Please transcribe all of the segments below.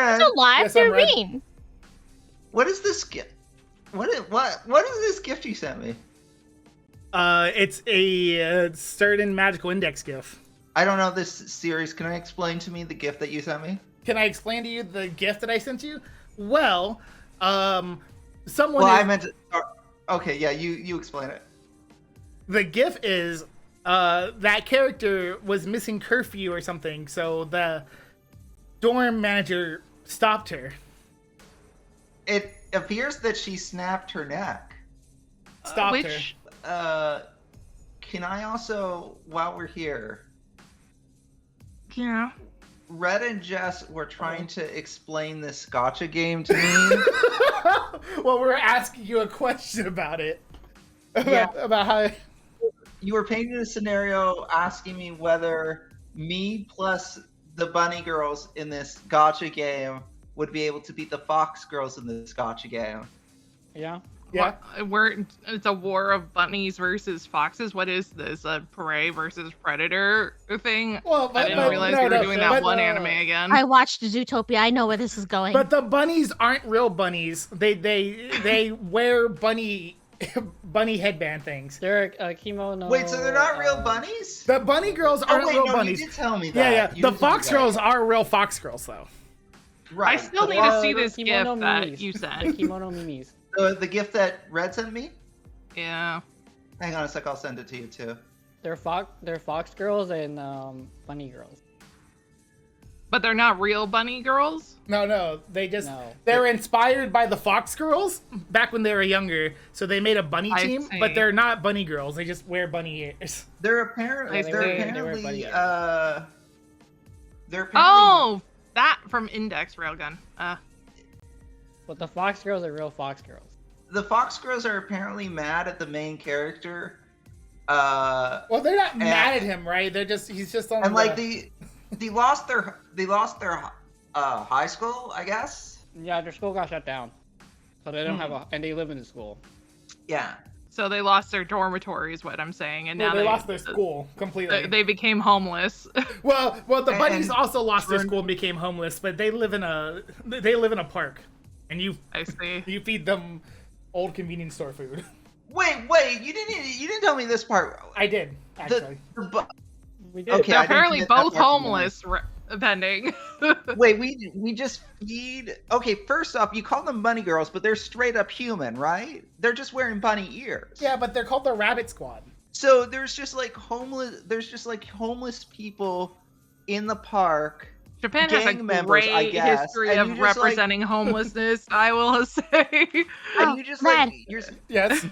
Red. So live, Yes, I'm they're Red. mean. What is this gift? What is this gift you sent me? It's a certain magical index gift. I don't know this series. Can I explain to me the gift that you sent me? Can I explain to you the gift that I sent you? Well, someone. Well, I meant to. Okay, yeah, you explain it. The gift is that character was missing curfew or something, so the dorm manager stopped her. It appears that she snapped her neck. Stopped her. Can I also, while we're here, Yeah. Red and Jess were trying to explain this gotcha game to me. Well, we're asking you a question about it. Yeah. About how. You were painting a scenario asking me whether me plus the bunny girls in this gotcha game would be able to beat the fox girls in this gotcha game. Yeah. Yeah. It's a war of bunnies versus foxes. What is this? A prey versus predator thing? Well, I didn't realize we were doing that one anime again. I watched Zootopia. I know where this is going. But the bunnies aren't real bunnies. They wear bunny headband things. They're kimono. Wait, so they're not real bunnies? The bunny girls aren't real bunnies. You did tell me Yeah, that. yeah. You The did tell me fox that. girls are real fox girls, though. Right. I still but need to see the this kimono gift that mimis. you The sent. kimono mimis. the gift that Red sent me? Yeah. Hang on a sec, I'll send it to you too. They're fox girls and bunny girls. But they're not real bunny girls? No. They're No. inspired by the fox girls back when they were younger, so they made a bunny I team. see. But they're not bunny girls. They just wear bunny ears. They're apparently Yeah, they wear bunny they're apparently Oh, that from Index Railgun. But the fox girls are real fox girls. the fox girls are apparently mad at the main character. Well, they're not mad at him, right? He's just on. And like they lost their high school, I guess. Yeah, their school got shut down, so they don't have and they live in the school. Yeah. So they lost their dormitory is what I'm saying. And now they lost their school completely. They became homeless. Well, the bunnies and also lost their school and became homeless, but they live in a park, and I see. you feed them old convenience store food. Wait, you didn't tell me this part. I did actually. We did. Okay, They're I didn't apparently get that both part from homeless, pending. Wait, we just feed. Okay, first off, you call them bunny girls, but they're straight up human, right? They're just wearing bunny ears. Yeah, but they're called the Rabbit Squad. So there's just like homeless people in the park. Japan has a Gang members, I great guess, history and of you just, like- representing homelessness, I will say. And you just Red. like you're Yes.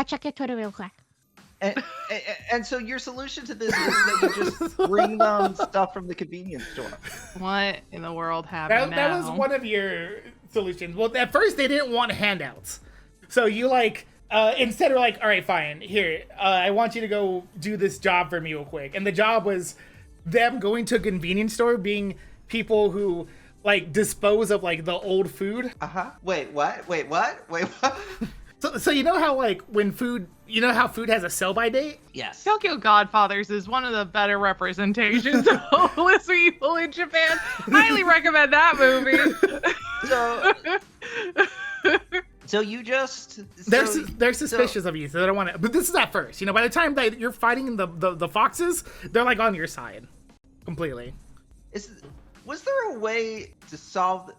Check your Twitter real quick. and so your solution to this is that you just bring them stuff from the convenience store. What in the world happened That was one of your solutions. Well, at first they didn't want handouts, so you instead of all right, fine, here, I want you to go do this job for me real quick. And the job was them going to a convenience store, being people who dispose of the old food. Wait, what? Wait, what? So you know how when food, how food has a sell-by date? Yes. Tokyo Godfathers is one of the better representations of homeless people in Japan. Highly recommend that movie. So you just They're suspicious of you, so they don't want to. But this is at first, by the time that you're fighting the foxes, they're on your side, completely. Was there a way to solve?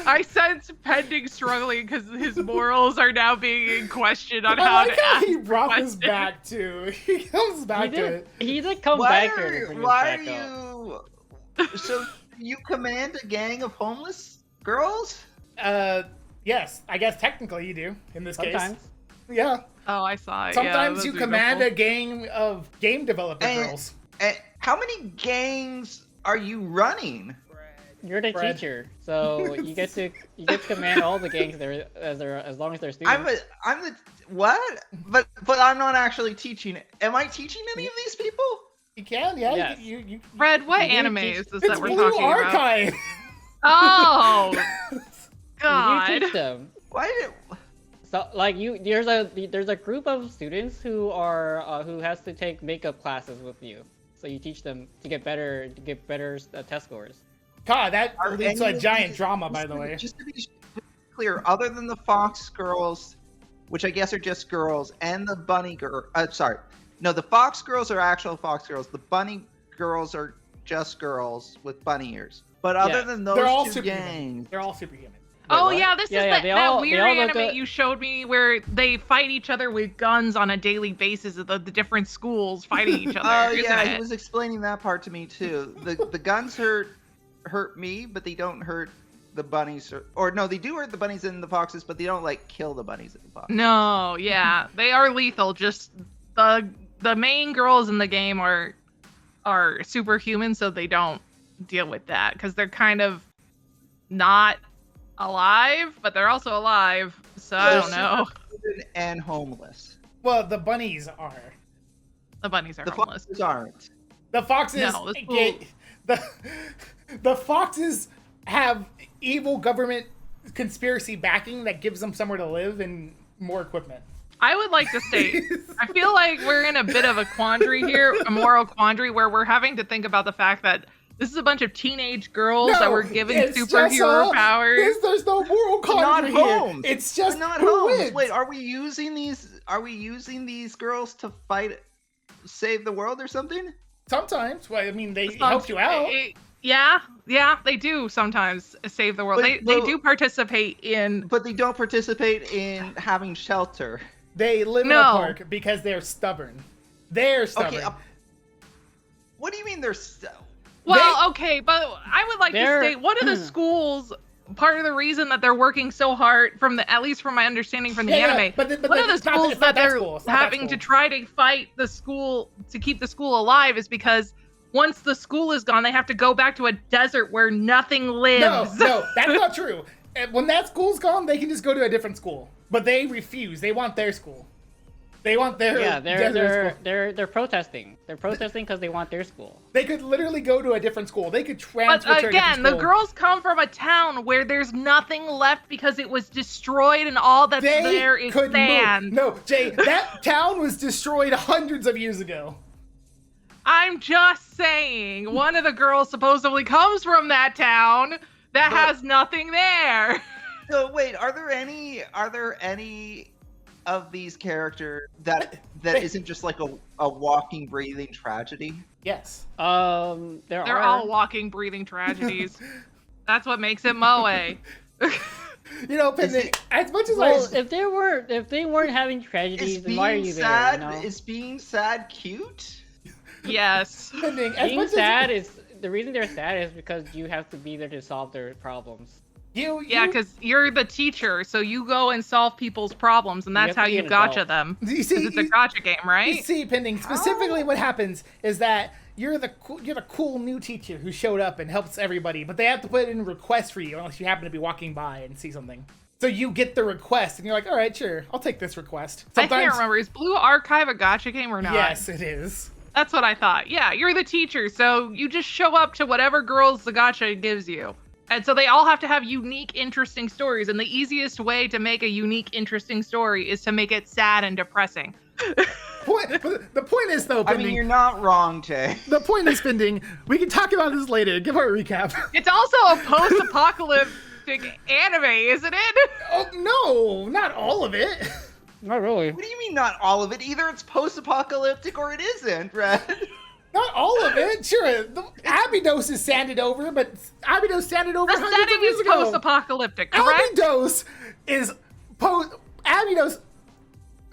I sense Pending struggling because his morals are now being in question on I how like to how ask he brought this questions. back too. He comes back to it. He did come Why back here to bring are this back up. you? So you command a gang of homeless girls? Yes, I guess technically you do in this Sometimes. case. Yeah. Oh, I saw it. Sometimes yeah, you command a gang of game developer girls. And how many gangs are you running? You're the Fred. teacher, so you get to command all the gangs there as long as they're students. I'm the what? But I'm not actually teaching. Am I teaching any of these people? You can, yeah. Yes. You Fred, what You do anime teach- is this it's that we're Blue talking about? Archive. Oh, You God. teach them. Why did? So like there's a group of students who are who has to take makeup classes with you. So you teach them to get better test scores. God, that Are leads to any a of giant these- drama, by the way. Just to be clear, other than the Fox girls, which I guess are just girls, and the bunny girl. Sorry, no, the Fox girls are actual Fox girls. The bunny girls are just girls with bunny ears. But other Yeah, than they're those all two superhuman. gangs, They're all superhuman. Oh what? yeah, this Yeah, is yeah, that they weird all look anime at- you showed me where they fight each other with guns on a daily basis of the different schools fighting each other. oh isn't yeah, he it? was explaining that part to me too. The guns hurt me, but they don't hurt the bunnies, or no, they do hurt the bunnies and the foxes, but they don't like kill the bunnies and the foxes. No, yeah, they are lethal. Just the main girls in the game are superhuman, so they don't deal with that because they're kind of not alive, but they're also alive. So I don't know. Superhuman and homeless. Well, the bunnies are. The bunnies are The homeless. foxes aren't. The foxes. No, the the foxes have evil government conspiracy backing that gives them somewhere to live and more equipment. I would like to state, I feel like we're in a bit of a quandary here, a moral quandary, where we're having to think about the fact that this is a bunch of teenage girls that were given it's superhero just powers. There's no moral They're not quandary here. homes. It's just They're not who homes. wins. Wait, are we using these girls to save the world or something? Sometimes, well, I mean, they help you out. Yeah, they do sometimes save the world. But They do participate in. But they don't participate in having shelter. They live in a No. park because they're stubborn. They're stubborn. Okay, what do you mean they're Well, okay, but I would like to They're- state one of the schools. Part of the reason that they're working so hard, at least from my understanding from the Yeah, yeah, anime, but one of the it's not- schools it's not that they're school. It's not that having to school. try to fight the school to keep the school alive is because once the school is gone, they have to go back to a desert where nothing lives. No, that's not true. And when that school's gone, they can just go to a different school. But they refuse. They want their school. They want their desert school. they're protesting. They're protesting because they want their school. They could literally go to a different school. They could transfer But to a different again, the school. girls come from a town where there's nothing left because it was destroyed and all that's They there is could sand. move. No, Jay, that town was destroyed hundreds of years ago. I'm just saying, one of the girls supposedly comes from that town that has nothing there. So wait, are there any of these characters that isn't just like a walking, breathing tragedy? Yes. They're They're all walking, breathing tragedies. That's what makes it Moe. You know, Pending, as much as Well, I... if they weren't having tragedies, Is then why are being you sad? there? You know? Is being sad cute? Yes. Pending, as Being much sad as... is the reason they're sad is because you have to be there to solve their problems. Yeah, because you're the teacher, so you go and solve people's problems, and that's have how to be you an gotcha adult. them. You 'Cause see, it's a gotcha game, You right? see, Pending, specifically what happens is that you're the cool new teacher who showed up and helps everybody, but they have to put in a request for you unless you happen to be walking by and see something. So you get the request, and you're like, all right, sure, I'll take this request. I can't remember. Is Blue Archive a gotcha game or not? Yes, it is. That's what I thought. Yeah, you're the teacher, so you just show up to whatever girls the gotcha gives you. And so they all have to have unique, interesting stories. And the easiest way to make a unique, interesting story is to make it sad and depressing. The point is, though, I Pending, mean, you're not wrong, Jay. the point is, Pending, we can talk about this later. Give our recap. It's also a post-apocalyptic anime, isn't it? Oh, no, not all of it. Not really. What do you mean not all of it? Either it's post-apocalyptic or it isn't, Red. Not all of it. Sure, the Abydos is sanded over, but Abydos sanded over The hundreds of setting years is ago. post-apocalyptic, correct? Abydos is Abydos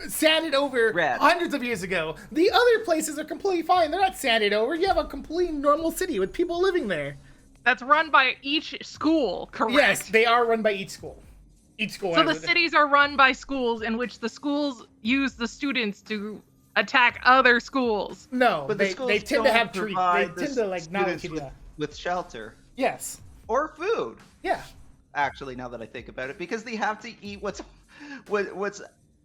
sanded over Red. hundreds of years ago. The other places are completely fine. They're not sanded over. You have a completely normal city with people living there. That's run by each school, correct? Yes, they are run by each school. Each school. So the has it. cities are run by schools in which the schools use the students to attack other schools. No, But they the schools tend to don't have treat. They provide the tend to like not students treat with, you. with shelter Yes. or food. Yeah. Actually, now that I think about it, because they have to eat what's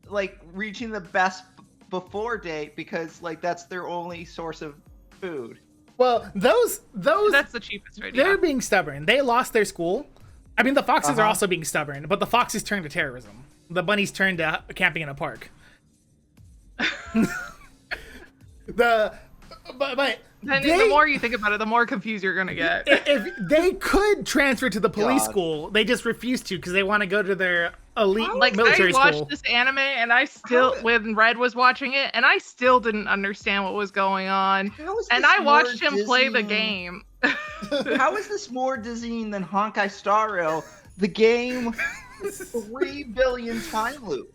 like reaching the best before date, because like that's their only source of food. Well, those That's the cheapest way to they're go. being stubborn. They lost their school. I mean, the foxes are Uh-huh. also being stubborn, but the foxes turned to terrorism. the bunnies turned to camping in a park. But The more you think about it, the more confused you're gonna get. if they could transfer to the police school, they just refuse to because they want to go to their elite military I watched school. this anime, and I still, when Red was watching it, and I still didn't understand what was going on. And I watched him play the game. How is this more dizzying than Honkai Star Rail, the game with 3 billion time loops?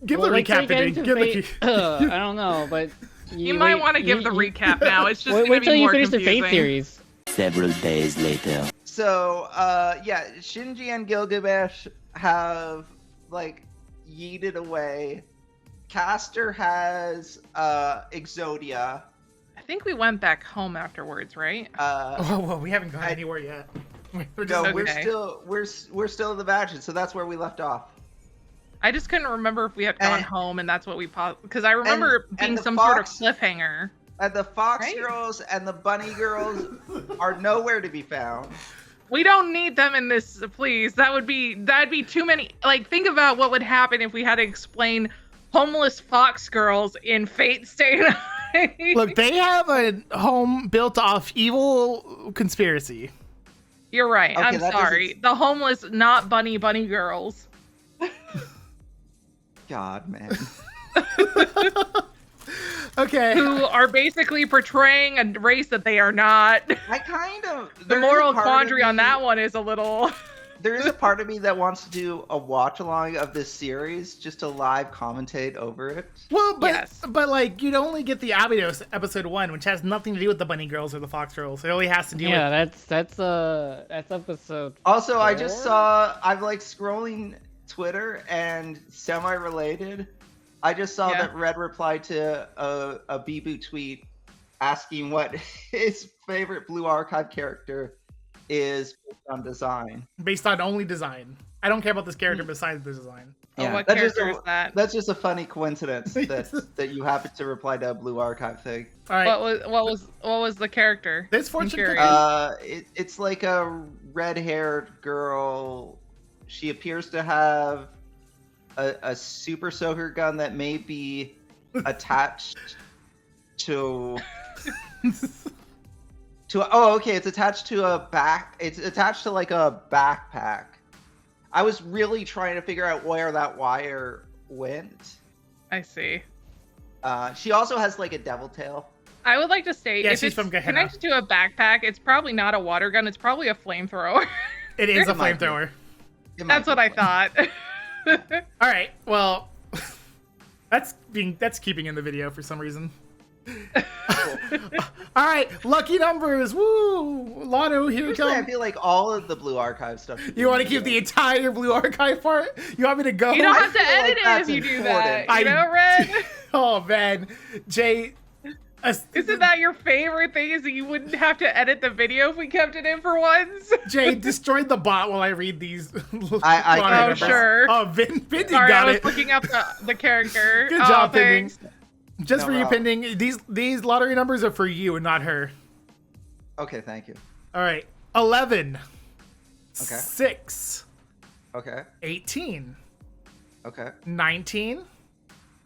Give the recap, I don't know, but You might want to give the recap now. It's just going to wait be till you more finish the confusing. Fate series. Several days later. So, yeah, Shinji and Gilgamesh have, like, yeeted away. Caster has, Exodia. I think we went back home afterwards, right? Whoa, we haven't gone anywhere yet. We're just No, okay. we're still in the Badges, so that's where we left off. I just couldn't remember if we had gone And- home, and that's what we paused. Because I remember and being the some Fox- sort of cliffhanger. And the Fox Right? Girls and the Bunny Girls are nowhere to be found. We don't need them in this, please. That'd be too many. Like, think about what would happen if we had to explain homeless Fox Girls in Fate Stay Night. Look, they have a home built off evil conspiracy. You're right. Okay, I'm that sorry. doesn't- The homeless, not bunny girls. God, man. Okay. Who are basically portraying a race that they are not. I kind of... The moral quandary on that one is a little... There is a part of me that wants to do a watch-along of this series, just to live commentate over it. Well, but Yes. but like you'd only get the Abydos episode 1, which has nothing to do with the bunny girls or the fox girls. It only has to do Yeah, with that's episode. Also, I just 4? saw... I'm, like, scrolling Twitter, and semi-related, I just saw Yeah. that Red replied to a Bibu tweet asking what his favorite Blue Archive character is based on design. based on only design. I don't care about this character besides the design. Oh, what that's just character is that? That's just a funny coincidence that you happen to reply to a Blue Archive thing. All right. What was the character? This I'm fortune curious. It's like a red-haired girl. She appears to have a super soaker gun that may be attached to it's attached to a it's attached to like a backpack. I was really trying to figure out where that wire went. I see. She also has like a devil tail. I would like to state, Yeah, if she's it's from Gehenna. connected to a backpack, it's probably not a water gun. It's probably a flamethrower. It is a It might be. flamethrower. It might That's be what I fun. thought. All right. Well, that's keeping in the video for some reason. All right, lucky numbers. Woo! Lotto, here we Personally, I come. feel like all of the Blue Archive stuff. should be You want to in keep the video. entire Blue Archive part? You want me to go? You don't I have to feel like edit it if that's you do important. that. You know, Red? Oh man, Jay. Isn't that your favorite thing? Is that you wouldn't have to edit the video if we kept it in for once? Jay destroyed the bot while I read these. I lottery can- numbers. sure. Oh, Pending Sorry, got I was it. looking up the character. Good Oh, job, Pending. thanks. Just No for you, problem. Pending. These lottery numbers are for you and not her. Okay, thank you. All right, 11. Okay. 6. Okay. 18. Okay. 19.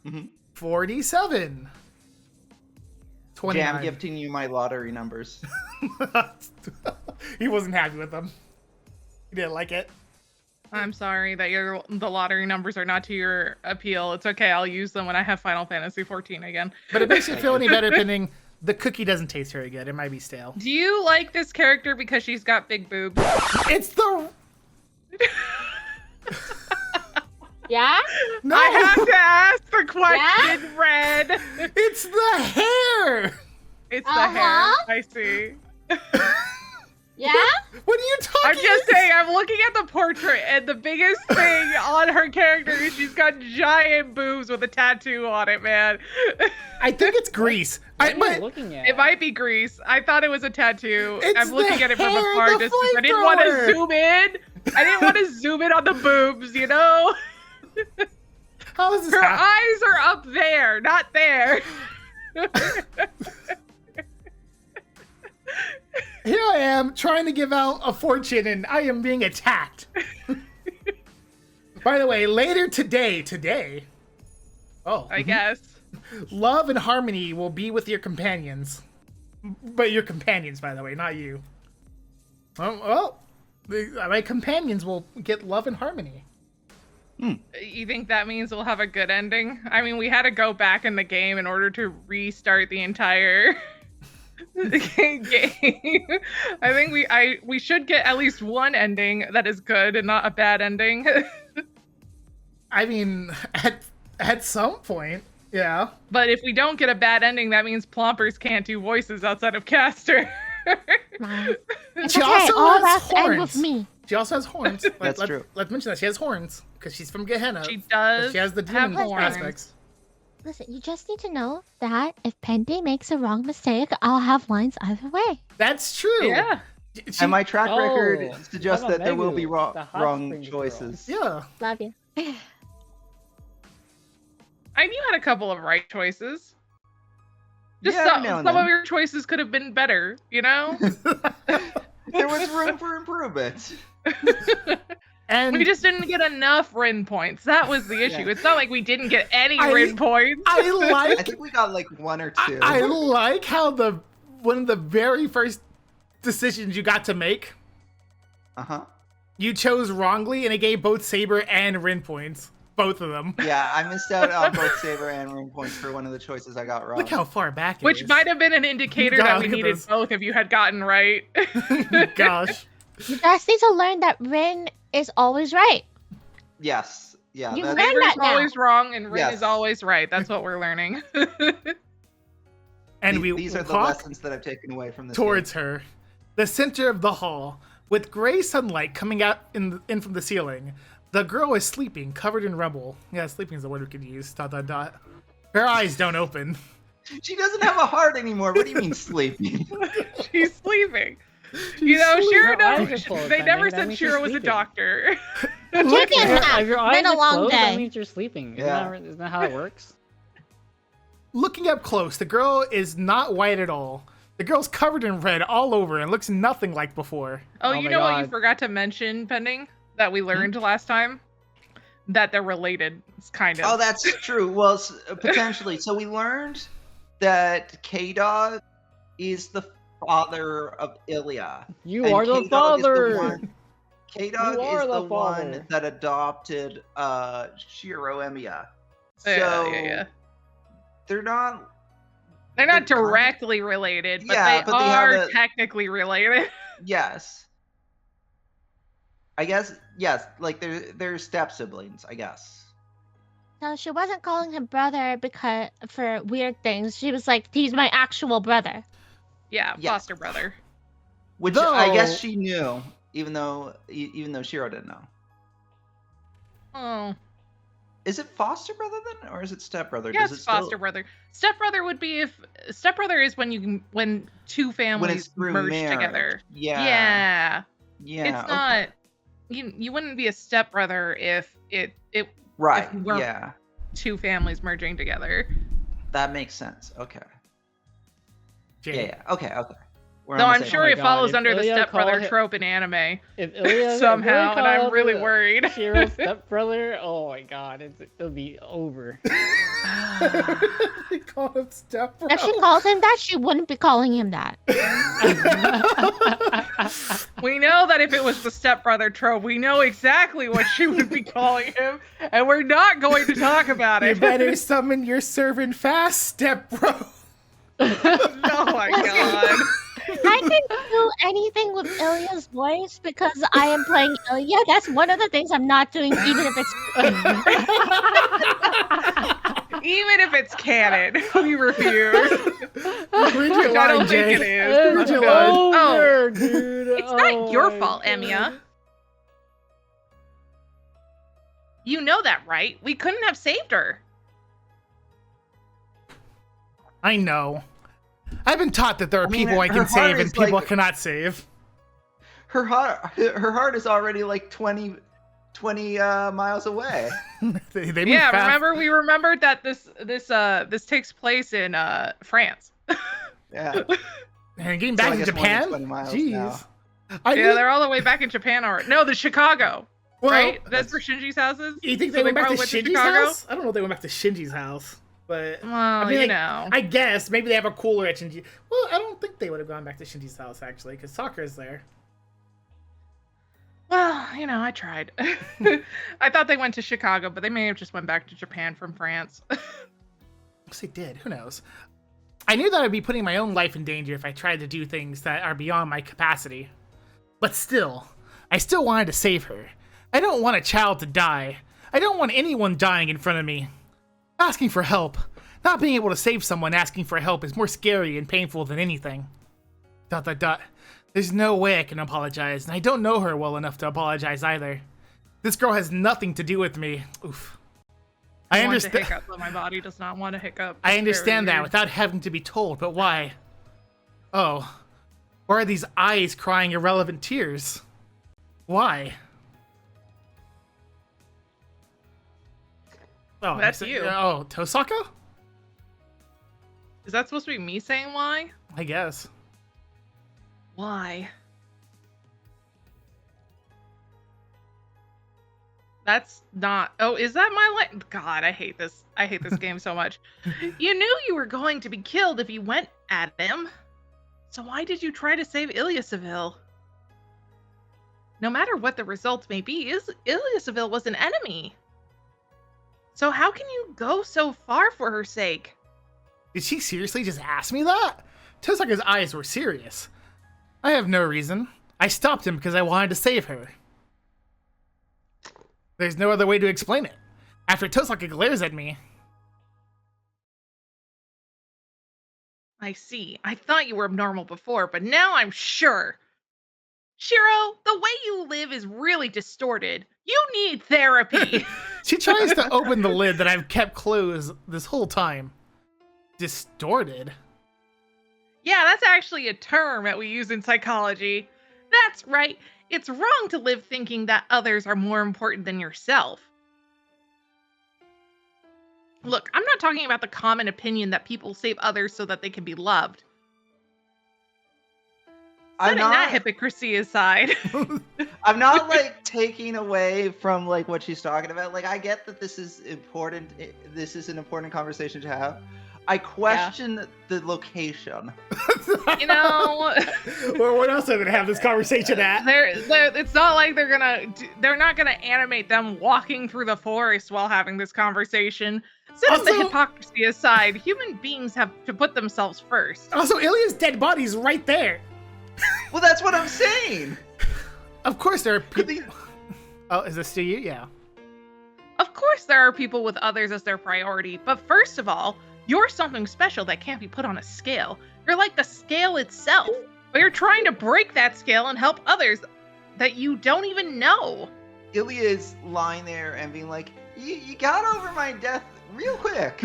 Mhm. 47. 29. Jam gifting you my lottery numbers. He wasn't happy with them. He didn't like it. I'm sorry that the lottery numbers are not to your appeal. It's okay. I'll use them when I have Final Fantasy 14 again. But it makes you feel any better, Pending. The cookie doesn't taste very good. It might be stale. Do you like this character because she's got big boobs? It's the... Yeah? No! I have to ask the question, Red. It's the hair! It's the hair. Uh-huh. I see. Yeah? What are you talking I'm just saying, I'm looking at the portrait, and the biggest thing on her character is she's got giant boobs with a tattoo on it, man. I think it's grease. What am I But looking at? It might be grease. I thought it was a tattoo. It's I'm looking the at it from hair, a far the distance. I didn't want to flamethrower. zoom in. I didn't want to zoom in on the boobs, you know? how is this Her happening? eyes are up there, not there. Here I am trying to give out a fortune and I am being attacked. By the way, later today. Oh, I guess. love and harmony will be with your companions. But your companions, by the way, not you. My companions will get love and harmony. You think that means we'll have a good ending? I mean, we had to go back in the game in order to restart the entire game. I think we should get at least one ending that is good and not a bad ending. I mean, at some point, yeah. But if we don't get a bad ending, that means Plompers can't do voices outside of Caster. It's She okay. also All has rest end horns. with me. She also has horns. That's true. Let's mention that she has horns because she's from Gehenna. She does. She has the have demon horns. aspects. Listen, you just need to know that if Pending makes a wrong mistake, I'll have lines either way. That's true. Yeah. And my track record Oh, suggests how about that there will Megu, be the hot wrong springs choices. Yeah. Love you. I mean, you had a couple of right choices. Just Yeah, some now and of then. your choices could have been better, you know? There was room for improvement. And We just didn't get enough Rin points. That was the issue. Yeah. It's not like we didn't get any I- Rin points. I I like think we got like one or two. I like how one of the very first decisions you got to make, Uh-huh. you chose wrongly and it gave both Saber and Rin points. Both of them. Yeah, I missed out on both Saber and Ring points for one of the choices I got wrong. Look how far back it Which is. might have been an indicator God, that we look at needed this. both if you had gotten right. Gosh. You guys need to learn that Rin is always right. Yes. Yeah. You that's- learned Saber's that now. always wrong and Rin Yes. is always right. That's what we're learning. And we these are the walk lessons that I've taken away from this. towards her, the center of the hall, with gray sunlight coming out in from the ceiling. The girl is sleeping, covered in rubble. Yeah, sleeping is the word we could use. ... Her eyes don't open. Game. She doesn't have a heart anymore. What do you mean sleeping? She's sleeping. You know, sleeping. Shiro Her eyes knows. are closed, They that never means- that said means she's Shiro was a sleeping. doctor. Take a nap. If your Been eyes a are long closed, that day. means you're sleeping. Yeah. Isn't that how it works? Looking up close, the girl is not white at all. The girl's covered in red all over and looks nothing like before. Oh, Oh you my know what you God. forgot to mention, Pending, that we learned last time? That they're related, kind of. Oh, that's true. Well, potentially. So we learned that K-Dog is the father of Ilya. You And are the K-Dog is father. K-Dog You are is the the one father. that adopted Shiro Emiya. So yeah. they're not. They're not they're kind- directly related, but Yeah, they but they have are a- technically related. Yes. I guess yes. Like they're step siblings. I guess. No, she wasn't calling him brother because for weird things. She was like, he's my actual brother. Yeah, Yeah. foster brother. Which I guess Though- she knew, even though Shiro didn't know. Oh, Is it foster brother then, or is it step brother? yeah, Does it's it still- foster brother. Step brother would be if step brother is when two families through merge marriage. together. Yeah. Yeah, Yeah. it's not. You wouldn't be a step brother if it Right. if we're- Yeah. two families merging together. That makes sense. Okay. Jay. Yeah. Okay. Okay. We're Though on the I'm same sure Oh my it God, follows if under the Ilya stepbrother called it- trope in anime If Ilya somehow, and I'm called really worried. Shiro's stepbrother, oh my god, it'll be over. They call him step bro. If she calls him that, she wouldn't be calling him that. We know that if it was the stepbrother trope, we know exactly what she would be calling him, and we're not going to talk about You it. better summon your servant fast, step bro. Oh my god. I can do anything with Ilya's voice because I am playing Ilya. That's one of the things I'm not doing, even if it's. Even if it's canon, we refuse. Read your Which I don't line, think it Jay. is. Read your It's line. over, dude. It's not your my fault, God. Emiya. You know that, right? We couldn't have saved her. I know. I've been taught that there are I mean, people I her can heart save and is people like- I cannot save. Her heart is already like 20 miles away. They move Yeah, fast. we remembered that this takes place in France. Yeah. And getting So back I to guess more than Japan? 20 miles Jeez. now. I Yeah, knew- they're all the way back in Japan already. No, the Chicago. Well, right? That's where Shinji's house is. You think So they went back to probably Shinji's Chicago? house? I don't know if they went back to Shinji's house, but Well, I mean, you like, know. I guess maybe they have a cooler at Shinji. Well, I don't think they would have gone back to Shinji's house actually, because Sakura's there. Well, you know, I tried. I thought they went to Chicago, but they may have just went back to Japan from France. Yes, they did. Who knows? I knew that I'd be putting my own life in danger if I tried to do things that are beyond my capacity. But still, I still wanted to save her. I don't want a child to die. I don't want anyone dying in front of me. Asking for help, not being able to save someone asking for help is more scary and painful than anything. ... There's no way I can apologize, and I don't know her well enough to apologize either. This girl has nothing to do with me. Oof. I want to understand. hiccup, but my body does not want to hiccup. I It's understand very that weird. without having to be told, but why? Oh, why are these eyes crying irrelevant tears? Why? Oh, That's you. Oh, Tosaka? Is that supposed to be me saying why? I guess. Why? That's not. Oh, is that my line? God, I hate this. I hate this game so much. You knew you were going to be killed if you went at him. So why did you try to save Ilyasovil? No matter what the results may be, Ilyasovil was an enemy. So how can you go so far for her sake? Did she seriously just ask me that? Tosaka's eyes were serious. I have no reason. I stopped him because I wanted to save her. There's no other way to explain it. After Tosaka glares at me, I see. I thought you were abnormal before, but now I'm sure. Shiro, the way you live is really distorted. You need therapy. she tries to open the lid that I've kept closed this whole time. Distorted? Yeah, that's actually a term that we use in psychology. That's right. It's wrong to live thinking that others are more important than yourself. Look, I'm not talking about the common opinion that people save others so that they can be loved. Setting that hypocrisy aside. I'm not like taking away from like what she's talking about. Like I get that this is important. This is an important conversation to have. I question the location. You know, well, what else are they gonna have this conversation at? It's not like they're not gonna animate them walking through the forest while having this conversation. Setting the hypocrisy aside, human beings have to put themselves first. Also, Ilya's dead body's right there. Well, that's what I'm saying. Of course there are people. Oh, is this to you? Yeah. Of course there are people with others as their priority, but first of all, you're something special that can't be put on a scale. You're like the scale itself, but you're trying to break that scale and help others that you don't even know. Ilya is lying there and being like, you got over my death real quick.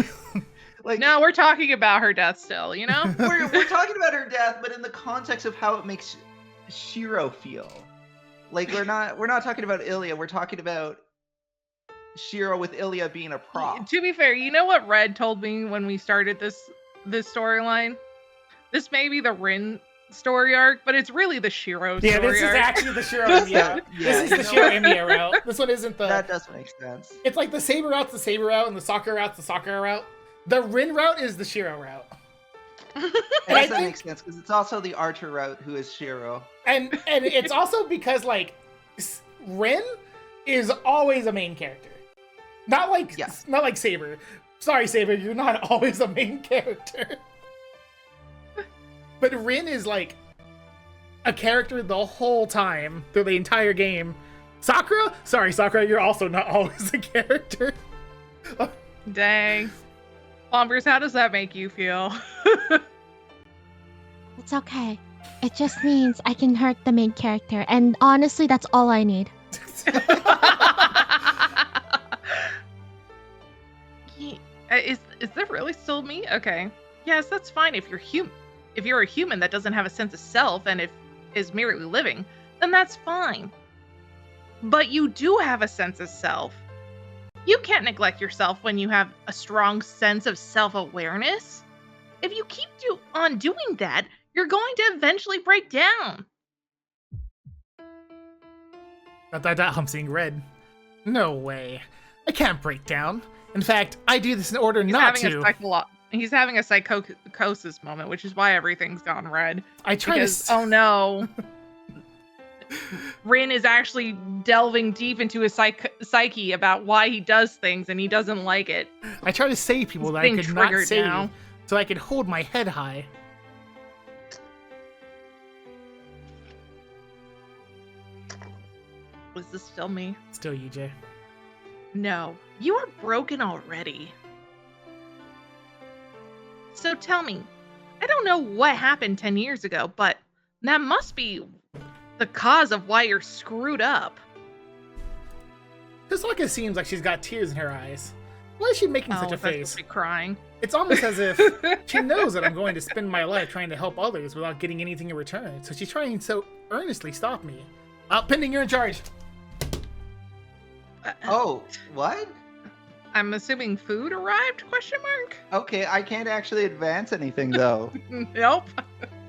Like, no, we're talking about her death still, you know? we're talking about her death, but in the context of how it makes Shiro feel. Like we're not talking about Ilya, we're talking about Shiro with Ilya being a prop. To be fair, you know what Red told me when we started this storyline? This may be the Rin story arc, but it's really the Shiro story arc. Yeah, this is actually the Shiro Emiya. This is the Shiro Emiya route. This one isn't the... That does make sense. It's like the Saber route's the Saber route, and the Sakura route's the Sakura route. The Rin route is the Shiro route. And that makes sense, because it's also the Archer route who is Shiro. And it's also because, like, Rin is always a main character. Not like Saber. Sorry, Saber, you're not always a main character. But Rin is like a character the whole time through the entire game. Sakura? Sorry, Sakura, you're also not always a character. Dang. Plompers, how does that make you feel? It's okay. It just means I can hurt the main character, and honestly, that's all I need. Is there really still me? Okay. Yes, that's fine if you're human. If you're a human that doesn't have a sense of self and is merely living, then that's fine. But you do have a sense of self. You can't neglect yourself when you have a strong sense of self-awareness. If you keep on doing that, you're going to eventually break down. I thought I'm seeing red. No way. I can't break down. In fact, I do this in order not to. He's having a psychosis moment, which is why everything's gone red. I try because, to. Oh no. Rin is actually delving deep into his psyche about why he does things, and he doesn't like it. I try to save people that I could not save, so I could hold my head high. Was this still me? Still you, Jay. No, you are broken already. So tell me, I don't know what happened 10 years ago, but that must be the cause of why you're screwed up. Hisoka seems like she's got tears in her eyes. Why is she making such a face? Crying. It's almost as if she knows that I'm going to spend my life trying to help others without getting anything in return, so she's trying so earnestly stop me. Pending, you're in charge. Oh, what? I'm assuming food arrived, question mark? Okay, I can't actually advance anything, though. Nope.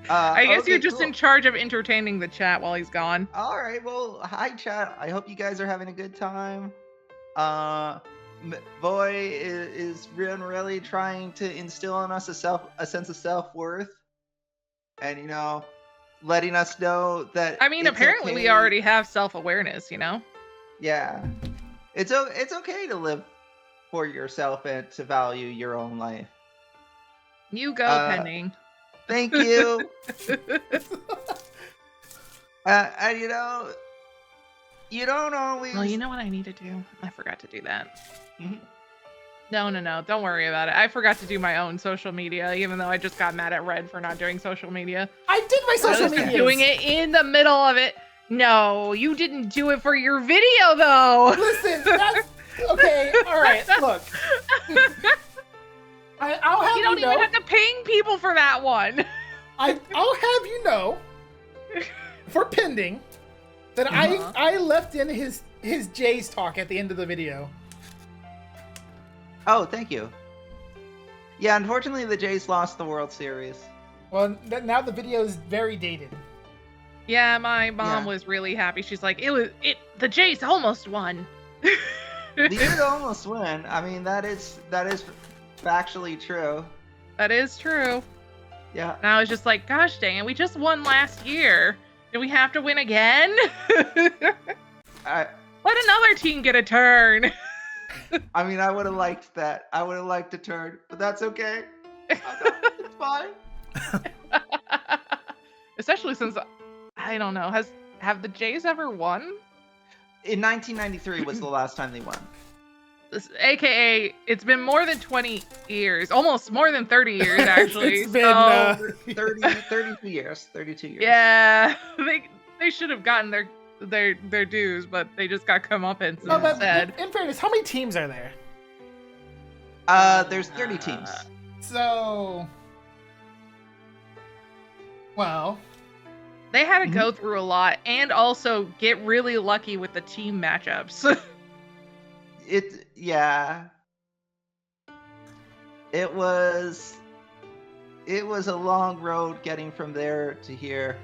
I guess okay, you're just cool. in charge of entertaining the chat while he's gone. All right, well, hi, chat. I hope you guys are having a good time. Boy is really trying to instill in us a sense of self-worth. And, you know, letting us know that I mean, apparently we already have self-awareness, you know? Yeah. It's okay to live for yourself and to value your own life. You go, Pending. Thank you. And you know, you don't always. Well, you know what I need to do? I forgot to do that. Mhm. No. Don't worry about it. I forgot to do my own social media, even though I just got mad at Red for not doing social media. I did my social media. Doing it in the middle of it. No, you didn't do it for your video, though. Listen, that's okay. All right, look. I'll have You don't even have to ping people for that one. I'll have you know, for Pending, that I left in his Jay's talk at the end of the video. Oh, thank you. Yeah, unfortunately, the Jays lost the World Series. Well, now the video is very dated. Yeah, my mom was really happy. She's like, the Jays almost won. They did almost win. I mean, that is factually true. That is true. Yeah. And I was just like, gosh dang it, we just won last year. Do we have to win again? Let another team get a turn. I mean, I would have liked that. I would have liked a turn, but that's okay. It's fine. Especially since, I don't know, have the Jays ever won? In 1993 was the last time they won. AKA, it's been more than 20 years. Almost more than 30 years, actually. It's been 32 years. 32 years. Yeah, they should have gotten their dues, but they just got comeuppance instead. In fairness, how many teams are there? There's 30 teams. So, well, they had to go through a lot and also get really lucky with the team matchups. Yeah. It was a long road getting from there to here.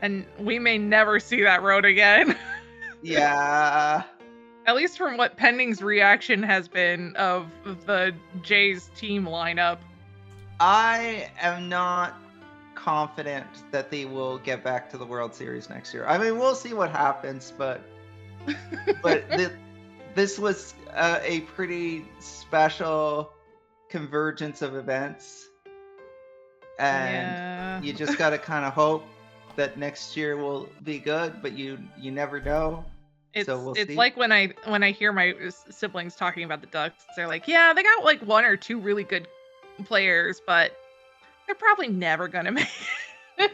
And we may never see that road again. Yeah. At least from what Pending's reaction has been of the Jays team lineup. I am not confident that they will get back to the World Series next year. I mean, we'll see what happens, but this was a pretty special convergence of events, and you just gotta kind of hope that next year will be good, but you never know. It's see. like when I hear my siblings talking about the Ducks, they're like, yeah, they got like one or two really good players, but they're probably never gonna make it.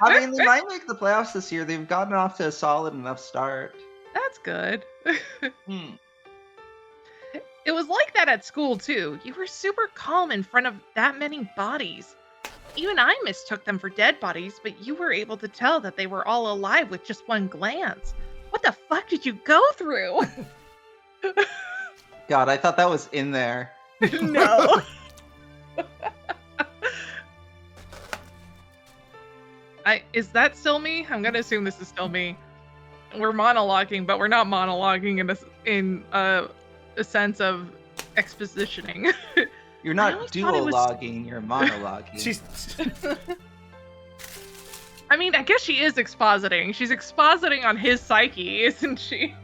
I mean, they might make the playoffs this year. They've gotten off to a solid enough start. That's good. It was like that at school too. You were super calm in front of that many bodies. Even I mistook them for dead bodies, but you were able to tell that they were all alive with just one glance. What the fuck did you go through? God, I thought that was in there. No. Is that still me? I'm gonna assume this is still me. We're monologuing, but we're not monologuing in a sense of expositioning. You're I not always thought it was- duologuing, you're monologuing. She's I mean, I guess she is expositing. She's expositing on his psyche, isn't she?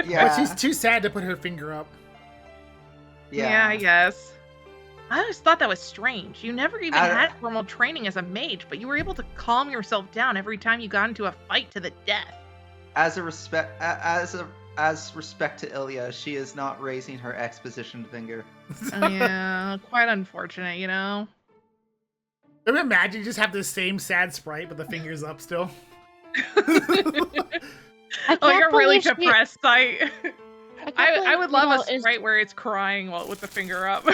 yeah. but she's too sad to put her finger up. Yeah, I guess. I always thought that was strange. You never even I- had formal training as a mage, but you were able to calm yourself down every time you got into a fight to the death. As respect to Ilya, she is not raising her exposition finger. Yeah, quite unfortunate, you know? Can you imagine you just have the same sad sprite, but the finger's up still? I Like a really believe she- depressed sight. I would love a Shido is- sprite where it's crying while with the finger up.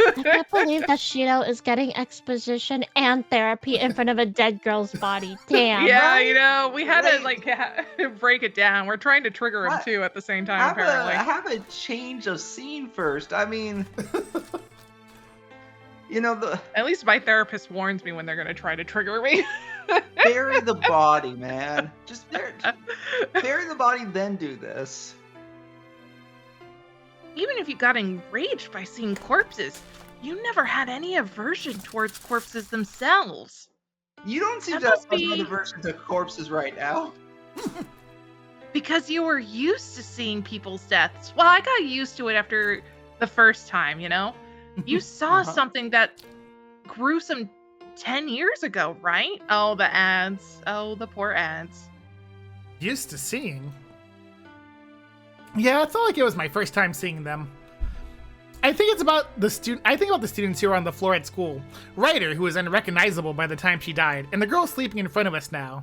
I can't believe that Shido is getting exposition and therapy in front of a dead girl's body. Damn. Yeah, right? you know, we had to Right. like break it down. We're trying to trigger him What? too at the same time, Have apparently. a change of scene first. I mean, you know, At least my therapist warns me when they're gonna try to trigger me. bury the body, man. Just bury the body, then do this. Even if you got enraged by seeing corpses, you never had any aversion towards corpses themselves. You don't seem That to have must much be- aversion to corpses right now. Because you were used to seeing people's deaths. Well, I got used to it after the first time, you know? You saw Uh-huh. something that gruesome 10 years ago, right? Oh, the ads. Oh, the poor ads. Used to seeing. Yeah, it's not like it was my first time seeing them. I think it's about the student. I think about the students who are on the floor at school. Ryder, who was unrecognizable by the time she died, and the girl sleeping in front of us now.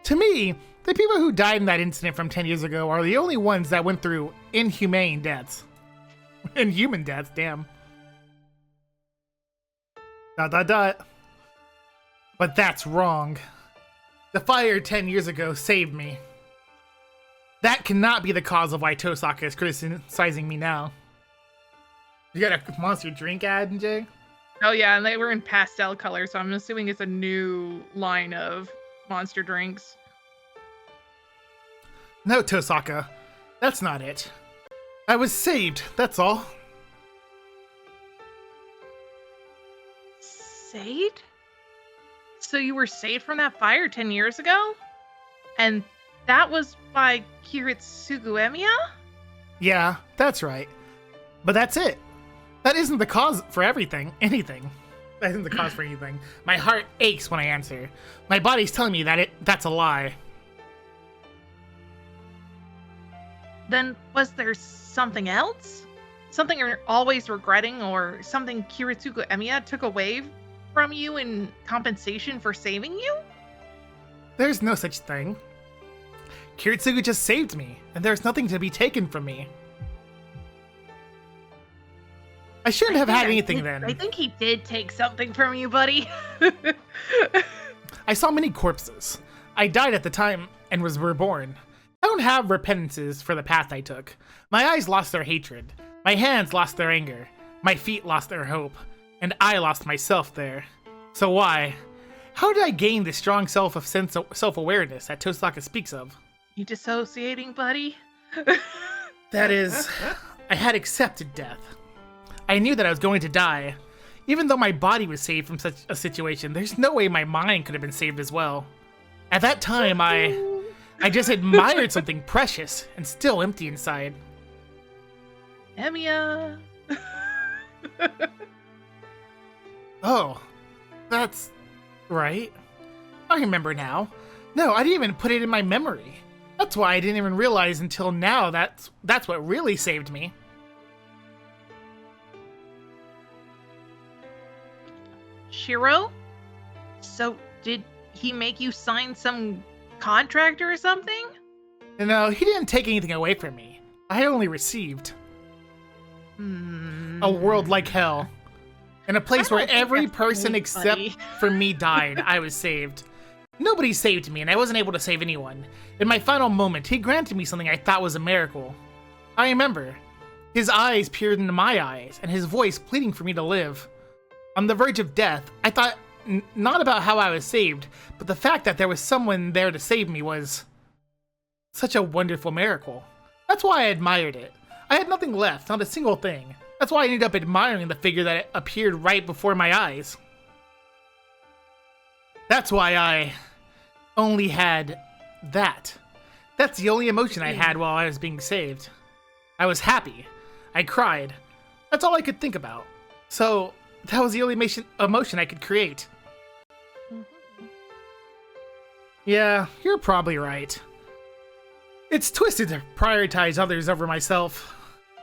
To me, the people who died in that incident from 10 years ago are the only ones that went through inhumane deaths. Inhuman deaths, damn. ... But that's wrong. The fire 10 years ago saved me. That cannot be the cause of why Tosaka is criticizing me now. You got a monster drink ad, Jay? Oh, yeah, and they were in pastel color, so I'm assuming it's a new line of monster drinks. No, Tosaka. That's not it. I was saved, that's all. Saved? So you were saved from that fire 10 years ago? And that was by Kiritsugu Emiya? Yeah, that's right. But that's it. That isn't the cause for anything. That isn't the cause for anything. My heart aches when I answer. My body's telling me that's a lie. Then was there something else? Something you're always regretting, or something Kiritsugu Emiya took away from you in compensation for saving you? There's no such thing. Kiritsugu just saved me, and there's nothing to be taken from me. I shouldn't have had anything then. I think he did take something from you, buddy. I saw many corpses. I died at the time and was reborn. I don't have repentances for the path I took. My eyes lost their hatred. My hands lost their anger. My feet lost their hope. And I lost myself there. So why? How did I gain the strong self-awareness that Tosaka speaks of? You dissociating, buddy? That is, I had accepted death. I knew that I was going to die. Even though my body was saved from such a situation, there's no way my mind could have been saved as well. At that time, I just admired something precious and still empty inside. Emiya. Oh, that's right. I remember now. No, I didn't even put it in my memory. That's why I didn't even realize until now that's what really saved me. Shiro? So did he make you sign some contract or something? No, he didn't take anything away from me. I only received. A world like hell. In a place I where don't think every that's person right, except buddy. for me died, I was saved. Nobody saved me, and I wasn't able to save anyone. In my final moment, he granted me something I thought was a miracle. I remember. His eyes peered into my eyes, and his voice pleading for me to live. On the verge of death, I thought not about how I was saved, but the fact that there was someone there to save me was such a wonderful miracle. That's why I admired it. I had nothing left, not a single thing. That's why I ended up admiring the figure that appeared right before my eyes. That's why I only had that. That's the only emotion I had while I was being saved. I was happy. I cried. That's all I could think about. So, that was the only emotion I could create. Yeah, you're probably right. It's twisted to prioritize others over myself.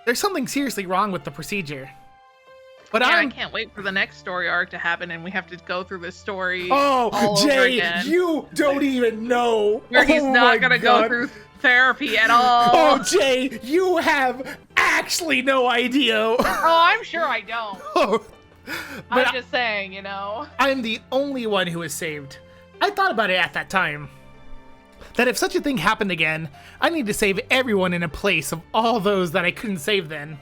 There's something seriously wrong with the procedure. But I can't wait for the next story arc to happen, and we have to go through this story. Oh, all over Jay, again, you don't even know. where he's not gonna go through therapy at all. Oh, Jay, you have actually no idea. Oh, I'm sure I don't. Oh, but I'm just saying, you know. I'm the only one who was saved. I thought about it at that time. That if such a thing happened again, I need to save everyone in a place of all those that I couldn't save then.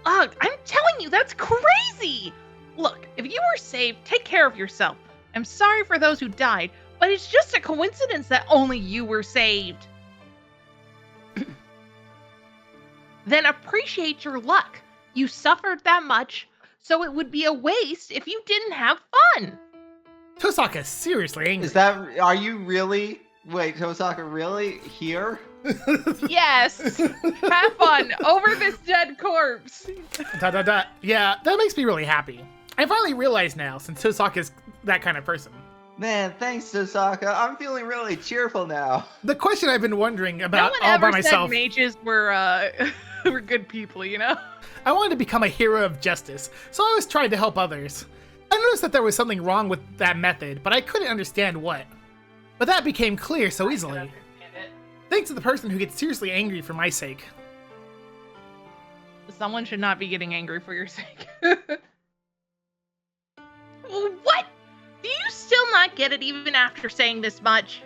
Ugh, I'm telling you, that's crazy! Look, if you were saved, take care of yourself. I'm sorry for those who died, but it's just a coincidence that only you were saved. Then appreciate your luck. You suffered that much, so it would be a waste if you didn't have fun. Tosaka's seriously angry. Are you really? Wait, Tosaka, really? Here? Yes! Have fun over this dead corpse. Yeah, that makes me really happy. I finally realize now, since Tosaka's that kind of person. Man, thanks, Tosaka. I'm feeling really cheerful now. The question I've been wondering No about one all by ever myself. said mages were were good people, you know? I wanted to become a hero of justice, so I was trying to help others. I noticed that there was something wrong with that method, but I couldn't understand what. But that became clear so easily. Thanks to the person who gets seriously angry for my sake. Someone should not be getting angry for your sake. What? Do you still not get it even after saying this much?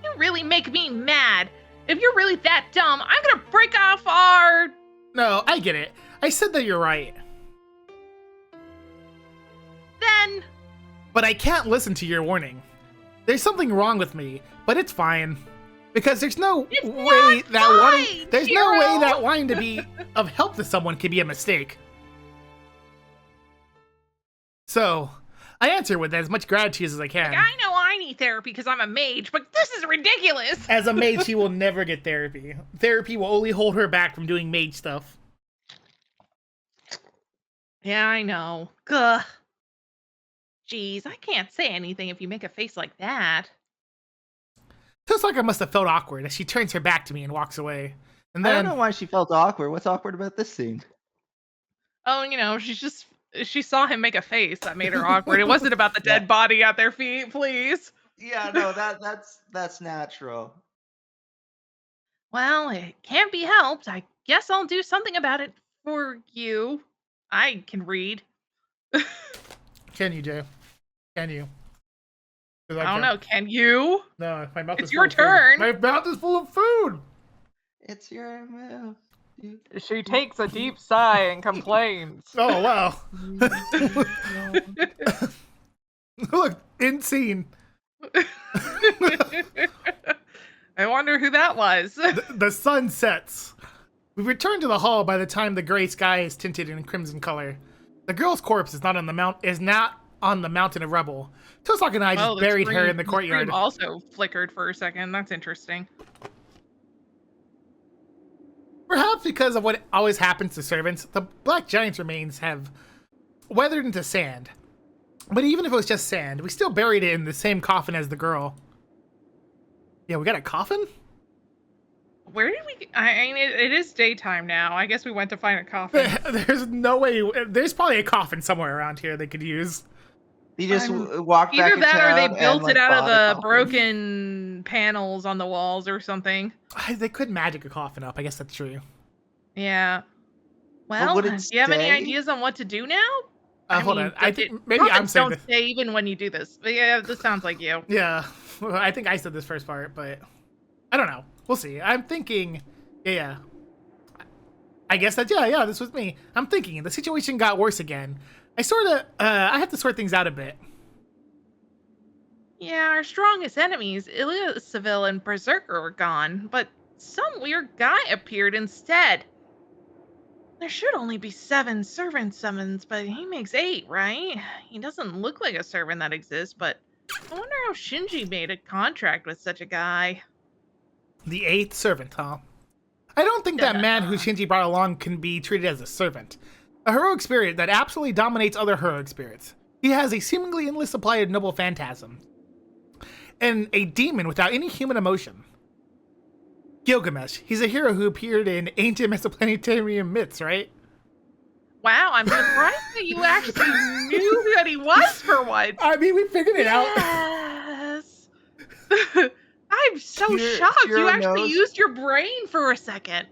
You really make me mad. If you're really that dumb, I'm gonna break off our... No, I get it. I said that you're right. Then... But I can't listen to your warning. There's something wrong with me, but it's fine. Because there's no way that wanting to be of help to someone can be a mistake. So, I answer with as much gratitude as I can. I know I need therapy because I'm a mage, but this is ridiculous. As a mage, she will never get therapy. Therapy will only hold her back from doing mage stuff. Yeah, I know. Gah. Jeez, I can't say anything if you make a face like that. Tosaka must have felt awkward as she turns her back to me and walks away. And I then, don't know why she felt awkward. What's awkward about this scene? Oh, you know, she saw him make a face that made her awkward. It wasn't about the dead body at their feet, please. Yeah, no, that's natural. Well, it can't be helped. I guess I'll do something about it for you. I can read. can you, Jay? Can you? I don't know. Can you? No, my mouth is It's full your of food. turn. My mouth is full of food. It's your mouth. She takes a deep sigh and complains. Oh, wow. Look, in scene. I wonder who that was. The sun sets. We return to the hall by the time the gray sky is tinted in crimson color. The girl's corpse is not on the mountain of rubble. Tosaka and I just buried her in the courtyard. The screen also flickered for a second. That's interesting. Perhaps because of what always happens to servants, the Black Giant's remains have weathered into sand. But even if it was just sand, we still buried it in the same coffin as the girl. Yeah, we got a coffin? Where did we... I mean, it is daytime now. I guess we went to find a coffin. There's no way... There's probably a coffin somewhere around here they could use. He just walked back Either in that or they town built and, it out of bought a the coffin. broken panels on the walls or something. They could magic a coffin up. I guess that's true. Yeah. Well, would do it you have any stay? ideas on what to do now? Hold mean, on. I does think it- maybe I'm coffins saying don't stay even when you do this. But yeah, this sounds like you. Yeah, well, I think I said this first part, but I don't know. We'll see. I'm thinking, yeah. I guess that, yeah, this was me. I'm thinking, the situation got worse again. I have to sort things out a bit. Yeah, our strongest enemies, Ilya Seville and Berserker, were gone, but some weird guy appeared instead. There should only be 7 servant summons, but he makes 8, right? He doesn't look like a servant that exists, but I wonder how Shinji made a contract with such a guy. The 8th servant, huh? I don't think that man who Shinji brought along can be treated as a servant. A heroic spirit that absolutely dominates other heroic spirits. He has a seemingly endless supply of noble phantasms. And a demon without any human emotion. Gilgamesh. He's a hero who appeared in ancient Mesopotamian myths, right? Wow, I'm surprised that you actually knew who he was for once. I mean, we figured it out. Yes. I'm so shocked. Shiro You actually knows. used your brain for a second.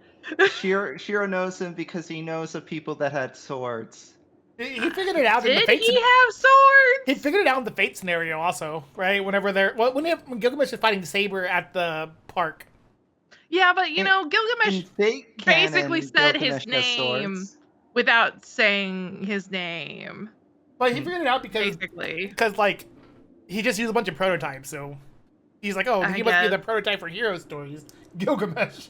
Shiro knows him because he knows of people that had swords. He figured it out in the Did fate. he have swords? He figured it out in the fate scenario, also, right? Whenever when Gilgamesh is fighting Saber at the park. Yeah, but you know, In Gilgamesh fake basically canon, said Gilgamesh his has name swords. without saying his name. But he figured it out because Basically. like he just used a bunch of prototypes, so he's like, oh, I he must be guess. the prototype for hero stories. Gilgamesh.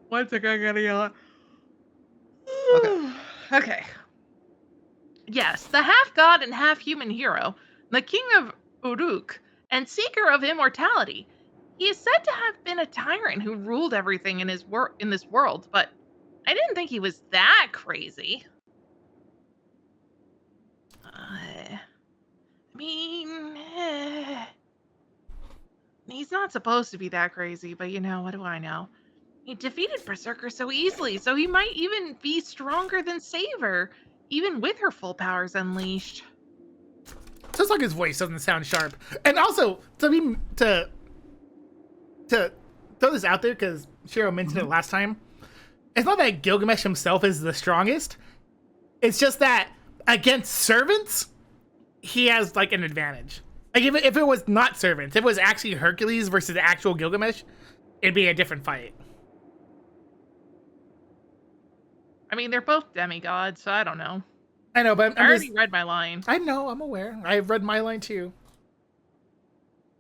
One second, I gotta yell. Okay. Okay. Yes, the half-god and half-human hero, the king of Uruk, and seeker of immortality. He is said to have been a tyrant who ruled everything in this world, but I didn't think he was that crazy. I mean, he's not supposed to be that crazy, but you know, what do I know? He defeated Berserker so easily, so he might even be stronger than Saber, even with her full powers unleashed. Just like his voice doesn't sound sharp. And also, to throw this out there, because Shiro mentioned it last time, it's not that Gilgamesh himself is the strongest. It's just that against servants, he has like an advantage. Like if it was not servants, if it was actually Hercules versus the actual Gilgamesh, it'd be a different fight. I mean, they're both demigods, so I don't know. I know, but I already read my line. I know, I'm aware. I've read my line too.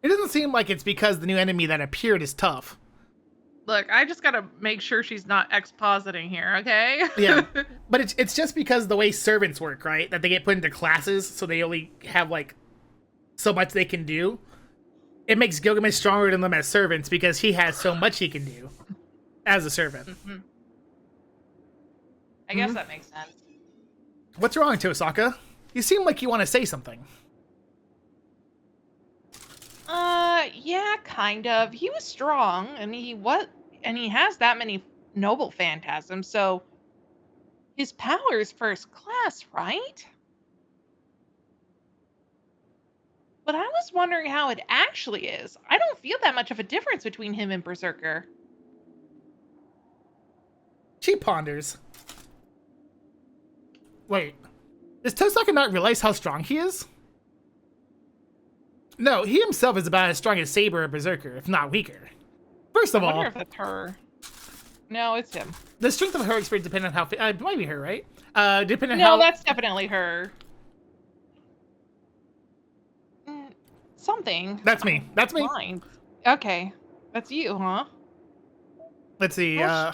It doesn't seem like it's because the new enemy that appeared is tough. Look, I just gotta make sure she's not expositing here, okay? Yeah, but it's just because the way servants work, right? That they get put into classes, so they only have like so much they can do. It makes Gilgamesh stronger than them as servants because he has so much he can do as a servant. Mm-hmm. I guess that makes sense. What's wrong, Tosaka? You seem like you want to say something. Yeah, kind of. He was strong, and he has that many noble phantasms, so his power is first class, right? But I was wondering how it actually is. I don't feel that much of a difference between him and Berserker. She ponders. Wait, does Tosaka not realize how strong he is? No, he himself is about as strong as Saber or Berserker, if not weaker. First of I all, wonder if it's her. No, it's him. the strength of her experience depends on how... it might be her, right? Depending on No, how... that's definitely her. Something. That's me. That's me. Blind. Okay. That's you, huh? Let's see. Yeah,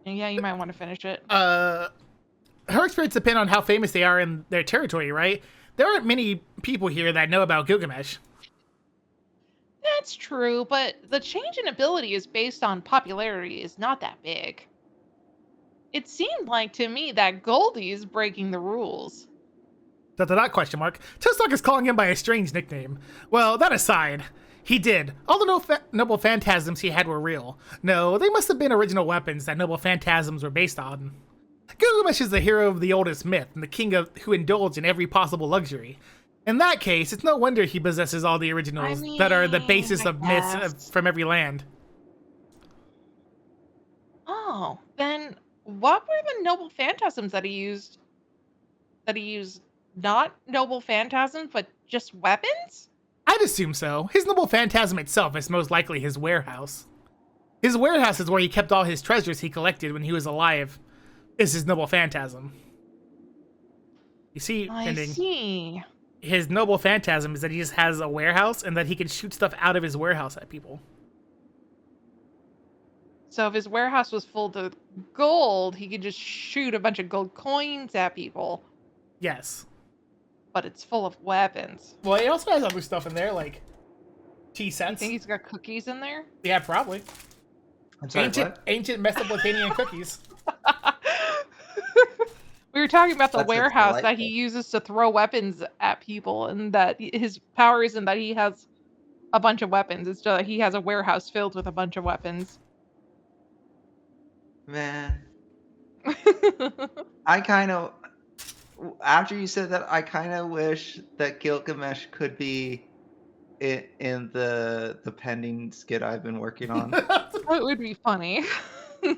you might want to finish it. Her experience depend on how famous they are in their territory, right? There aren't many people here that know about Gilgamesh. That's true, but the change in ability is based on popularity is not that big. It seemed like to me that Goldie is breaking the rules. That question mark. Tosaka is calling him by a strange nickname. Well, that aside, he did. All the noble phantasms he had were real. No, they must have been original weapons that noble phantasms were based on. Gilgamesh is the hero of the oldest myth and the king who indulged in every possible luxury. In that case, it's no wonder he possesses all the originals that are the basis of myths from every land. Oh, then what were the noble phantasms that he used? That he used not noble phantasms, but just weapons? I'd assume so. His noble phantasm itself is most likely his warehouse. His warehouse is where he kept all his treasures he collected when he was alive. Is his noble phantasm. You see, I Pending, see. his noble phantasm is that he just has a warehouse and that he can shoot stuff out of his warehouse at people. So if his warehouse was full of gold, he could just shoot a bunch of gold coins at people. Yes. But it's full of weapons. Well, he also has other stuff in there, like tea I cents. think he's got cookies in there. Yeah, probably. I'm sorry, what? Ancient Mesopotamian cookies. We were talking about the That's warehouse that delightful. he uses to throw weapons at people, and that his power isn't that he has a bunch of weapons. It's just that he has a warehouse filled with a bunch of weapons. Man, I kind of, after you said that, I kind of wish that Gilgamesh could be in the pending skit I've been working on. It would be funny.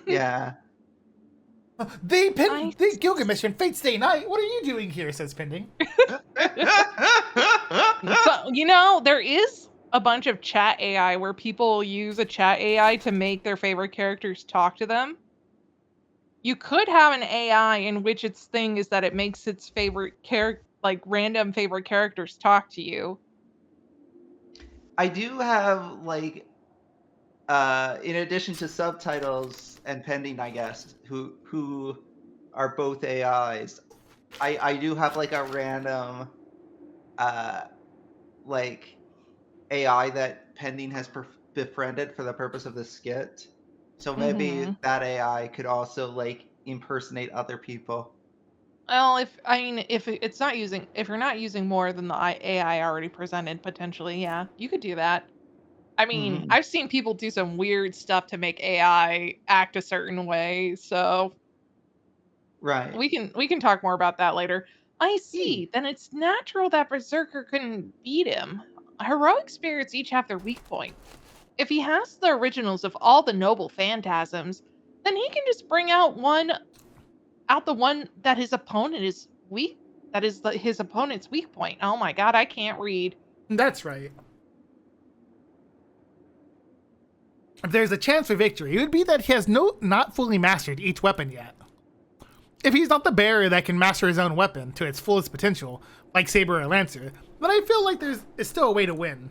Yeah. They Gilgamesh and Fate Stay Night. What are you doing here? Says Pending. So, there is a bunch of chat AI where people use a chat AI to make their favorite characters talk to them. You could have an AI in which its thing is that it makes its favorite random favorite characters talk to you. I do have like, in addition to subtitles and pending, I guess, who are both AIs, I do have like a random, like AI that pending has befriended for the purpose of the skit. So maybe that AI could also like impersonate other people. Well, if you're not using more than the AI already presented, potentially, yeah, you could do that. I mean, I've seen people do some weird stuff to make AI act a certain way, so Right. we can talk more about that later. I see. Then it's natural that Berserker couldn't beat him. Heroic spirits each have their weak point. If he has the originals of all the noble phantasms, then he can just bring out the one that his opponent is weak. That is his opponent's weak point. Oh my god, I can't read. That's right. If there's a chance for victory, it would be that he has not fully mastered each weapon yet. If he's not the bearer that can master his own weapon to its fullest potential, like Saber or Lancer, then I feel like there's still a way to win.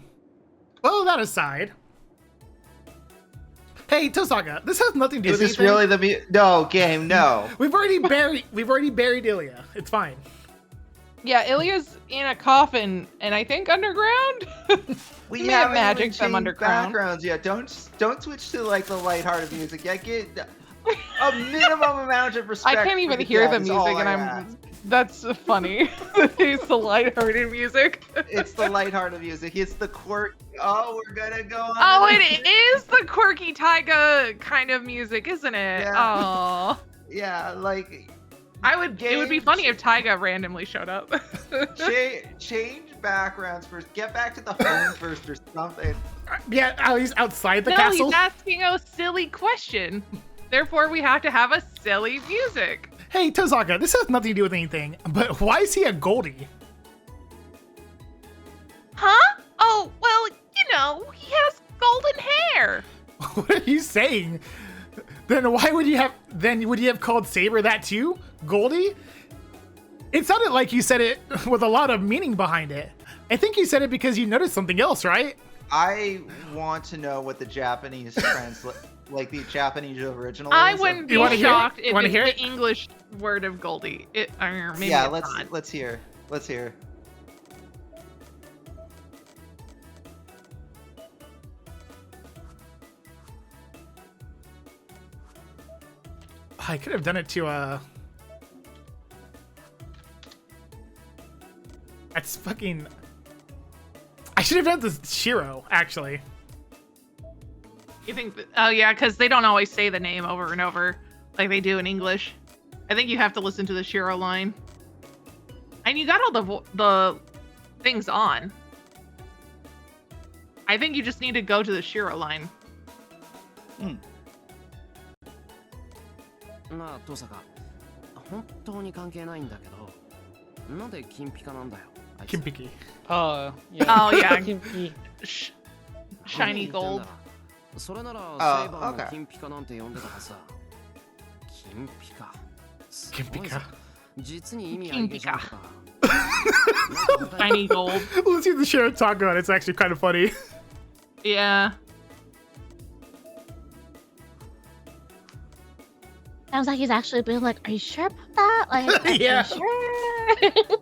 Well, that aside. Hey, Tosaka, this has nothing to do Is with this anything. really no game? No. We've already buried Ilya. It's fine. Yeah, Ilya's in a coffin, and I think underground. We may have haven't magic even some changed underground. backgrounds yet. Don't switch to like the lighthearted music. Yeah, get a minimum amount of respect. I can't even for hear the dead is all music, and I I'm. ask. That's funny. It's the lighthearted music. It's the lighthearted music. It's the quirky. Oh, we're gonna go on. Oh, it is the quirky Taiga kind of music, isn't it? Yeah. Oh, Yeah, like it would be funny if Taiga randomly showed up. change backgrounds first. Get back to the home first or something. Yeah, at least outside the No, castle. he's asking a silly question. Therefore, we have to have a silly music. Hey, Tosaka, this has nothing to do with anything, but why is he a Goldie? Huh? Oh, well, he has golden hair. What are you saying? Then why would you have called Saber that too? Goldie? It sounded like you said it with a lot of meaning behind it. I think you said it because you noticed something else, right? I want to know what the Japanese like the Japanese original I is. wouldn't be You wanna hear it? shocked You if wanna it's hear the it? English word of Goldie. Or maybe Yeah, it's not. let's hear. Let's hear. I could have done it to That's fucking. I should have done this Shiro, actually. You think? Oh yeah, because they don't always say the name over and over like they do in English. I think you have to listen to the Shiro line. And you got all the things on. I think you just need to go to the Shiro line. まあ登坂本当に関係ないんだけどなんで金ピカなんだよあいつ Kimpiki. Oh, yeah. Oh, yeah. Kimchi. Shiny gold. それならセイ Oh, バーも okay. 金ピカなんて呼んでたはずだ。金ピカ。す金ピカ。ごいぞ。実に意味ありげじゃんか。 Shiny gold. Let's see the sheriff talk about it. It's actually kind of funny. Yeah. Sounds like he's actually being like, "Are you sure about that? Like, are Yeah. you sure?"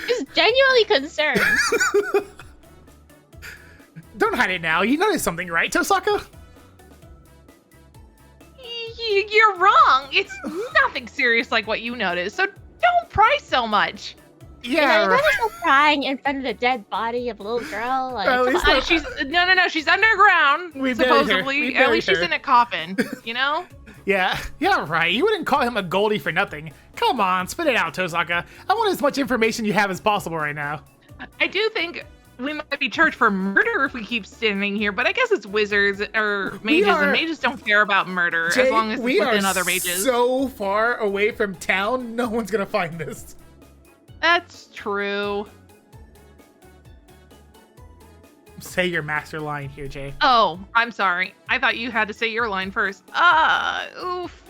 He's genuinely concerned. Don't hide it now. You noticed something, right, Tosaka? You're wrong. It's nothing serious like what you noticed. So don't pry so much. Yeah. You know, you're still crying in front of the dead body of a little girl. Like, Well, come it's on. not- She's no. She's underground. We buried her. Supposedly, We at buried least she's her. in a coffin. You know. Yeah, right. You wouldn't call him a Goldie for nothing. Come on, spit it out, Tosaka. I want as much information you have as possible right now. I do think we might be charged for murder if we keep standing here, but I guess it's wizards or mages, and mages don't care about murder as long as it's we within are other mages. so far away from town, no one's gonna find this. That's true. Say your master line here, Jay. Oh, I'm sorry. I thought you had to say your line first. Oof.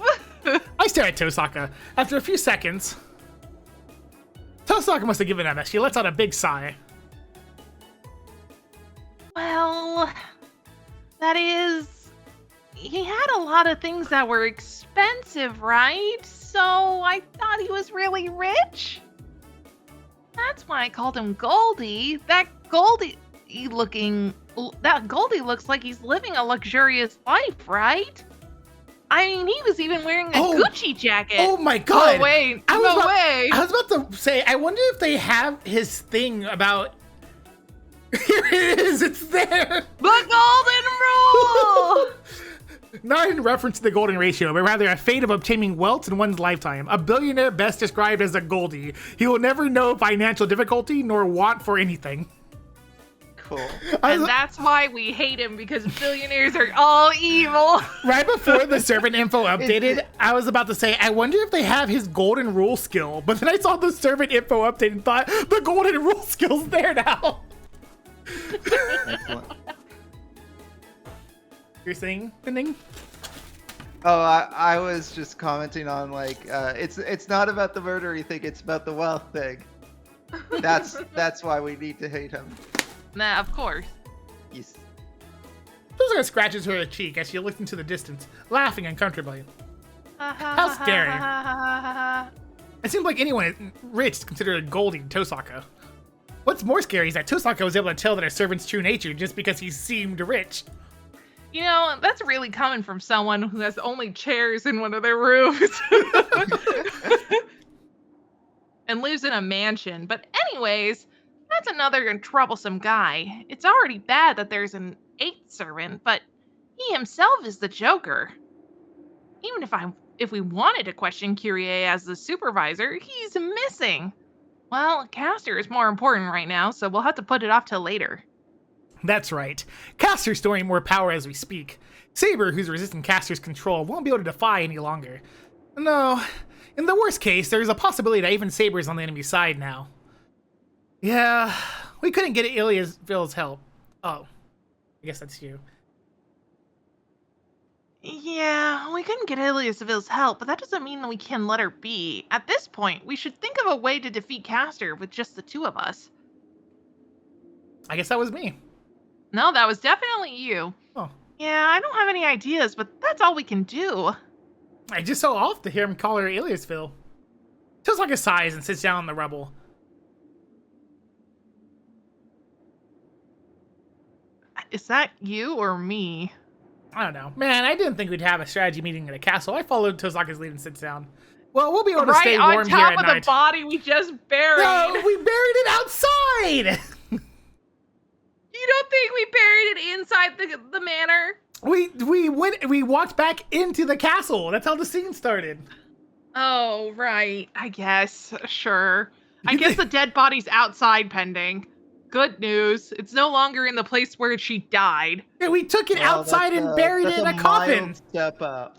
I stare at Tosaka. After a few seconds, Tosaka must have given up. She lets out a big sigh. Well, that is... He had a lot of things that were expensive, right? So I thought he was really rich. That's why I called him Goldie. That Goldie looks like he's living a luxurious life, right? I mean, he was even wearing a Gucci jacket. Oh my god! No way! I was about to say, I wonder if they have his thing about... Here it is, it's there! The golden rule! Not in reference to the golden ratio, but rather a fate of obtaining wealth in one's lifetime. A billionaire best described as a Goldie. He will never know financial difficulty nor want for anything. Cool. And that's why we hate him, because billionaires are all evil. Right before the servant info updated, I was about to say, I wonder if they have his golden rule skill. But then I saw the servant info update and thought, the golden rule skill's there now. Excellent. You're saying anything? Oh, I was just commenting on like it's not about the murdery thing, it's about the wealth thing. That's why we need to hate him. Nah, of course. Yes. Tosaka scratches her cheek as she looks into the distance, laughing uncomfortably. How scary. It seems like anyone rich is considered a Goldie in Tosaka. What's more scary is that Tosaka was able to tell that a servant's true nature just because he seemed rich. You know, that's really coming from someone who has only chairs in one of their rooms. And lives in a mansion. But anyways, that's another troublesome guy. It's already bad that there's an 8th servant, but he himself is the Joker. Even if we wanted to question Kyrie as the supervisor, he's missing. Well, Castor is more important right now, so we'll have to put it off till later. That's right. Castor's storing more power as we speak. Saber, who's resisting Castor's control, won't be able to defy any longer. No, in the worst case, there's a possibility that even Saber's on the enemy side now. Yeah, we couldn't get Iliasville's help. Oh, I guess that's you. Yeah, we couldn't get Iliasville's help, but that doesn't mean that we can let her be. At this point, we should think of a way to defeat Castor with just the two of us. I guess that was me. No, that was definitely you. Oh. Yeah, I don't have any ideas, but that's all we can do. I just so off to hear him call her Iliasville. Tosaka sighs and sits down in the rubble. Is that you or me? I don't know. Man, I didn't think we'd have a strategy meeting at a castle. I followed Tosaka's lead and sits down. Well, we'll be able to stay warm here right at on top of night. the body we just buried. No, we buried it outside! You don't think we buried it inside the manor? We walked back into the castle. That's how the scene started. Oh, right. I guess. Sure. I guess the dead body's outside pending. Good news. It's no longer in the place where she died. Yeah, we took it outside and buried it in a coffin. Mild step up.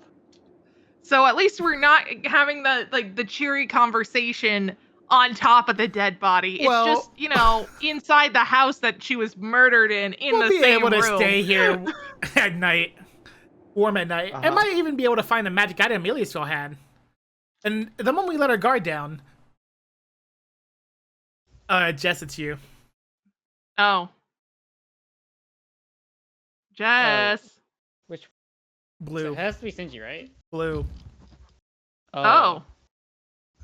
So at least we're not having the cheery conversation on top of the dead body. It's Well, just, inside the house that she was murdered in We'll the be same able room. to stay here at night. warm at night. I might even be able to find the magic item Ilias still had. And the moment we let our guard down... Jess, it's you. Oh. Jess. Which Blue. So it has to be Shinji, right? Blue. Oh.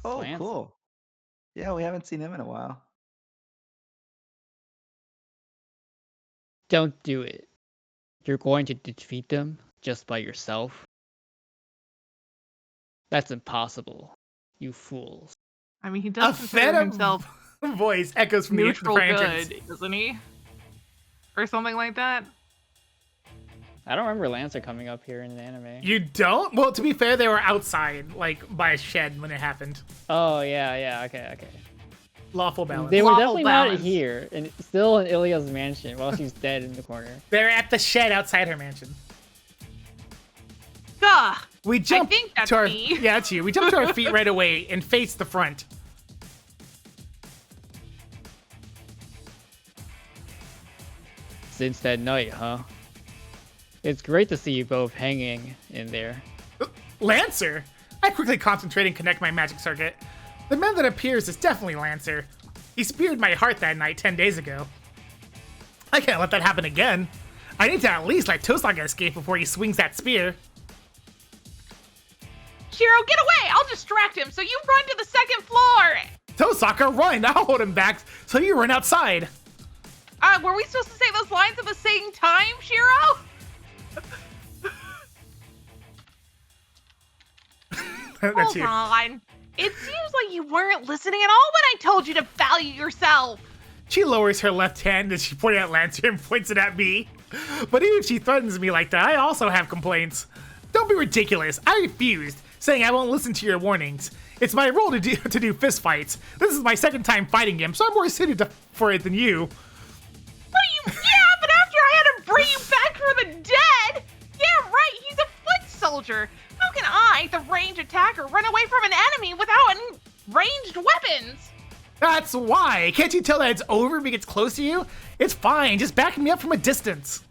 Oh, Slants. cool. Yeah, we haven't seen him in a while. Don't do it. You're going to defeat them just by yourself? That's impossible, you fools. I mean, he does A consider phantom himself voice echoes from neutral the entrance. good, doesn't he? Or something like that. I don't remember Lancer coming up here in the anime. You don't? Well, to be fair, they were outside, like, by a shed when it happened. Oh, yeah, okay. Lawful balance. They were Lawful definitely balance. not here, and still in Ilya's mansion while she's dead in the corner. They're at the shed outside her mansion. Gah! We jumped think that's to our me. Yeah, that's you. We jumped to our feet right away and faced the front. Since that night, huh? It's great to see you both hanging in there. Lancer! I quickly concentrate and connect my magic circuit. The man that appears is definitely Lancer. He speared my heart that night 10 days ago. I can't let that happen again. I need to at least let Tosaka escape before he swings that spear. Shiro, get away! I'll distract him, so you run to the second floor! Tosaka, run! I'll hold him back so you run outside. Were we supposed to say those lines at the same time, Shiro? That's Hold you. on. It seems like you weren't listening at all when I told you to value yourself. She lowers her left hand as she points at Lancer and points it at me. But even if she threatens me like that, I also have complaints. Don't be ridiculous. I refused, saying I won't listen to your warnings. It's my role to do fist fights. This is my second time fighting him, so I'm more suited for it than you. But after I had to bring you back from the dead! Yeah, right, he's a foot soldier. How can I, the ranged attacker, run away from an enemy without any ranged weapons? That's why. Can't you tell that it's over if he gets close to you? It's fine. Just back me up from a distance.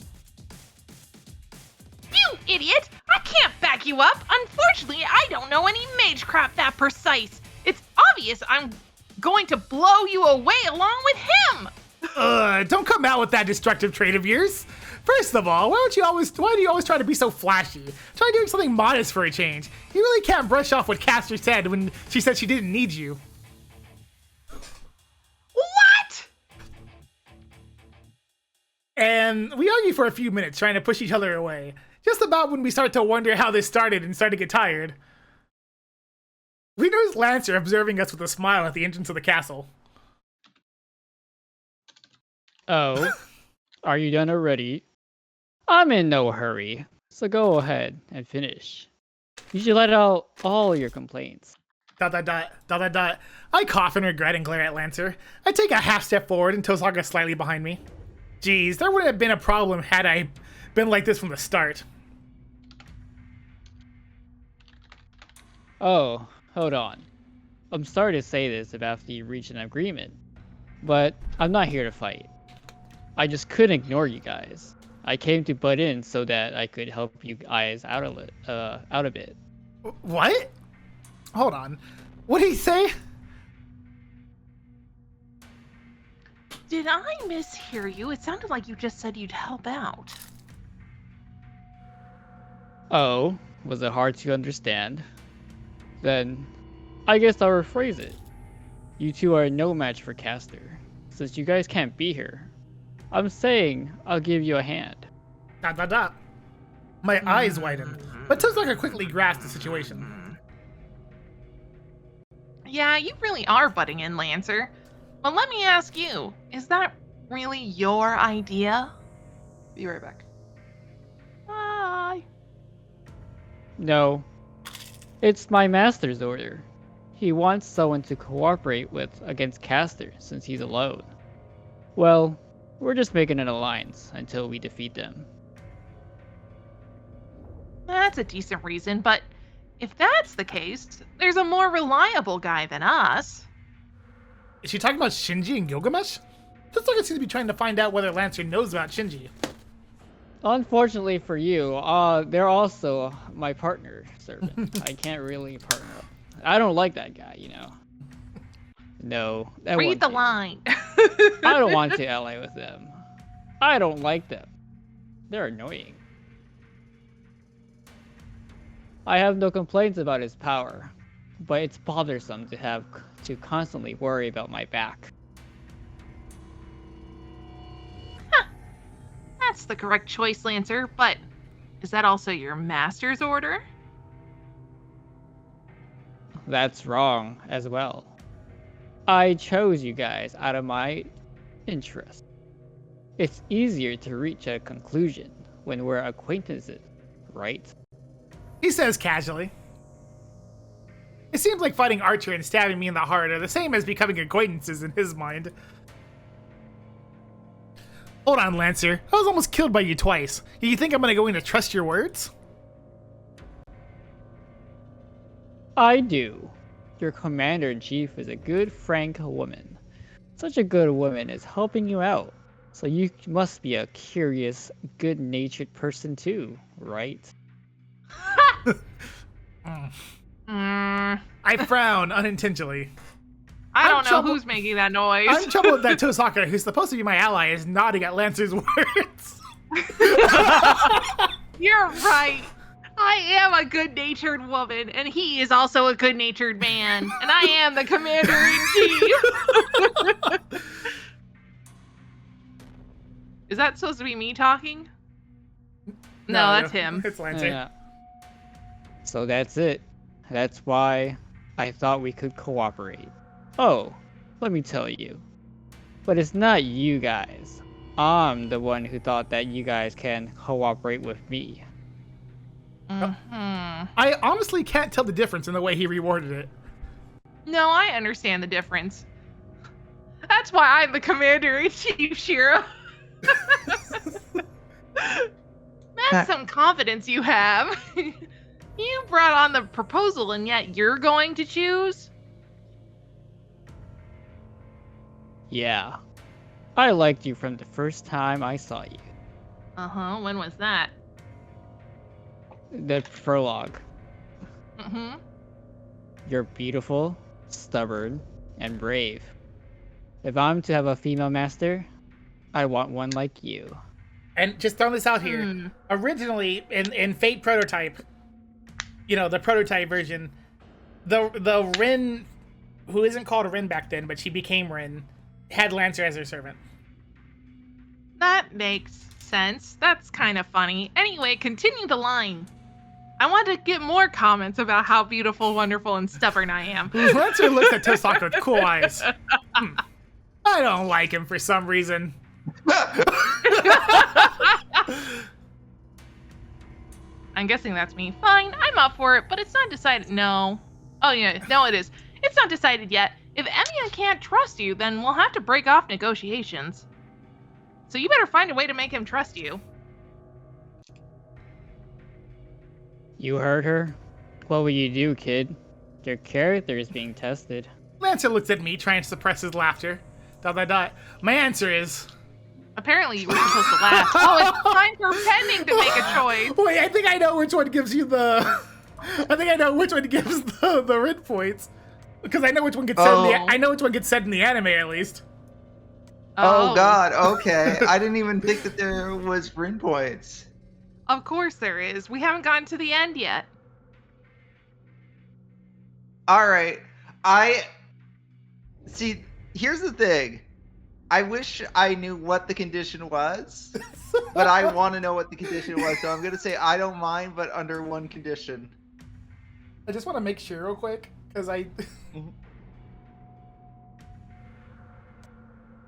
You idiot! I can't back you up. Unfortunately, I don't know any mage crap that precise. It's obvious I'm going to blow you away along with him. Don't come out with that destructive trait of yours. First of all, why do you always try to be so flashy? Try doing something modest for a change. You really can't brush off what Castor said when she said she didn't need you. What? And we argue for a few minutes, trying to push each other away. Just about when we start to wonder how this started and start to get tired. We notice Lancer observing us with a smile at the entrance of the castle. Oh, are you done already? I'm in no hurry, so go ahead and finish. You should let out all your complaints. ... I cough in regret and glare at Lancer. I take a half step forward and Tosaka slightly behind me. Geez, there wouldn't have been a problem had I been like this from the start. Oh, hold on. I'm sorry to say this after you reach an agreement, but I'm not here to fight. I just couldn't ignore you guys. I came to butt in so that I could help you guys out a bit. What? Hold on. What did he say? Did I mishear you? It sounded like you just said you'd help out. Oh, was it hard to understand? Then, I guess I'll rephrase it. You two are no match for Castor, since you guys can't be here. I'm saying I'll give you a hand. ... My eyes widen, but Tosaka quickly grasped the situation. Yeah, you really are butting in, Lancer. But let me ask you, is that really your idea? Be right back. Bye. No, it's my master's order. He wants someone to cooperate with against Castor since he's alone. Well, we're just making an alliance until we defeat them. That's a decent reason, but if that's the case, there's a more reliable guy than us. Is she talking about Shinji and Gilgamesh? Tosaka seems to be trying to find out whether Lancer knows about Shinji. Unfortunately for you, they're also my partner servant. I can't really partner up. I don't like that guy, you know. No. Read the line. I don't want to ally with them. I don't like them. They're annoying. I have no complaints about his power, but it's bothersome to have to constantly worry about my back. That's the correct choice, Lancer, but is that also your master's order? That's wrong as well. I chose you guys out of my interest. It's easier to reach a conclusion when we're acquaintances, right? He says casually. It seems like fighting Archer and stabbing me in the heart are the same as becoming acquaintances in his mind. Hold on, Lancer. I was almost killed by you twice. You think I'm going to trust your words? I do. Your commander-in-chief is a good, frank woman. Such a good woman is helping you out. So you must be a curious, good-natured person too, right? I frown unintentionally. I don't know who's making that noise. I'm in trouble with that Tosaka, who's supposed to be my ally, is nodding at Lancer's words. You're right. I am a good-natured woman, and he is also a good-natured man, and I am the commander-in-chief. Is that supposed to be me talking? No, that's him. It's Lancer. Yeah. So that's it. That's why I thought we could cooperate. Oh, let me tell you. But it's not you guys. I'm the one who thought that you guys can cooperate with me. I honestly can't tell the difference in the way he reworded it. No, I understand the difference. That's why I'm the commander-in-chief, Shira. That's some confidence you have. You brought on the proposal, and yet you're going to choose? Yeah. I liked you from the first time I saw you. Uh-huh, when was that? The prologue. Mm-hmm. You're beautiful, stubborn, and brave. If I'm to have a female master, I want one like you. And just throwing this out here, originally in Fate Prototype, you know, the prototype version, the Rin, who isn't called Rin back then, but she became Rin, had Lancer as her servant. That makes sense. That's kind of funny. Anyway, continue the line. I want to get more comments about how beautiful, wonderful, and stubborn I am. Lancer looks at Tosaka with cool eyes. I don't like him for some reason. I'm guessing that's me. Fine, I'm up for it, but it's not decided. No. Oh, yeah, no, it is. It's not decided yet. If Emiya can't trust you, then we'll have to break off negotiations. So you better find a way to make him trust you. You heard her? What will you do, kid? Your character is being tested. Lancer looks at me, trying to suppress his laughter. ... My answer is... Apparently you were supposed to laugh. Oh, it's time for Pending to make a choice. Wait, I think I know which one gives you the... I think I know which one gives the red points. Because I know which one gets said in the... I know which one gets said in the anime, at least. Oh God, okay. I didn't even think that there was Rin points. Of course there is. We haven't gotten to the end yet. Alright. See, here's the thing. I wish I knew what the condition was, but I want to know what the condition was, so I'm going to say I don't mind, but under one condition. I just want to make sure real quick, because I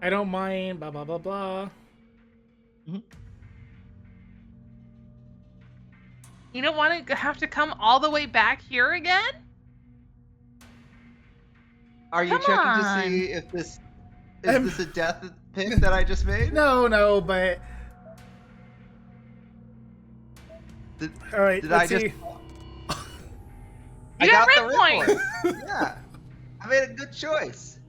don't mind, blah, blah, blah, blah. You don't want to have to come all the way back here again? Are you checking to see if this... Is this a death pick that I just made? No, but... All right, let's see. I got the red point. Yeah. I made a good choice.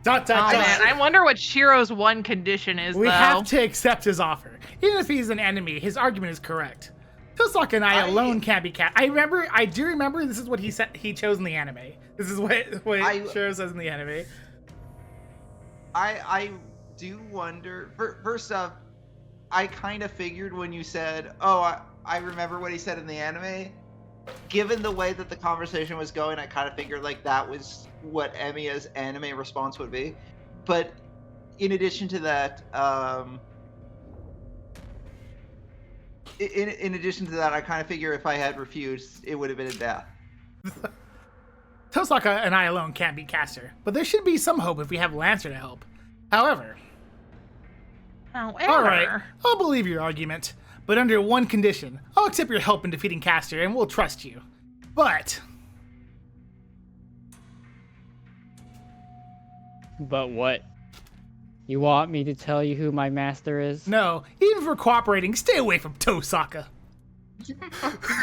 Dot, Oh dot, dot. man, I wonder what Shiro's one condition is, We though. have to accept his offer. Even if he's an enemy, his argument is correct. Tosaka and I alone can't be cast. I do remember this is what he said he chose in the anime. This is what Shiro says in the anime. I do wonder. First off, I kind of figured when you said, "Oh, I remember what he said in the anime." Given the way that the conversation was going, I kind of figured like that was what Emiya's anime response would be. But in addition to that, in addition to that, I kind of figure if I had refused, it would have been a death. Tosaka and I alone can't beat Caster, but there should be some hope if we have Lancer to help. However, all right, I'll believe your argument, but under one condition. I'll accept your help in defeating Caster, and we'll trust you. But what? You want me to tell you who my master is? no, even for cooperating, stay away from Tosaka.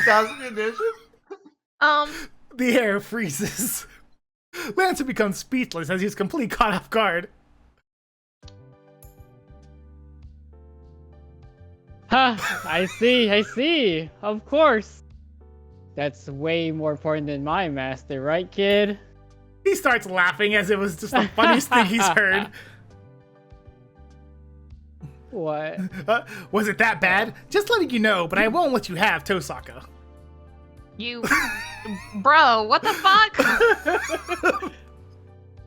That's a condition? The air freezes. Lancer becomes speechless as he's completely caught off guard. Ha! I see. Of course. That's way more important than my master, right, kid? He starts laughing as it was just the funniest thing he's heard. What? Was it that bad? Just letting you know, but I won't let you have Tosaka. You, bro, what the fuck?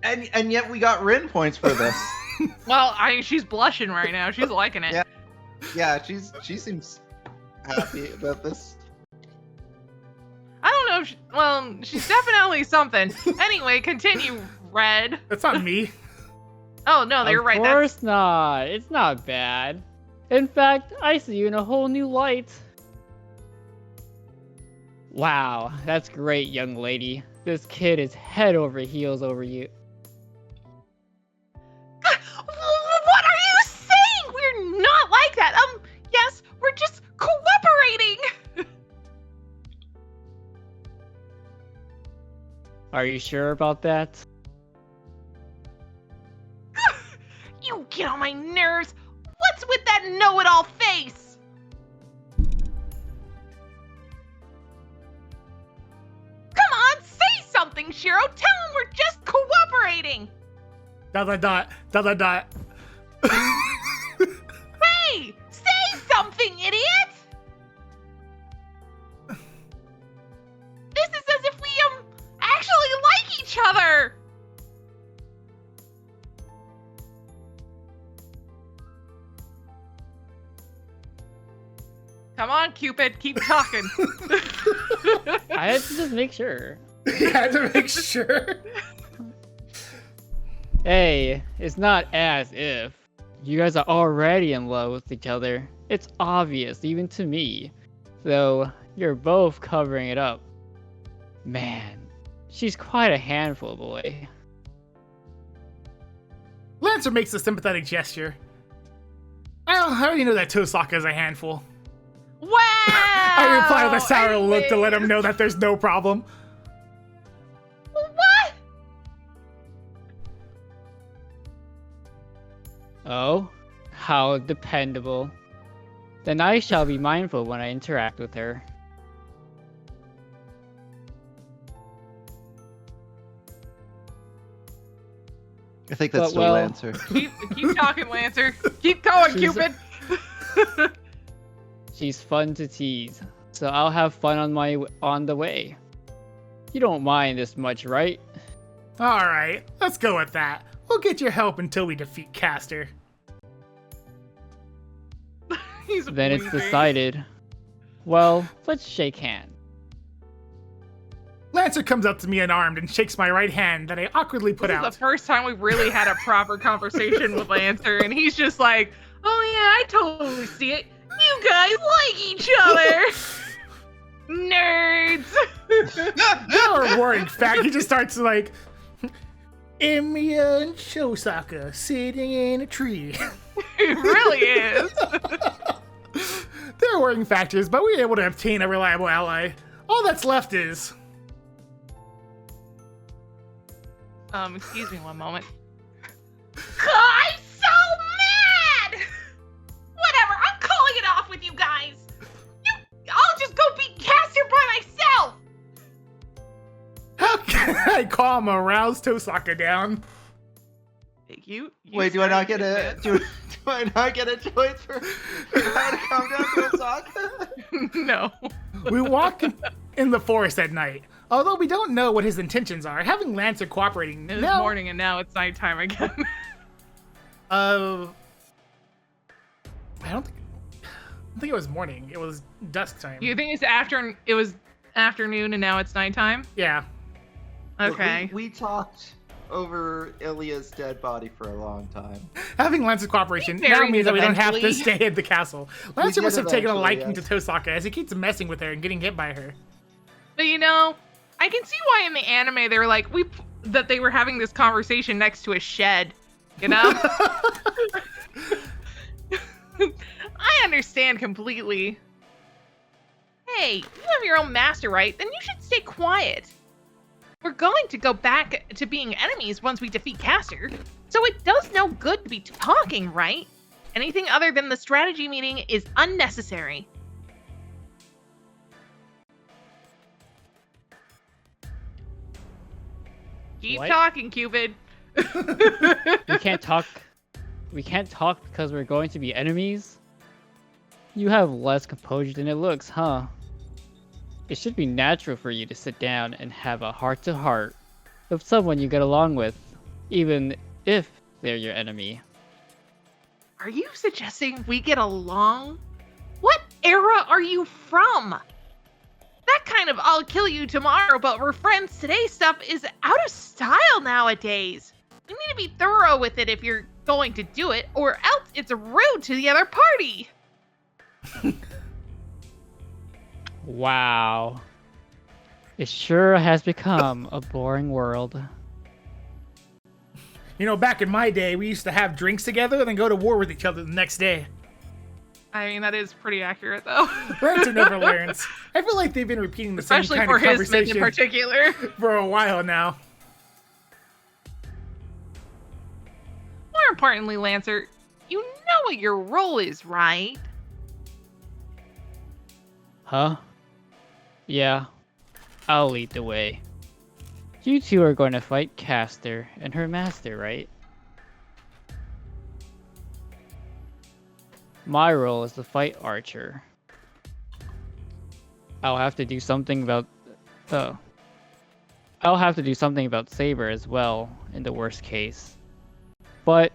And yet we got Rin points for this. Well, she's blushing right now. She's liking it. Yeah. Yeah, she seems happy about this. I don't know. She's definitely something. Anyway, continue, Red. That's not me. Oh no, you're right. Of course not. It's not bad. In fact, I see you in a whole new light. Wow, that's great, young lady. This kid is head over heels over you. What are you saying? We're not like that. Yes, we're just cooperating. Are you sure about that? You get on my nerves. What's with that know-it-all face? Come on, say something, Shiro. Tell him we're just cooperating. ... Hey, say something, idiot! This is as if we actually like each other. Come on, Cupid, keep talking. I had to just make sure. You had to make sure. Hey, it's not as if. You guys are already in love with each other. It's obvious, even to me. Though, you're both covering it up. Man, she's quite a handful, boy. Lancer makes a sympathetic gesture. I already know that Tosaka is a handful. Wow! I reply with a sour look to let him know that there's no problem. What? Oh? How dependable. Then I shall be mindful when I interact with her. I think that's But, still well- Lancer. Keep talking, Lancer. Keep going, She's- Cupid. She's fun to tease, so I'll have fun on the way. You don't mind this much, right? Alright, let's go with that. We'll get your help until we defeat Caster. He's Then it's weeping. decided. Well, let's shake hands. Lancer comes up to me unarmed and shakes my right hand that I awkwardly put This is out. the first time we've really had a proper conversation with Lancer, and he's just like, "Oh yeah, I totally see it. You guys like each other, nerds." You're a worrying fact. He just starts like, Emiya and Shosaka sitting in a tree. It really is. There are worrying factors, but we were able to obtain a reliable ally. All that's left is... Excuse me one moment. I'm so mad! Whatever, I'm calling it off with you guys. I'll just go beat Caster by myself. How can I calm a roused Tosaka down? You Wait, do I not get a do I not get a choice for how to calm down to Osaka? No. We walk in the forest at night. Although we don't know what his intentions are, having Lancer cooperating It was now. morning and now it's nighttime again. I don't think it was morning. It was dusk time. You think it was afternoon and now it's nighttime? Yeah. Look, Okay. we talked over Ilya's dead body for a long time. Having Lancer's cooperation He now buried means it that we don't have to eventually. stay at the castle. Lancer did must have taken a eventually, liking to Tosaka as he keeps messing with her and getting hit by her. But I can see why in the anime they were like that they were having this conversation next to a shed. I understand completely. Hey, you have your own master, right? Then you should stay quiet. We're going to go back to being enemies once we defeat Caster, so it does no good to be talking, right? Anything other than the strategy meeting is unnecessary. Keep What? talking, Cupid. We can't talk. We can't talk because we're going to be enemies? You have less composure than it looks, huh? It should be natural for you to sit down and have a heart-to-heart with someone you get along with, even if they're your enemy. Are you suggesting we get along? What era are you from? That kind of I'll kill you tomorrow but we're friends today stuff is out of style nowadays. You need to be thorough with it if you're going to do it, or else it's rude to the other party. Wow. It sure has become a boring world. Back in my day, we used to have drinks together and then go to war with each other the next day. I mean, that is pretty accurate, though. Lancer never learns. I feel like they've been repeating the Especially same for kind of his men in conversation particular. for a while now. More importantly, Lancer, you know what your role is, right? Huh? Yeah. I'll lead the way. You two are going to fight Caster and her master, right? My role is to fight Archer. I'll have to do something about Saber as well in the worst case. But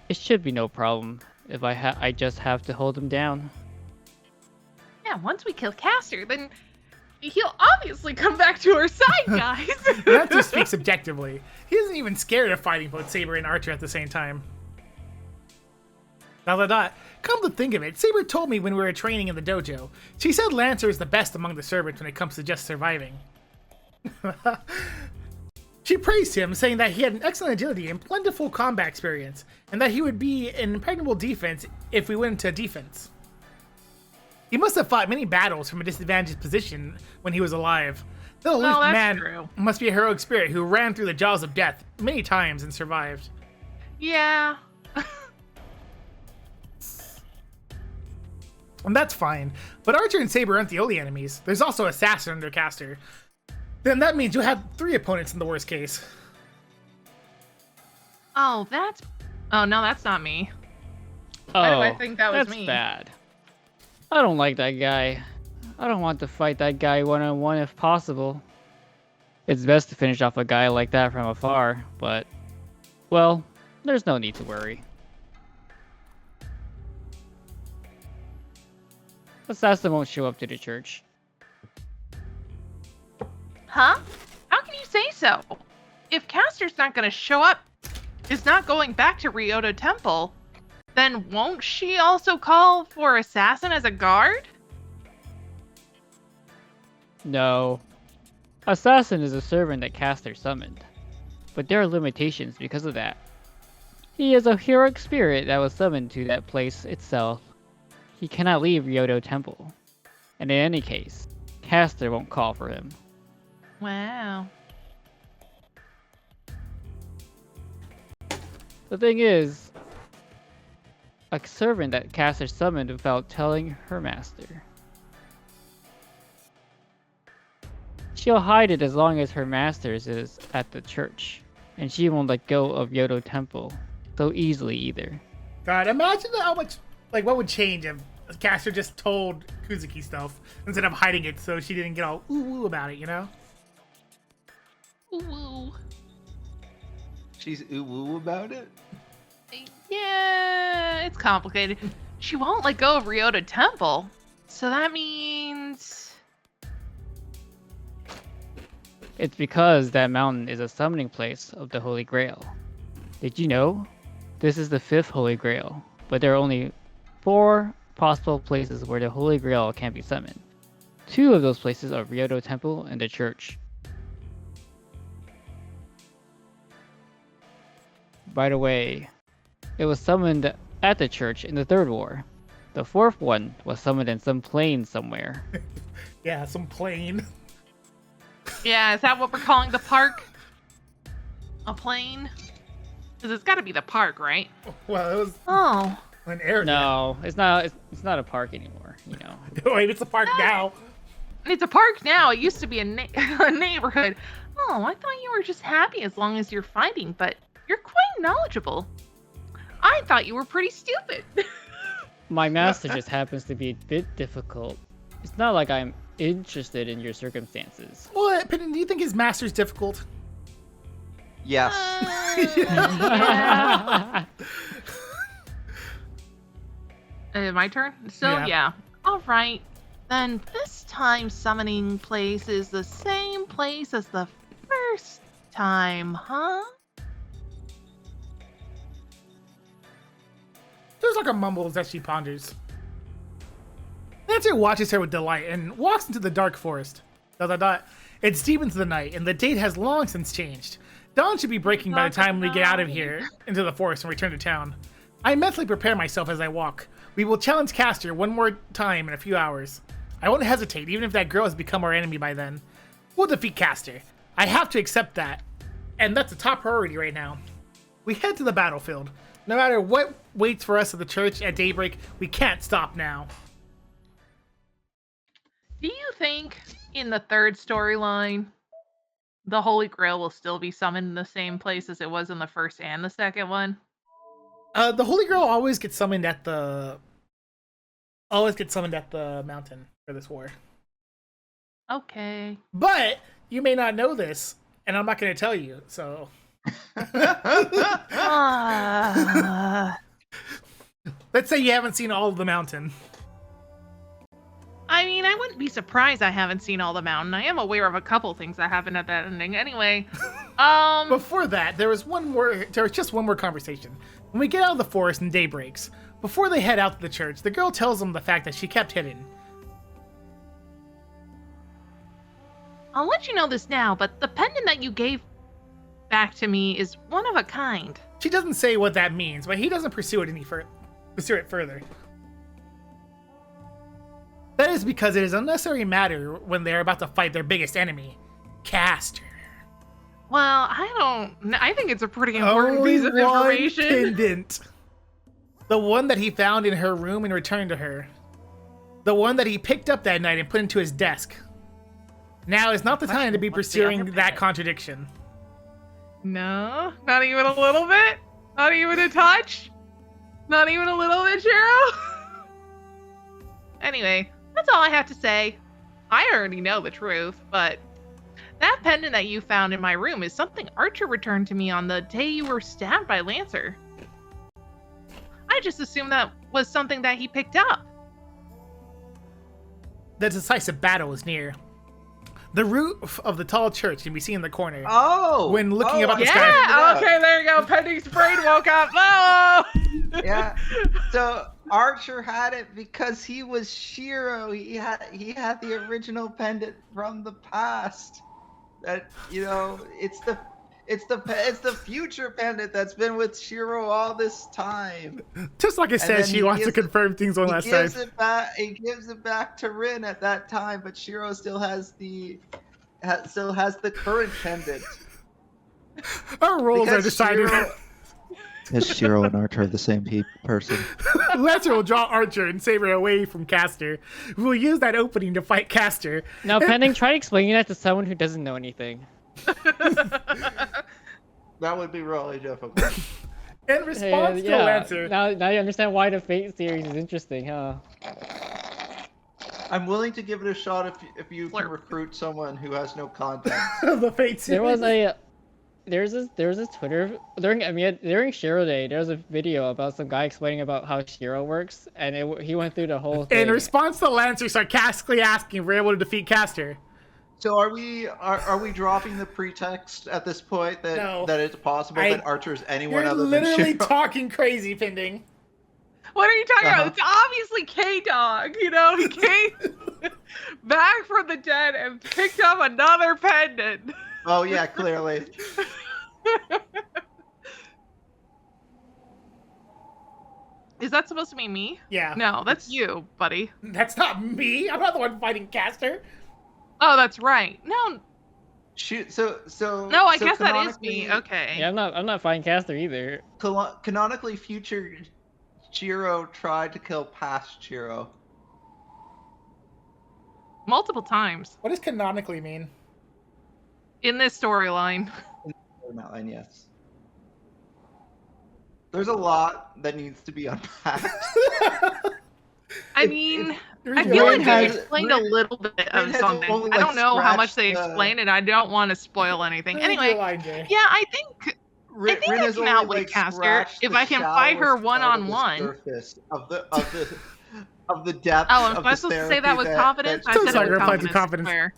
it should be no problem if I just have to hold him down. Yeah, once we kill Caster, then he'll obviously come back to our side, guys. Lancer speaks objectively. He isn't even scared of fighting both Saber and Archer at the same time. Come to think of it, Saber told me when we were training in the dojo. She said Lancer is the best among the servants when it comes to just surviving. She praised him, saying that he had an excellent agility and plentiful combat experience, and that he would be an impregnable defense if we went into defense. He must have fought many battles from a disadvantaged position when he was alive. The aloof Well, that's man true. must be a heroic spirit who ran through the jaws of death many times and survived. Yeah. And that's fine, but Archer and Saber aren't the only enemies. There's also Assassin under Caster. Then that means you'll have 3 opponents in the worst case. Oh, no, that's not me. Why do I think that was that's me? bad. I don't like that guy. I don't want to fight that guy one-on-one if possible. It's best to finish off a guy like that from afar, but, well, there's no need to worry. Assassin won't show up to the church. Huh? How can you say so? If Caster's not gonna show up, is not going back to Ryoto Temple, then won't she also call for Assassin as a guard? No. Assassin is a servant that Caster summoned, but there are limitations because of that. He is a heroic spirit that was summoned to that place itself. He cannot leave Ryoto Temple, and in any case, Caster won't call for him. Wow. The thing is, a servant that caster summoned without telling her master. She'll hide it as long as her master's is at the church, and she won't let go of Yodo Temple so easily either. God, imagine how much, like, what would change if Caster just told Kuzuki stuff instead of hiding it so she didn't get all ooh about it, you know? Ooh. She's ooh about it? Yeah, it's complicated. She won't let go of Ryota Temple. So that means... It's because that mountain is a summoning place of the Holy Grail. Did you know? This is the 5th Holy Grail, but there are only 4 possible places where the Holy Grail can be summoned. 2 of those places are Ryoto Temple and the church. By the way, it was summoned at the church in the 3rd war. The 4th one was summoned in some plain somewhere. Yeah, some plane. Yeah, is that what we're calling the park? A plane? Because it's got to be the park, right? Well, it was Oh. an air. No, it's not. It's not a park anymore. You know. Wait, it's a park now. It's a park now. It used to be a neighborhood. Oh, I thought you were just happy as long as you're fighting, but you're quite knowledgeable. I thought you were pretty stupid. My master just happens to be a bit difficult. It's not like I'm interested in your circumstances. What, Pending, do you think his master's difficult? Yes. My turn? So, yeah. All right. Then this time summoning place is the same place as the first time, huh? There's like a mumbles as she ponders. Lancer watches her with delight and walks into the dark forest. ... It's deep into the night, and the date has long since changed. Dawn should be breaking by the time we get out of here into the forest and return to town. I mentally prepare myself as I walk. We will challenge Caster one more time in a few hours. I won't hesitate, even if that girl has become our enemy by then. We'll defeat Caster. I have to accept that. And that's a top priority right now. We head to the battlefield. No matter what waits for us at the church at daybreak, we can't stop now. Do you think in the 3rd storyline, the Holy Grail will still be summoned in the same place as it was in the 1st and the 2nd one? The Holy Grail always gets summoned at the mountain for this war. Okay. But you may not know this, and I'm not going to tell you. So let's say you haven't seen all of the mountain. I mean, I wouldn't be surprised I haven't seen all the mountain. I am aware of a couple things that happened at that ending. Anyway, Before that, there was just one more conversation. When we get out of the forest and day breaks, before they head out to the church, the girl tells them the fact that she kept hidden. I'll let you know this now, but the pendant that you gave back to me is one of a kind. She doesn't say what that means, but he doesn't pursue it further. That is because it is an unnecessary matter when they are about to fight their biggest enemy, Caster. Well, I think it's a pretty important piece of information. Pendant. The one that he found in her room and returned to her. The one that he picked up that night and put into his desk. Now is not the time to be pursuing that contradiction. No, not even a little bit? Not even a touch? Not even a little bit, Shiro? Anyway, that's all I have to say. I already know the truth, but that pendant that you found in my room is something Archer returned to me on the day you were stabbed by Lancer. I just assumed that was something that he picked up. The decisive battle is near. The roof of the tall church can be seen in the corner. Oh! When looking up at the sky. Yeah, okay, there you go. Pending's brain woke up. Oh! Yeah. So Archer had it because he was Shiro. He had the original pendant from the past. That, you know, it's the future pendant that's been with Shiro all this time. Just like I said, she wants to confirm things one last time. He gives it back to Rin at that time, but Shiro still has the current pendant. Our roles Because are decided. Is Shiro and Archer are the same person? Lancer will draw Archer and Saber away from Caster, who will use that opening to fight Caster. Now, Pending, try explaining that to someone who doesn't know anything. That would be really difficult. In response to Lancer... Now you understand why the Fate series is interesting, huh? I'm willing to give it a shot if you can recruit someone who has no context. The Fate series. There's this Twitter during Shiro Day. There was a video about some guy explaining about how Shiro works, and he went through the whole thing. In response to Lancer sarcastically asking if we're able to defeat Caster. So are we dropping the pretext at this point that it's possible that Archer's anyone other than Shiro? You're literally talking crazy, Pending. What are you talking about? It's obviously K-Dog. You know, he came back from the dead and picked up another pendant. Oh yeah, clearly. Is that supposed to be me? Yeah. No, that's you, buddy. That's not me. I'm not the one fighting Caster. Oh, that's right. No. Shoot. So. No, I guess that is me. Okay. Yeah, I'm not fighting Caster either. Canonically, future Shiro tried to kill past Shiro. Multiple times. What does canonically mean? In this storyline. Storyline, yes. There's a lot that needs to be unpacked. I mean, I feel like they explained a little bit of something. I don't know how much they explained, and I don't want to spoil anything. Anyway, yeah, I think I can outwit Caster if I can fight her one-on-one. Of the depth. Oh, am I supposed to say that with confidence? I said it with confidence.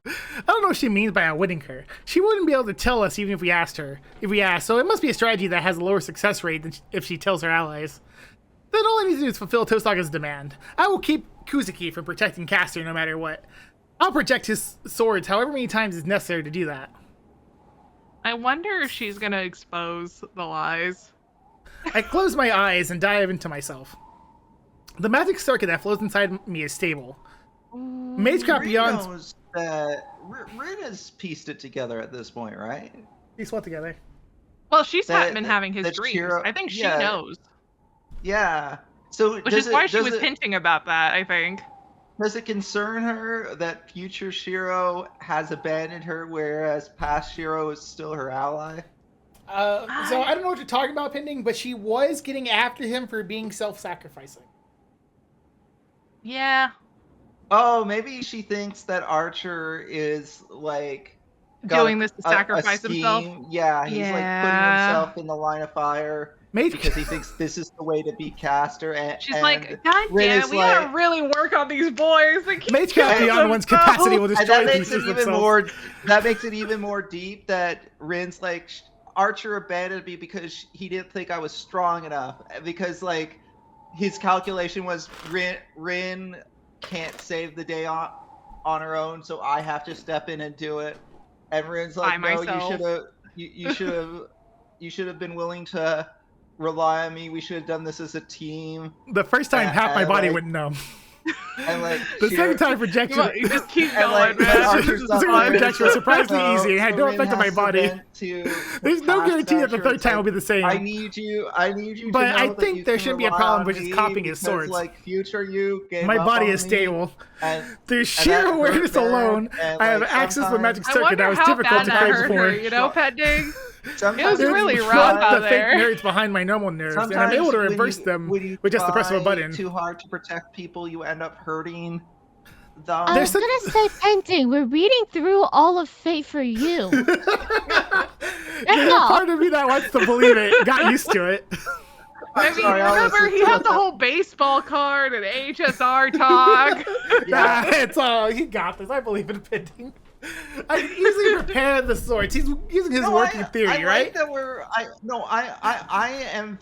I don't know what she means by outwitting her. She wouldn't be able to tell us even if we asked her. So it must be a strategy that has a lower success rate than if she tells her allies. Then all I need to do is fulfill Tosaga's demand. I will keep Kuzuki from protecting Caster no matter what. I'll project his swords however many times is necessary to do that. I wonder if she's gonna expose the lies. I close my eyes and dive into myself. The magic circuit that flows inside me is stable. Magecraft Beyond... knows that Rin has pieced it together at this point, right? Pieced what together? Well, she's been having his dreams. I think she knows. Yeah. So which is why she was hinting about that, I think. Does it concern her that future Shiro has abandoned her, whereas past Shiro is still her ally? So I don't know what you're talking about, Pending, but she was getting after him for being self-sacrificing. Yeah. Oh, maybe she thinks that Archer is like doing this to sacrifice himself. Yeah, he's like putting himself in the line of fire because he thinks this is the way to beat Caster. And she's like, God damn, we gotta really work on these boys. Magecraft Beyond one's capacity will destroy that makes it even more deep that Rin's like, Archer abandoned me because he didn't think I was strong enough. Because like his calculation was Rin can't save the day on her own, so I have to step in and do it. And Rin's like, no, you should have been willing to rely on me. We should have done this as a team. The first time half my body went numb. And like the second time projection, just keep going, man. The second time projection was surprisingly easy and had no effect on my body. There's no guarantee that the third time will be the same. I need you. But I think there shouldn't be a problem with just copying his swords. Like future you, my body is stable. Through sheer awareness alone, I have access to the magic circuit that was difficult to create before. You know, Pending. It was really rough out the fake nerves behind my normal nerves, and I'm able to reverse them with just the press of a button. Too hard to protect people, you end up hurting them. I was gonna say, Pending, we're reading through all of Fate for you. That's all. Part of me that wants to believe it got used to it. I mean, remember, he had the whole baseball card and HSR talk. Yeah, it's all, he got this. I believe in Pending. I can easily repair the swords. He's using his working theory, right? I am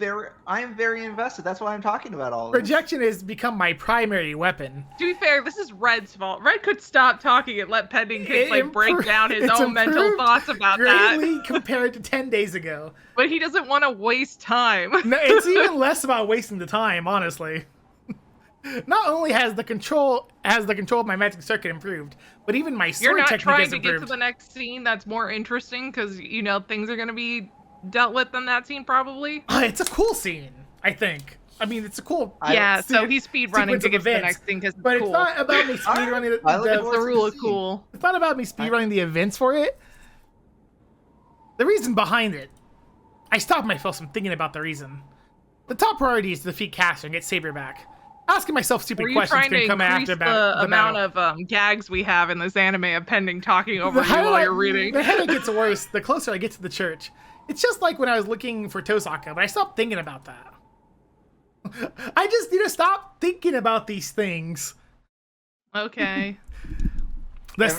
very invested. That's why I'm talking about all of this. Projection has become my primary weapon. To be fair, this is Red's fault. Red could stop talking and let Pending break down his own mental thoughts about that. Greatly compared to 10 days ago. But he doesn't want to waste time. No, it's even less about wasting the time, honestly. Not only has the control of my magic circuit improved, but even my sword technique has improved. You're not trying to get to the next scene that's more interesting because, you know, things are going to be dealt with in that scene, probably. It's a cool scene, I think. I mean, it's a cool. Yeah, so he's speed running to get to the next thing because but it's cool. it's not about me speed running the rule is cool. It's not about me speed running the events for it. The reason behind it, I stopped myself from thinking about the reason. The top priority is to defeat Caster and get Saber back. Asking myself stupid questions can come after the amount of gags we have in this anime of Pending talking over you while you're reading. The headache gets worse the closer I get to the church. It's just like when I was looking for Tosaka, but I stopped thinking about that. I just need to stop thinking about these things. Okay. The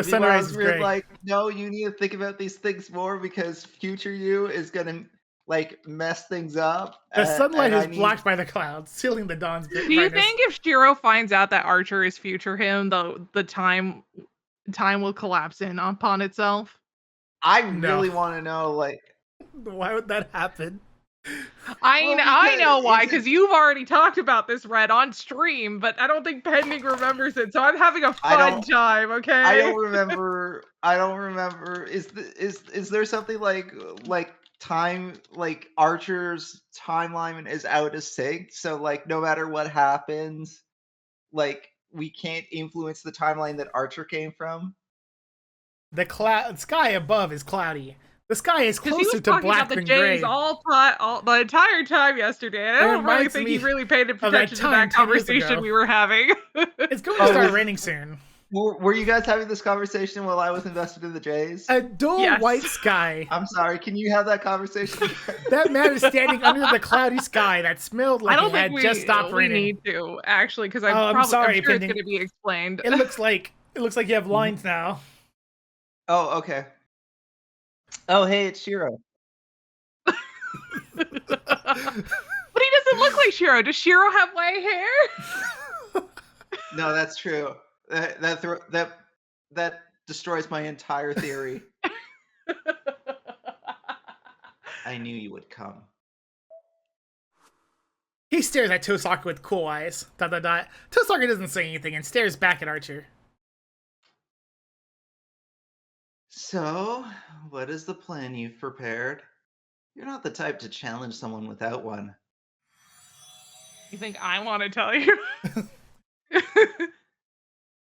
sunrise is great. Like, no, you need to think about these things more because future you is gonna like mess things up. The sunlight is blocked by the clouds, sealing the dawn's brightness. Do you think if Shiro finds out that Archer is future him, the time will collapse in upon itself? I really want to know, like, why would that happen? I know why, because you've already talked about this, Red, on stream, but I don't think Pending remembers it, so I'm having a fun time, okay? I don't remember. Is there something like time, like Archer's timeline is out of sync, so like no matter what happens, like we can't influence the timeline that Archer came from? The sky above is cloudy. The sky is closer to black than gray. all the entire time yesterday. I don't really think he really paid attention to that conversation we were having. It's going to start raining soon. Were you guys having this conversation while I was invested in the Jays? A dull white sky. I'm sorry, can you have that conversation? That man is standing under the cloudy sky that smelled like it had just stopped raining. We need to, actually, because I'm sure it's going to be explained. It looks like you have lines now. Oh, okay. Oh, hey, it's Shiro. But he doesn't look like Shiro. Does Shiro have white hair? No, that's true. That destroys my entire theory. I knew you would come. He stares at Tosaka with cool eyes. ... Tosaka doesn't say anything and stares back at Archer. So, what is the plan you've prepared? You're not the type to challenge someone without one. You think I want to tell you?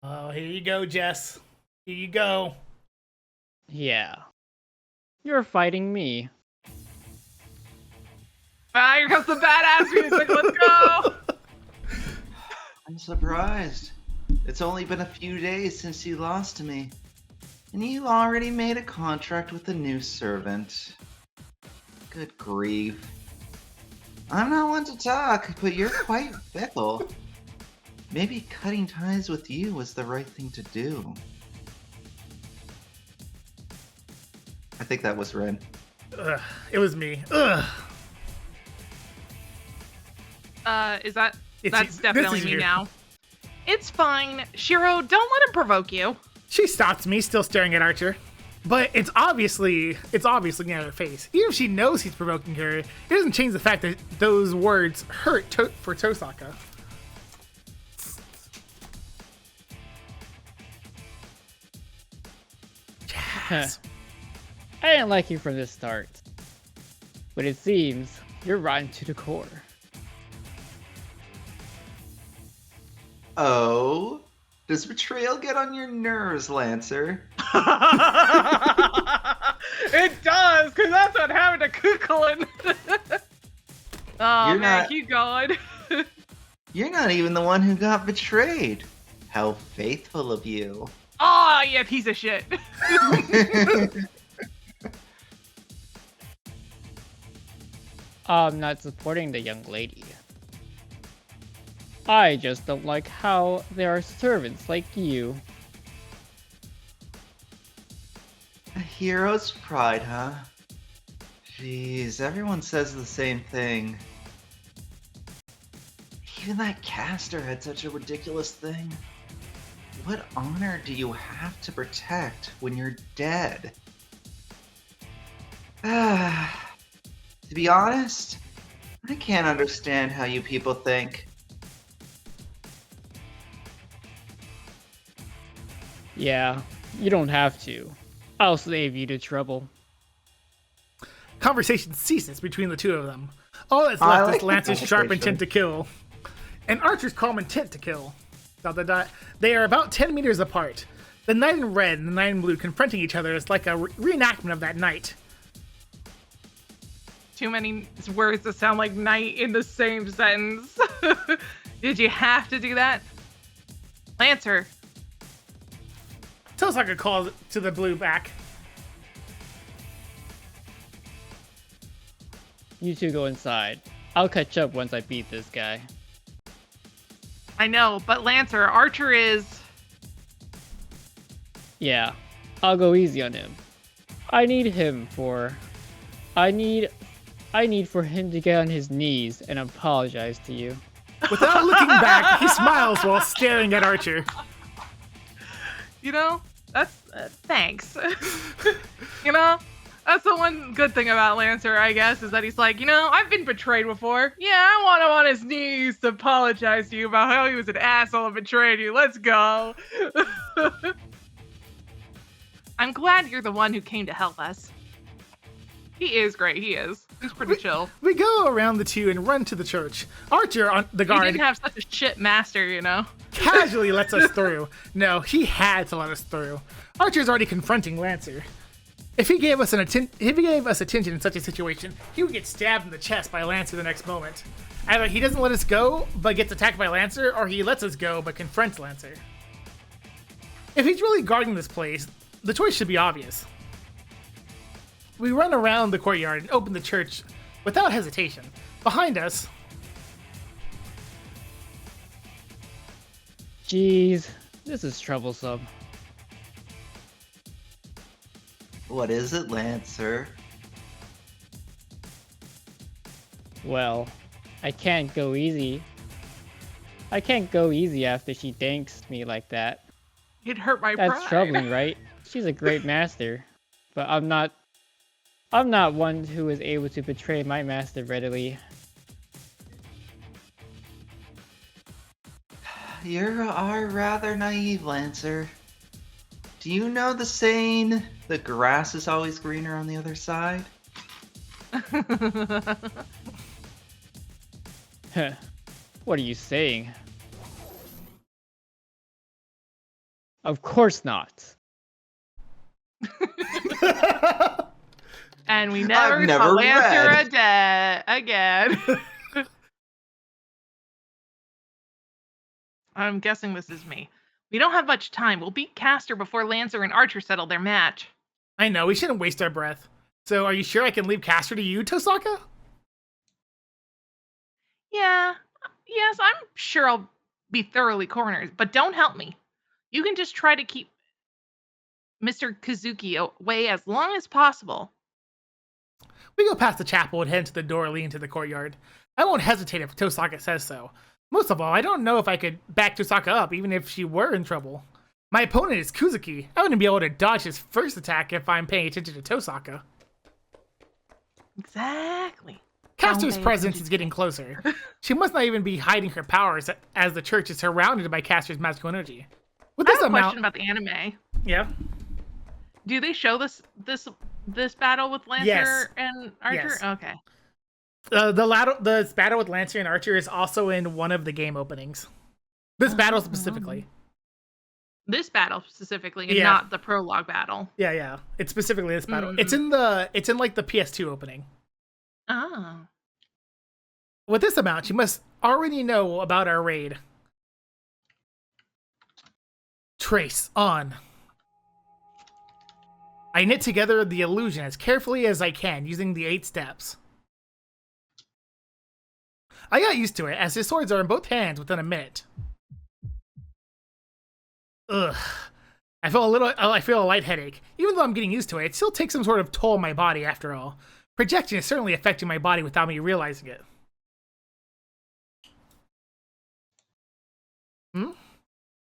Oh, here you go, Jess. Here you go. Yeah. You're fighting me. Ah, here comes the badass music. Let's go. I'm surprised. It's only been a few days since you lost to me. And you already made a contract with a new servant. Good grief. I'm not one to talk, but you're quite fickle. Maybe cutting ties with you was the right thing to do. I think that was Ren. Ugh, it was me. Ugh. That's definitely me now. It's fine. Shiro, don't let him provoke you. She stops me, still staring at Archer. But it's obviously looking at her face. Even if she knows he's provoking her, it doesn't change the fact that those words hurt for Tosaka. Yes. I didn't like you from the start. But it seems you're rotten to the core. Oh? Does betrayal get on your nerves, Lancer? It does, because that's what happened to Kukulin. Oh, man, keep going. You're not even the one who got betrayed. How faithful of you. Oh, yeah, piece of shit. I'm not supporting the young lady. I just don't like how there are servants like you. A hero's pride, huh? Jeez, everyone says the same thing. Even that caster had such a ridiculous thing. What honor do you have to protect when you're dead? To be honest, I can't understand how you people think. Yeah, you don't have to. I'll save you the trouble. Conversation ceases between the two of them. All that's left is Lancer's sharp intent to kill, and Archer's calm intent to kill. They are about 10 meters apart. The knight in red and the knight in blue confronting each other is like a reenactment of that night. Too many words that sound like night in the same sentence. Did you have to do that? Lancer. Tosaka calls to the blue back. You two go inside. I'll catch up once I beat this guy. I know, but Lancer, Archer is... Yeah, I'll go easy on him. I need for him to get on his knees and apologize to you. Without looking back, he smiles while staring at Archer. You know, that's... thanks. You know? That's the one good thing about Lancer, I guess, is that he's like, you know, I've been betrayed before. Yeah, I want him on his knees to apologize to you about how he was an asshole and betrayed you. Let's go. I'm glad you're the one who came to help us. He is great, he is. He's pretty chill. We go around the two and run to the church. Archer, on the guard... He didn't have such a shit master, you know? Casually lets us through. No, he had to let us through. Archer's already confronting Lancer. If he gave us attention in such a situation, he would get stabbed in the chest by Lancer the next moment. Either he doesn't let us go, but gets attacked by Lancer, or he lets us go, but confronts Lancer. If he's really guarding this place, the choice should be obvious. We run around the courtyard and open the church without hesitation. Behind us... Jeez, this is troublesome. What is it, Lancer? Well, I can't go easy. I can't go easy after she thanks me like that. It hurt my pride. That's troubling, right? She's a great master, but I'm not one who is able to betray my master readily. You are rather naive, Lancer. Do you know the saying, the grass is always greener on the other side? What are you saying? Of course not. And we never saw Lancer again. I'm guessing this is me. We don't have much time. We'll beat Caster before Lancer and Archer settle their match. I know, we shouldn't waste our breath. So are you sure I can leave Caster to you, Tosaka? Yeah. Yes, I'm sure I'll be thoroughly cornered, but don't help me. You can just try to keep Mr. Kazuki away as long as possible. We go past the chapel and head to the door leading to the courtyard. I won't hesitate if Tosaka says so. Most of all, I don't know if I could back Tosaka up, even if she were in trouble. My opponent is Kuzuki. I wouldn't be able to dodge his first attack if I'm paying attention to Tosaka. Exactly. Caster's presence is getting closer. She must not even be hiding her powers, as the church is surrounded by Caster's magical energy. With I this have a amount, question about the anime. Yeah. Do they show this battle with Lancer Yes. and Archer? Yes. Okay. The battle with Lancer and Archer is also in one of the game openings. This battle specifically. This battle specifically, and Yeah. not the prologue battle. Yeah. It's specifically this battle. It's in like the PS2 opening. Oh. With this amount, you must already know about our raid. Trace on. I knit together the illusion as carefully as I can using the 8 steps. I got used to it, as his swords are in both hands within a minute. Ugh. I feel a light headache. Even though I'm getting used to it, it still takes some sort of toll on my body after all. Projection is certainly affecting my body without me realizing it.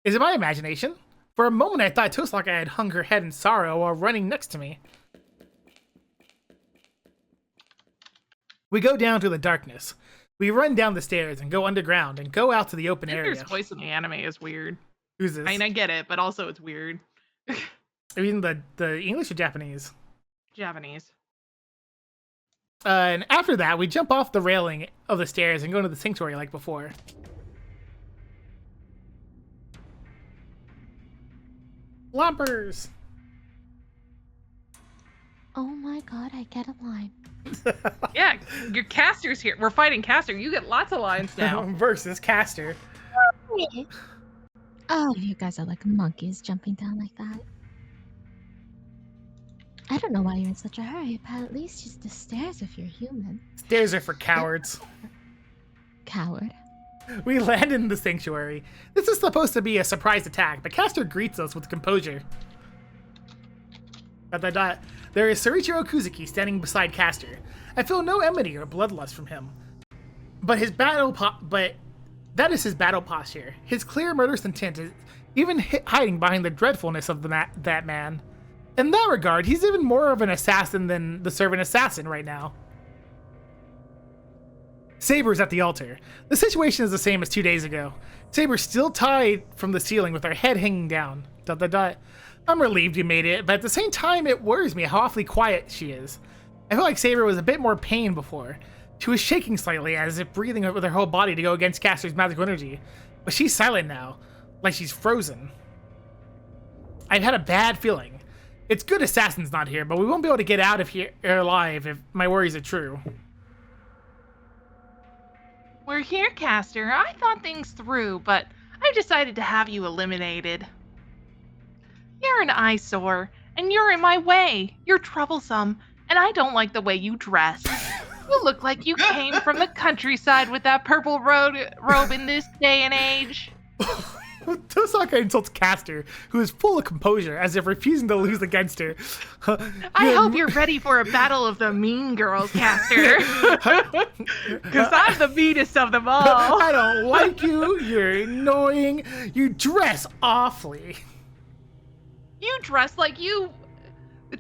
Is it my imagination? For a moment I thought Tosaka had hung her head in sorrow while running next to me. We go down to the darkness. We run down the stairs and go underground and go out to the open area. Xander's voice in the anime is weird. Who's this? I mean, I get it, but also it's weird. I mean the English or Japanese? Japanese. And after that, we jump off the railing of the stairs and go into the sanctuary like before. Plompers! Oh my god, I get a line. Yeah, your caster's here. We're fighting caster. You get lots of lines now. Versus caster. Oh, you guys are like monkeys jumping down like that. I don't know why you're in such a hurry, but at least use the stairs if you're human. Stairs are for cowards. Coward. We land in the sanctuary. This is supposed to be a surprise attack, but caster greets us with composure. ... There is Soichiro Kuzuki standing beside caster. I feel no enmity or bloodlust from him. But that is his battle posture. His clear murderous intent is even hiding behind the dreadfulness of that man. In that regard, he's even more of an assassin than the servant assassin right now. Saber's at the altar. The situation is the same as 2 days ago. Saber's still tied from the ceiling with her head hanging down. ... I'm relieved you made it, but at the same time it worries me how awfully quiet she is. I feel like Saber was a bit more pain before. She was shaking slightly, as if breathing with her whole body to go against caster's magical energy. But she's silent now, like she's frozen. I've had a bad feeling. It's good Assassin's not here, but we won't be able to get out of here alive if my worries are true. We're here, caster. I thought things through, but I've decided to have you eliminated. You're an eyesore, and you're in my way. You're troublesome, and I don't like the way you dress. You look like you came from the countryside with that purple robe in this day and age. Tosaka insults Caster, who is full of composure, as if refusing to lose against her. I hope you're ready for a battle of the mean girls, Caster. Because I'm the meanest of them all. I don't like you. You're annoying. You dress awfully. You dress like you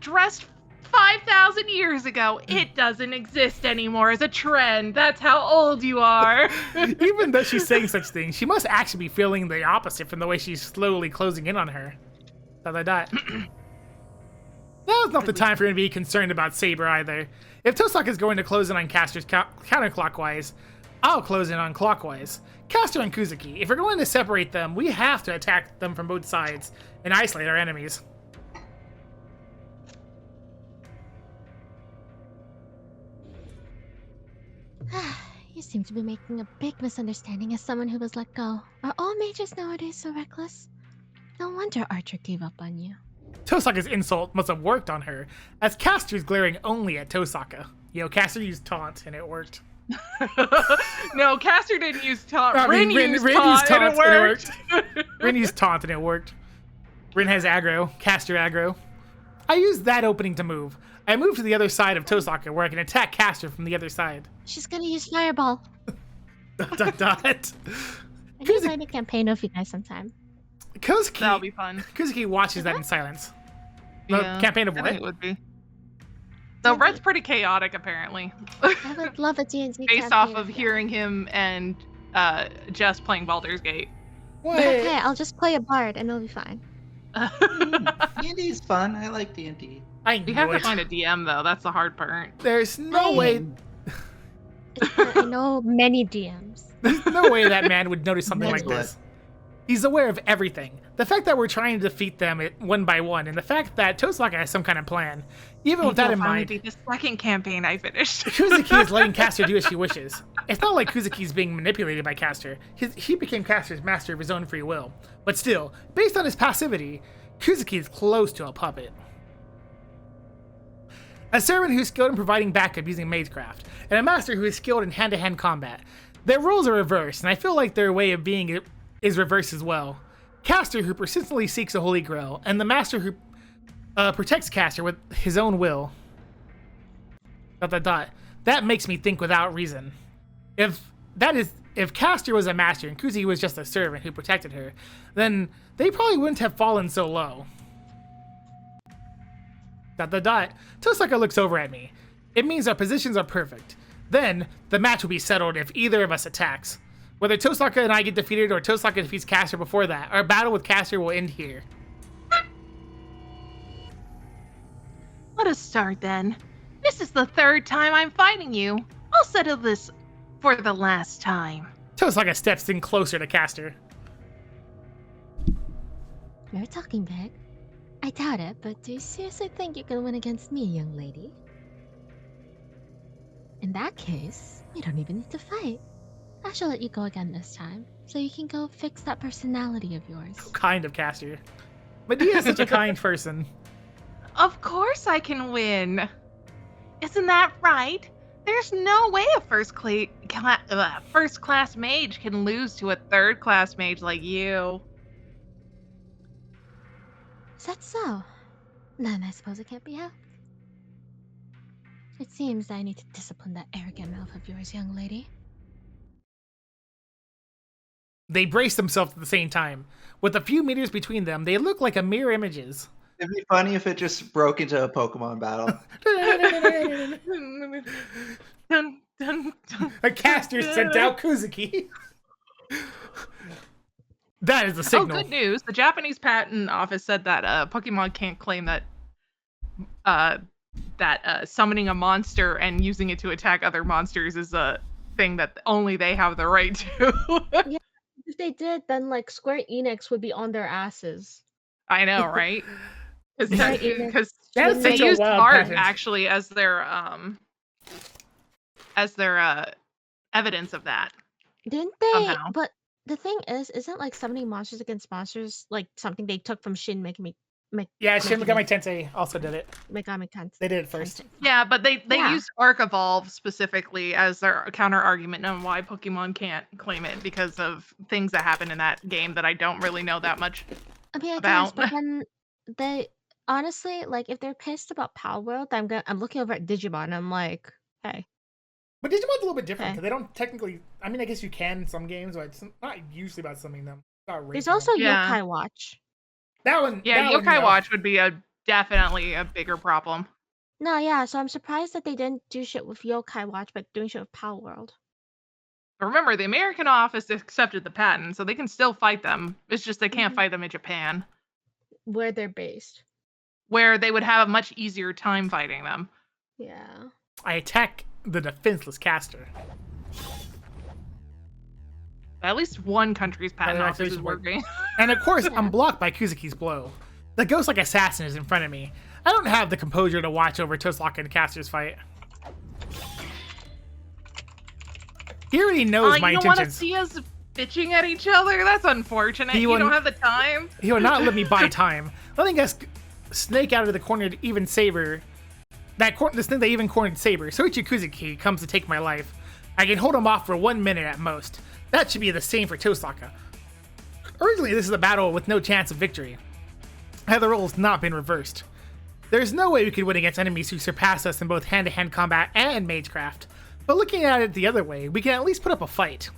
dressed 5,000 years ago. It doesn't exist anymore as a trend. That's how old you are. Even though she's saying such things, she must actually be feeling the opposite from the way she's slowly closing in on her. Now's not the time for me to be concerned about Saber either. If Tosaka is going to close in on Caster's counterclockwise, I'll close in on clockwise. Caster and Kuzuki, if we're going to separate them, we have to attack them from both sides and isolate our enemies. You seem to be making a big misunderstanding as someone who was let go. Are all mages nowadays so reckless? No wonder Archer gave up on you. Tosaka's insult must have worked on her, as Caster's glaring only at Tosaka. Caster used taunt, and it worked. No, Caster didn't use taunt. Rin used taunt, and it worked. Rin used taunt, and it worked. Rin has aggro, Caster aggro. I used that opening to move. I moved to the other side of Tosaka, where I can attack Caster from the other side. She's gonna use Fireball. ... I can join a campaign with you guys sometime. Kuzuki, That'll be fun. Kuzuki watches that in silence. Yeah, The campaign of I what? think it would be. So Red's pretty chaotic, apparently. I would love a D&D Based off of hearing him and Jess playing Baldur's Gate. What? Okay, I'll just play a bard and it'll be fine. D&D's fun. I like D&D. You have to find a DM, though. That's the hard part. There's no way... I know many DMs. There's no way that man would notice something like Excellent. this. He's aware of everything. The fact that we're trying to defeat them one by one, and the fact that Tosaka has some kind of plan. Even with that in mind, The second campaign I finished. Kuzuki is letting Caster do as she wishes. It's not like Kuzuki's being manipulated by Caster. He became Caster's master of his own free will. But still, based on his passivity, Kuzuki is close to a puppet. A servant who's skilled in providing backup using magecraft, and a master who is skilled in hand-to-hand combat. Their roles are reversed, and I feel like their way of being is reversed as well. Caster, who persistently seeks a holy grail, and the master who protects Caster with his own will. ... That makes me think without reason. If Caster was a master and Kuzuki was just a servant who protected her, then they probably wouldn't have fallen so low. ... Tosaka looks over at me. It means our positions are perfect. Then, the match will be settled if either of us attacks. Whether Tosaka and I get defeated or Tosaka defeats Caster before that, our battle with Caster will end here. Let us start then. This This is the third time I'm fighting you. I'll settle this for the last time. Toslaka steps in closer to Caster. You're talking big. I doubt it, but do you seriously think you can win against me, young lady? In that case, we don't even need to fight. I shall let you go again this time, so you can go fix that personality of yours. Kind of Caster. Medea's such a kind person. Of course I can win. Isn't that right? There's no way a first-class mage can lose to a third-class mage like you. Is that so? Then I suppose it can't be helped. It seems I need to discipline that arrogant mouth of yours, young lady. They brace themselves at the same time. With a few meters between them, they look like a mirror images. It'd be funny if it just broke into a Pokemon battle. Dun, dun, dun. A Caster sent out Kuzuki. That is the signal. Oh, good news. The Japanese patent office said that Pokemon can't claim that summoning a monster and using it to attack other monsters is a thing that only they have the right to. Yeah, if they did, then like Square Enix would be on their asses. I know, right? Because That's they such a used wild art patent. actually as their evidence of that. Didn't they? Somehow. But the thing is, isn't like summoning monsters against monsters like something they took from Shin Megami? Yeah, Shin Megami Tensei also did it. Megami Tensei. They did it first. Yeah, but they Yeah. used Arc Evolve specifically as their counter argument on why Pokemon can't claim it because of things that happen in that game that I don't really know that much. I mean, I guess, about. but then they honestly like if they're pissed about Pal World, I'm looking over at Digimon. And I'm like, hey, But Digimon's a little bit different Okay. because they don't technically. I mean, I guess you can in some games, but it's not usually about summoning them. It's about there's raising also them. Yeah. Yokai Watch. That one. Yeah, that one, Yokai no. Watch would be definitely a bigger problem. No, yeah, so I'm surprised that they didn't do shit with Yokai Watch, but doing shit with Pal World. But remember, the American office accepted the patent, so they can still fight them. It's just they can't Mhm. fight them in Japan, Where they're based. where they would have a much easier time fighting them. Yeah. I attack the defenseless Caster. At least one country's patent that office actually is work. working. And of course, Yeah. I'm blocked by Kuzuki's blow. The ghost-like assassin is in front of me. I don't have the composure to watch over Toslaka and Caster's fight. He already knows my You don't want to intentions. see us bitching at each other? That's unfortunate. He You wouldn't- don't have the time? He will not let me buy time. Letting us snake out of the corner to even Saber. The snake that even cornered Saber. Soichi Kuzuki comes to take my life. I can hold him off for 1 minute at most. That should be the same for Toslaka. Originally, this is a battle with no chance of victory. Had the roles not been reversed. There's no way we could win against enemies who surpass us in both hand-to-hand combat and magecraft. But looking at it the other way, we can at least put up a fight.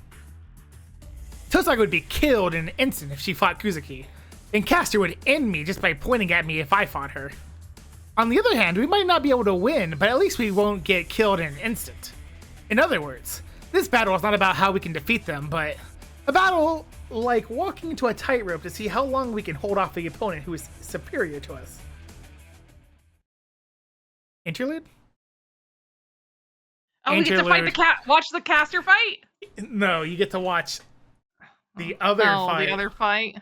Toslaka would be killed in an instant if she fought Kuzuki, and Caster would end me just by pointing at me if I fought her. On the other hand, we might not be able to win, but at least we won't get killed in an instant. In other words, this battle is not about how we can defeat them, but a battle like walking into a tightrope to see how long we can hold off the opponent who is superior to us. Interlude? Oh, we get to fight watch the caster fight? No, you get to watch the other fight. The other fight.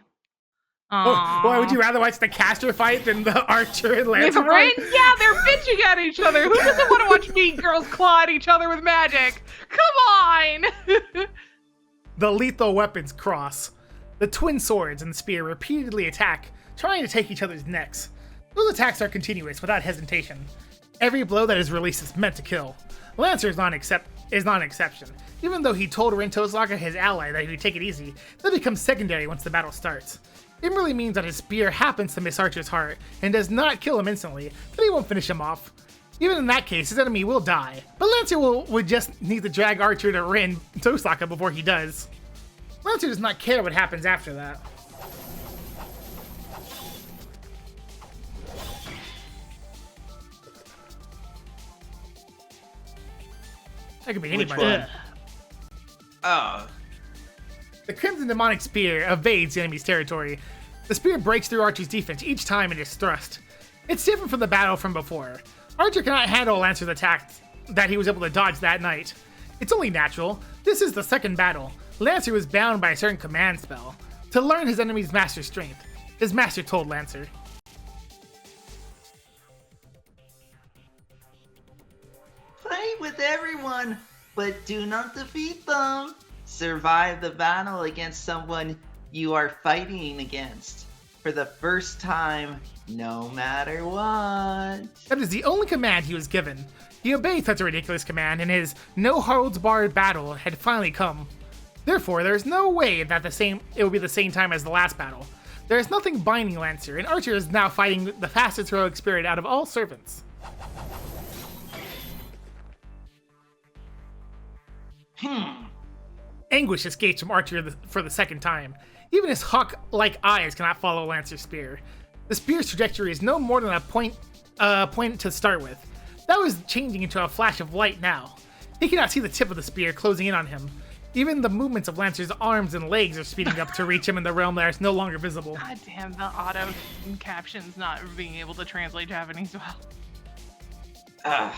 Oh, why would you rather watch the caster fight than the archer and lancer Right? fight? Yeah, they're bitching at each other. Who doesn't want to watch mean girls claw at each other with magic? Come on! The lethal weapons cross. The twin swords and spear repeatedly attack, trying to take each other's necks. Those attacks are continuous, without hesitation. Every blow that is released is meant to kill. Lancer is not an exception. Even though he told Rin Toslaka, his ally, that he would take it easy, that becomes secondary once the battle starts. It merely means that his spear happens to miss Archer's heart and does not kill him instantly, but he won't finish him off. Even in that case, his enemy will die, but Lancer would just need to drag Archer to Rin Toslaka before he does. Lancer does not care what happens after that. That could be anybody. one? Oh. The Crimson Demonic Spear evades the enemy's territory. The spear breaks through Archer's defense each time it is thrust. It's different from the battle from before. Archer cannot handle Lancer's attacks that he was able to dodge that night. It's only natural. This is the second battle. Lancer was bound by a certain command spell to learn his enemy's master strength. His master told Lancer. Play with everyone, but do not defeat them. Survive the battle against someone you are fighting against for the first time, no matter what. That is the only command he was given. He obeyed such a ridiculous command, and his no-holds-barred battle had finally come. Therefore, there is no way that it will be the same time as the last battle. There is nothing binding Lancer, and Archer is now fighting the fastest heroic spirit out of all servants. Anguish escapes from Archer for the second time. Even his hawk-like eyes cannot follow Lancer's spear. The spear's trajectory is no more than a point to start with. That was changing into a flash of light now. He cannot see the tip of the spear closing in on him. Even the movements of Lancer's arms and legs are speeding up to reach him in the realm that is no longer visible. God damn, the auto captions not being able to translate Japanese well.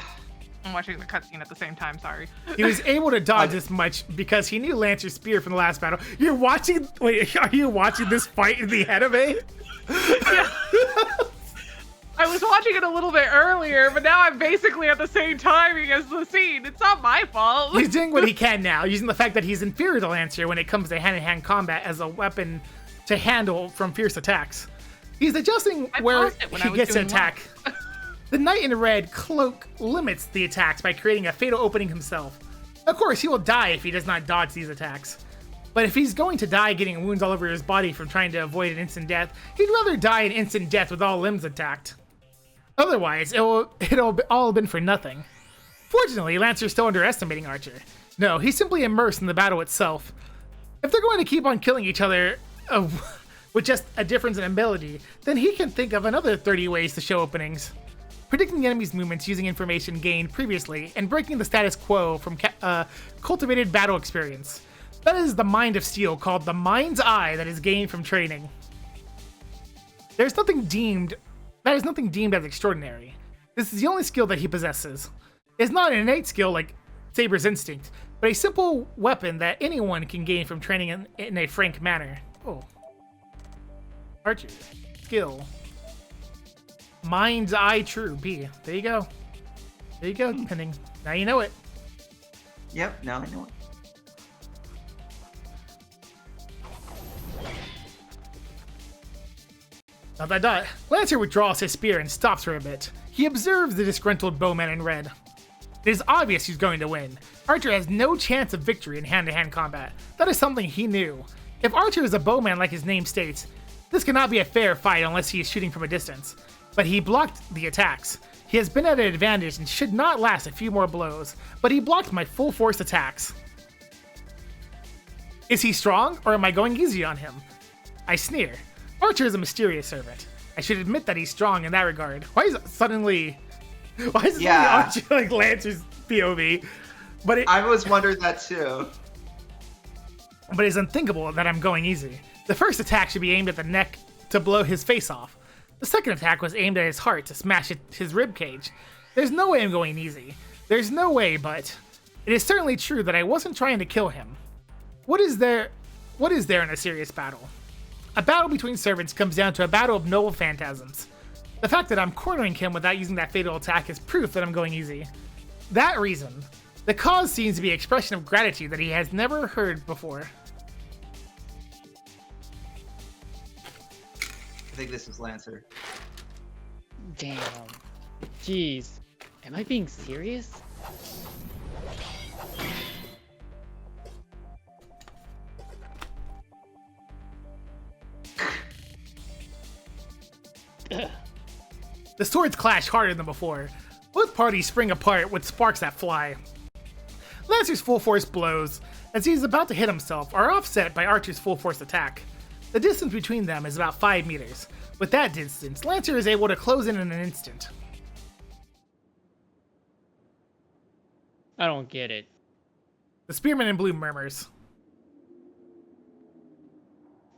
I'm watching the cutscene at the same time, sorry. He was able to dodge this much because he knew Lancer's spear from the last battle. Wait, are you watching this fight in the anime? Yeah. I was watching it a little bit earlier, but now I'm basically at the same timing as the scene. It's not my fault. He's doing what he can now, using the fact that he's inferior to Lancer when it comes to hand-to-hand combat as a weapon to handle from fierce attacks. He's adjusting where he gets to attack. The Knight in Red cloak limits the attacks by creating a fatal opening himself. Of course, he will die if he does not dodge these attacks. But if he's going to die getting wounds all over his body from trying to avoid an instant death, he'd rather die an instant death with all limbs intact. Otherwise, it'll all been for nothing. Fortunately, Lancer's still underestimating Archer. No, he's simply immersed in the battle itself. If they're going to keep on killing each other with just a difference in ability, then he can think of another 30 ways to show openings. Predicting the enemy's movements using information gained previously, and breaking the status quo from cultivated battle experience. That is the mind of steel called the Mind's Eye that is gained from training. That is nothing deemed as extraordinary. This is the only skill that he possesses. It's not an innate skill like Saber's Instinct, but a simple weapon that anyone can gain from training in a frank manner. Oh. Archer. Skill. Mind's Eye True. B. There you go. There you go, Pending. Now you know it. Yep, now I know it. ... Lancer withdraws his spear and stops for a bit. He observes the disgruntled bowman in red. It is obvious he's going to win. Archer has no chance of victory in hand-to-hand combat. That is something he knew. If Archer is a bowman like his name states, this cannot be a fair fight unless he is shooting from a distance. But he blocked the attacks. He has been at an advantage and should not last a few more blows, but he blocked my full force attacks. Is he strong, or am I going easy on him? I sneer. Archer is a mysterious servant. I should admit that he's strong in that regard. Why is it suddenly Archer like Lancer's POV? But I was wondering that too. But it's unthinkable that I'm going easy. The first attack should be aimed at the neck to blow his face off. The second attack was aimed at his heart to smash his rib cage. There's no way I'm going easy. There's no way, but it is certainly true that I wasn't trying to kill him. What is there in a serious battle? A battle between servants comes down to a battle of noble phantasms. The fact that I'm cornering him without using that fatal attack is proof that I'm going easy. That reason, the cause seems to be an expression of gratitude that he has never heard before. I think this is Lancer. Damn. Jeez. Am I being serious? The swords clash harder than before. Both parties spring apart with sparks that fly. Lancer's full force blows, as he is about to hit himself, are offset by Archer's full force attack. The distance between them is about 5 meters. With that distance, Lancer is able to close in an instant. I don't get it. The spearman in blue murmurs.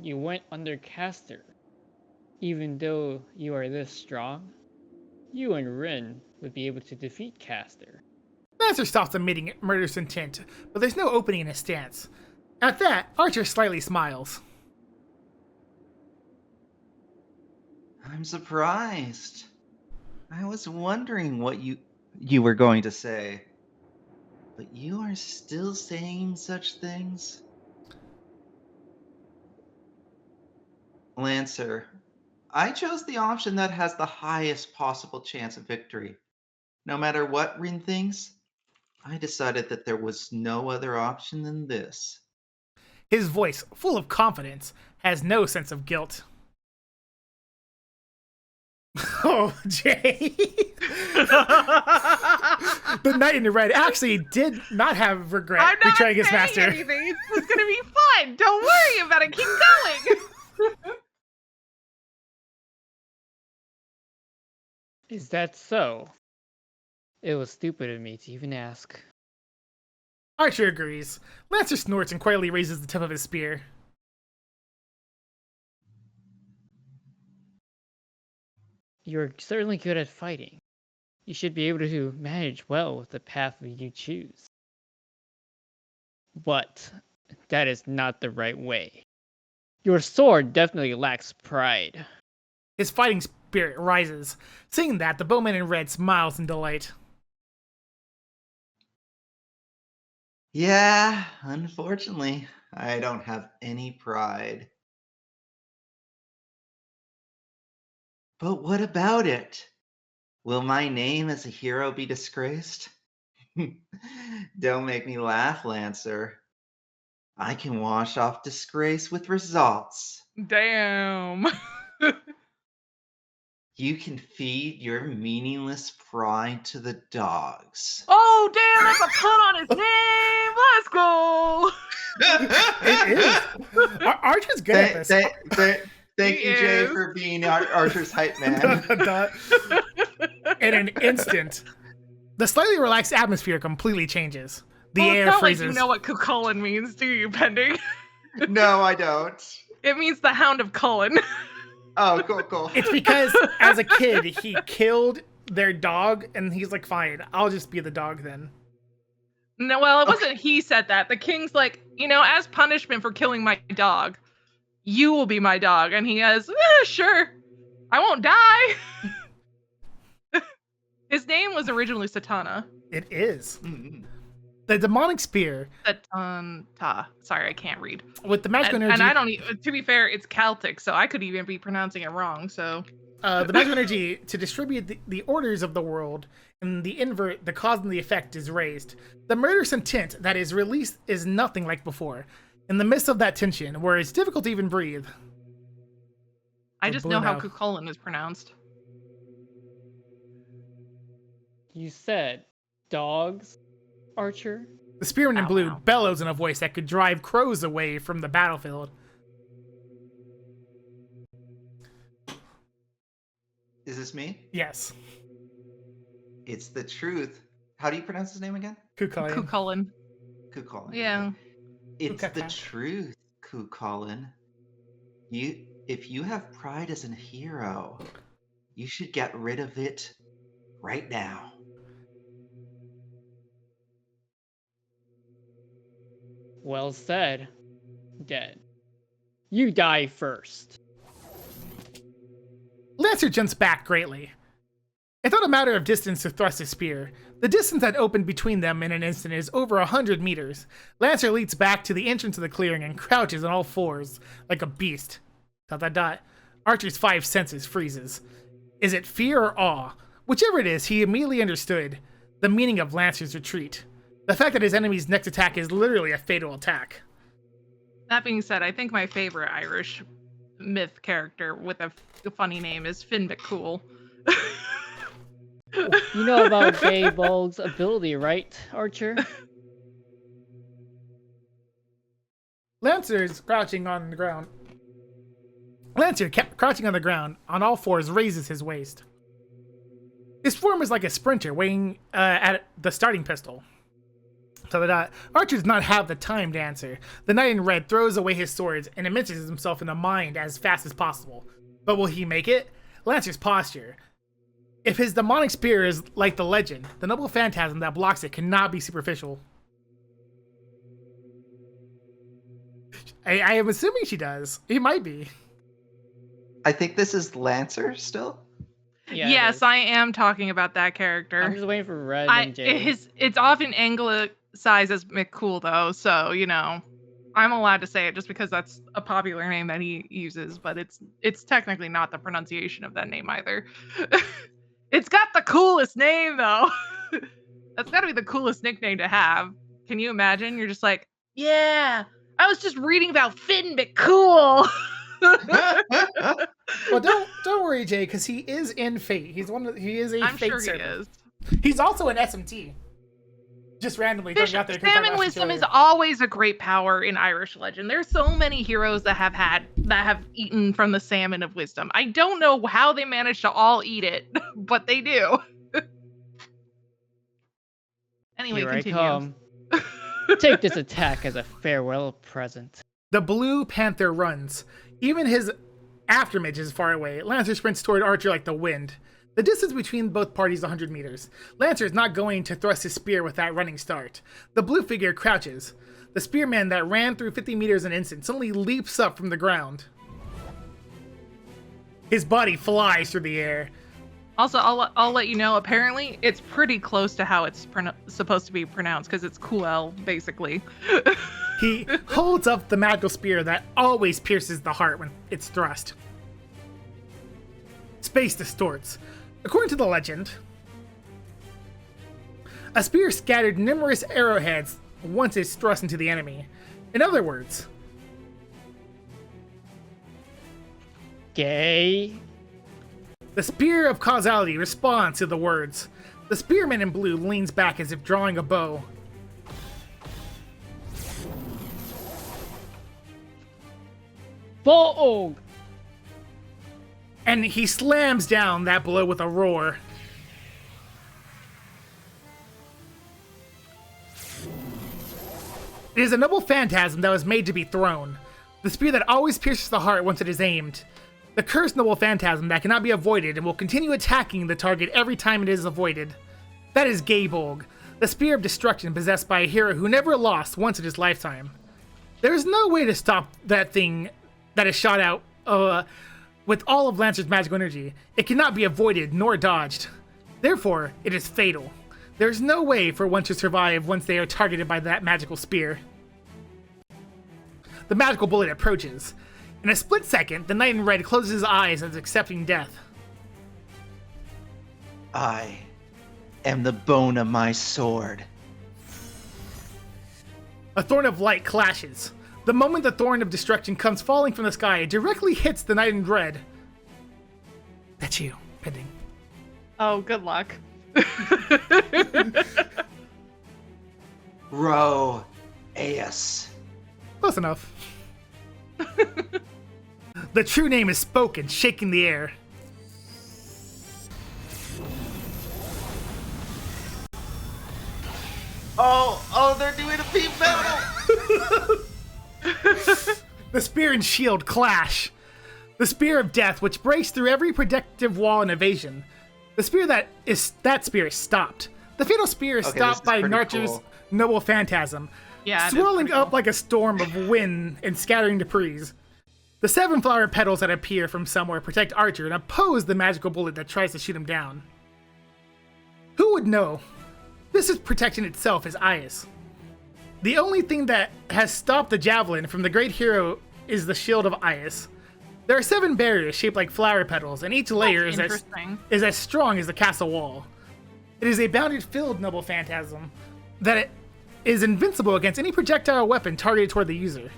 You went under caster, even though you are this strong? You and Rin would be able to defeat Caster. Lancer stops admitting murderous intent, but there's no opening in his stance. At that, Archer slightly smiles. I'm surprised. I was wondering what you were going to say. But you are still saying such things? Lancer, I chose the option that has the highest possible chance of victory. No matter what Rin thinks, I decided that there was no other option than this. His voice, full of confidence, has no sense of guilt. Oh, Jay. The Knight in Red actually did not have regret I'm not betraying his saying master. anything. It's gonna be fun. Don't worry about it. Keep going. Is that so? It was stupid of me to even ask. Archer agrees. Lancer snorts and quietly raises the tip of his spear. You're certainly good at fighting. You should be able to manage well with the path you choose. But that is not the right way. Your sword definitely lacks pride. His fighting spirit rises. Seeing that, the bowman in red smiles in delight. Yeah, unfortunately, I don't have any pride. But what about it? Will my name as a hero be disgraced? Don't make me laugh, Lancer. I can wash off disgrace with results. Damn. You can feed your meaningless pride to the dogs. Oh, damn, that's a pun on his name. Let's go. It is. Archer's good at this. Thank He you, Jay, is. for being Archer's hype man. In an instant, the slightly relaxed atmosphere completely changes. The Well, air it's not freezes. like you know what Cucullin means, do you, Pending? No, I don't. It means the Hound of Cullen. Oh, cool. It's because as a kid, he killed their dog, and he's like, fine, I'll just be the dog then. No, well, it wasn't he said that. The king's like, as punishment for killing my dog, you will be my dog. And he goes, sure, I won't die. His name was originally Satana. It is. Mm-hmm. The demonic spear, Satanta. Sorry, I can't read. with the magical And, energy. and I don't even, to be fair, it's Celtic, so I could even be pronouncing it wrong, so. The magical energy to distribute the orders of the world, and the invert, the cause and the effect is raised. The murderous intent that is released is nothing like before. In the midst of that tension, where it's difficult to even breathe. I Or just blue know how now. Cucullin is pronounced. You said dogs, Archer? The spearman in Ow, blue ow. bellows in a voice that could drive crows away from the battlefield. Is this me? Yes. It's the truth. How do you pronounce his name again? Kukulkan. Cucullin. Kukulin. Yeah. It's the Kukaka. truth, Kukulin. If you have pride as a hero, you should get rid of it right now. Well said. Dead. You die first. Lancer jumps back greatly. It's not a matter of distance to thrust his spear. The distance that opened between them in an instant is over 100 meters. Lancer leaps back to the entrance of the clearing and crouches on all fours like a beast. ... Archer's five senses freezes. Is it fear or awe? Whichever it is, he immediately understood the meaning of Lancer's retreat. The fact that his enemy's next attack is literally a fatal attack. That being said, I think my favorite Irish myth character with a funny name is Finn McCool. You know about Gaybald's ability, right, Archer? Lancer's crouching on the ground. Lancer, kept crouching on the ground, on all fours, raises his waist. His form is like a sprinter weighing at the starting pistol. Archer does not have the time to answer. The knight in red throws away his swords and immerses himself in the mind as fast as possible. But will he make it? Lancer's posture. If his demonic spear is like the legend, the noble phantasm that blocks it cannot be superficial. I am assuming she does. He might be. I think this is Lancer still. Yeah, it Yes, is. I am talking about that character. I'm just waiting for Red and Jay. It's often anglicized as McCool though, so you know, I'm allowed to say it just because that's a popular name that he uses, but it's technically not the pronunciation of that name either. It's got the coolest name though. That's got to be the coolest nickname to have. Can you imagine? You're just like, yeah, I was just reading about Finn McCool. Well, don't worry, Jay, because he is in Fate. He is a I'm Fate sure server. he is. He's also an SMT. Just randomly throwing out there. 'cause I Salmon watched wisdom it is earlier. always a great power in Irish legend. There's so many heroes that have eaten from the salmon of wisdom. I don't know how they managed to all eat it, but they do. Anyway, Here continue. I come. Take this attack as a farewell present. The Blue Panther runs. Even his aftermage is far away. Lancer sprints toward Archer like the wind. The distance between both parties is 100 meters. Lancer is not going to thrust his spear with that running start. The blue figure crouches. The spearman that ran through 50 meters an instant suddenly leaps up from the ground. His body flies through the air. Also, I'll let you know. Apparently, it's pretty close to how it's supposed to be pronounced because it's Kuel, basically. He holds up the magical spear that always pierces the heart when it's thrust. Space distorts. According to the legend, a spear scattered numerous arrowheads once it's thrust into the enemy. In other words, Gay. the spear of causality responds to the words. The spearman in blue leans back as if drawing a bow. Bog. And he slams down that blow with a roar. It is a noble phantasm that was made to be thrown. The spear that always pierces the heart once it is aimed. The cursed noble phantasm that cannot be avoided and will continue attacking the target every time it is avoided. That is Gaybolg, the spear of destruction possessed by a hero who never lost once in his lifetime. There is no way to stop that thing that is shot out with all of Lancer's magical energy. It cannot be avoided nor dodged. Therefore, it is fatal. There is no way for one to survive once they are targeted by that magical spear. The magical bullet approaches. In a split second, the knight in red closes his eyes as accepting death. I am the bone of my sword. A thorn of light clashes. The moment the thorn of destruction comes falling from the sky, it directly hits the knight in red. That's you, Pending. Oh, good luck. Ro Aeus. Close enough. The true name is spoken, shaking the air. Oh, they're doing a peep battle! The spear and shield clash. The spear of death, which breaks through every protective wall and evasion. The spear that spear is stopped. The fatal spear is Okay, stopped this by is pretty Narcher's cool. noble phantasm, Yeah, it is swirling pretty up cool. like a storm of wind and scattering debris. The 7 flower petals that appear from somewhere protect Archer and oppose the magical bullet that tries to shoot him down. Who would know? This is protection itself as Aias. The only thing that has stopped the javelin from the great hero is the shield of Aias. There are 7 barriers shaped like flower petals, and each layer is Interesting. as strong as the castle wall. It is a bounded-filled noble phantasm that it is invincible against any projectile weapon targeted toward the user.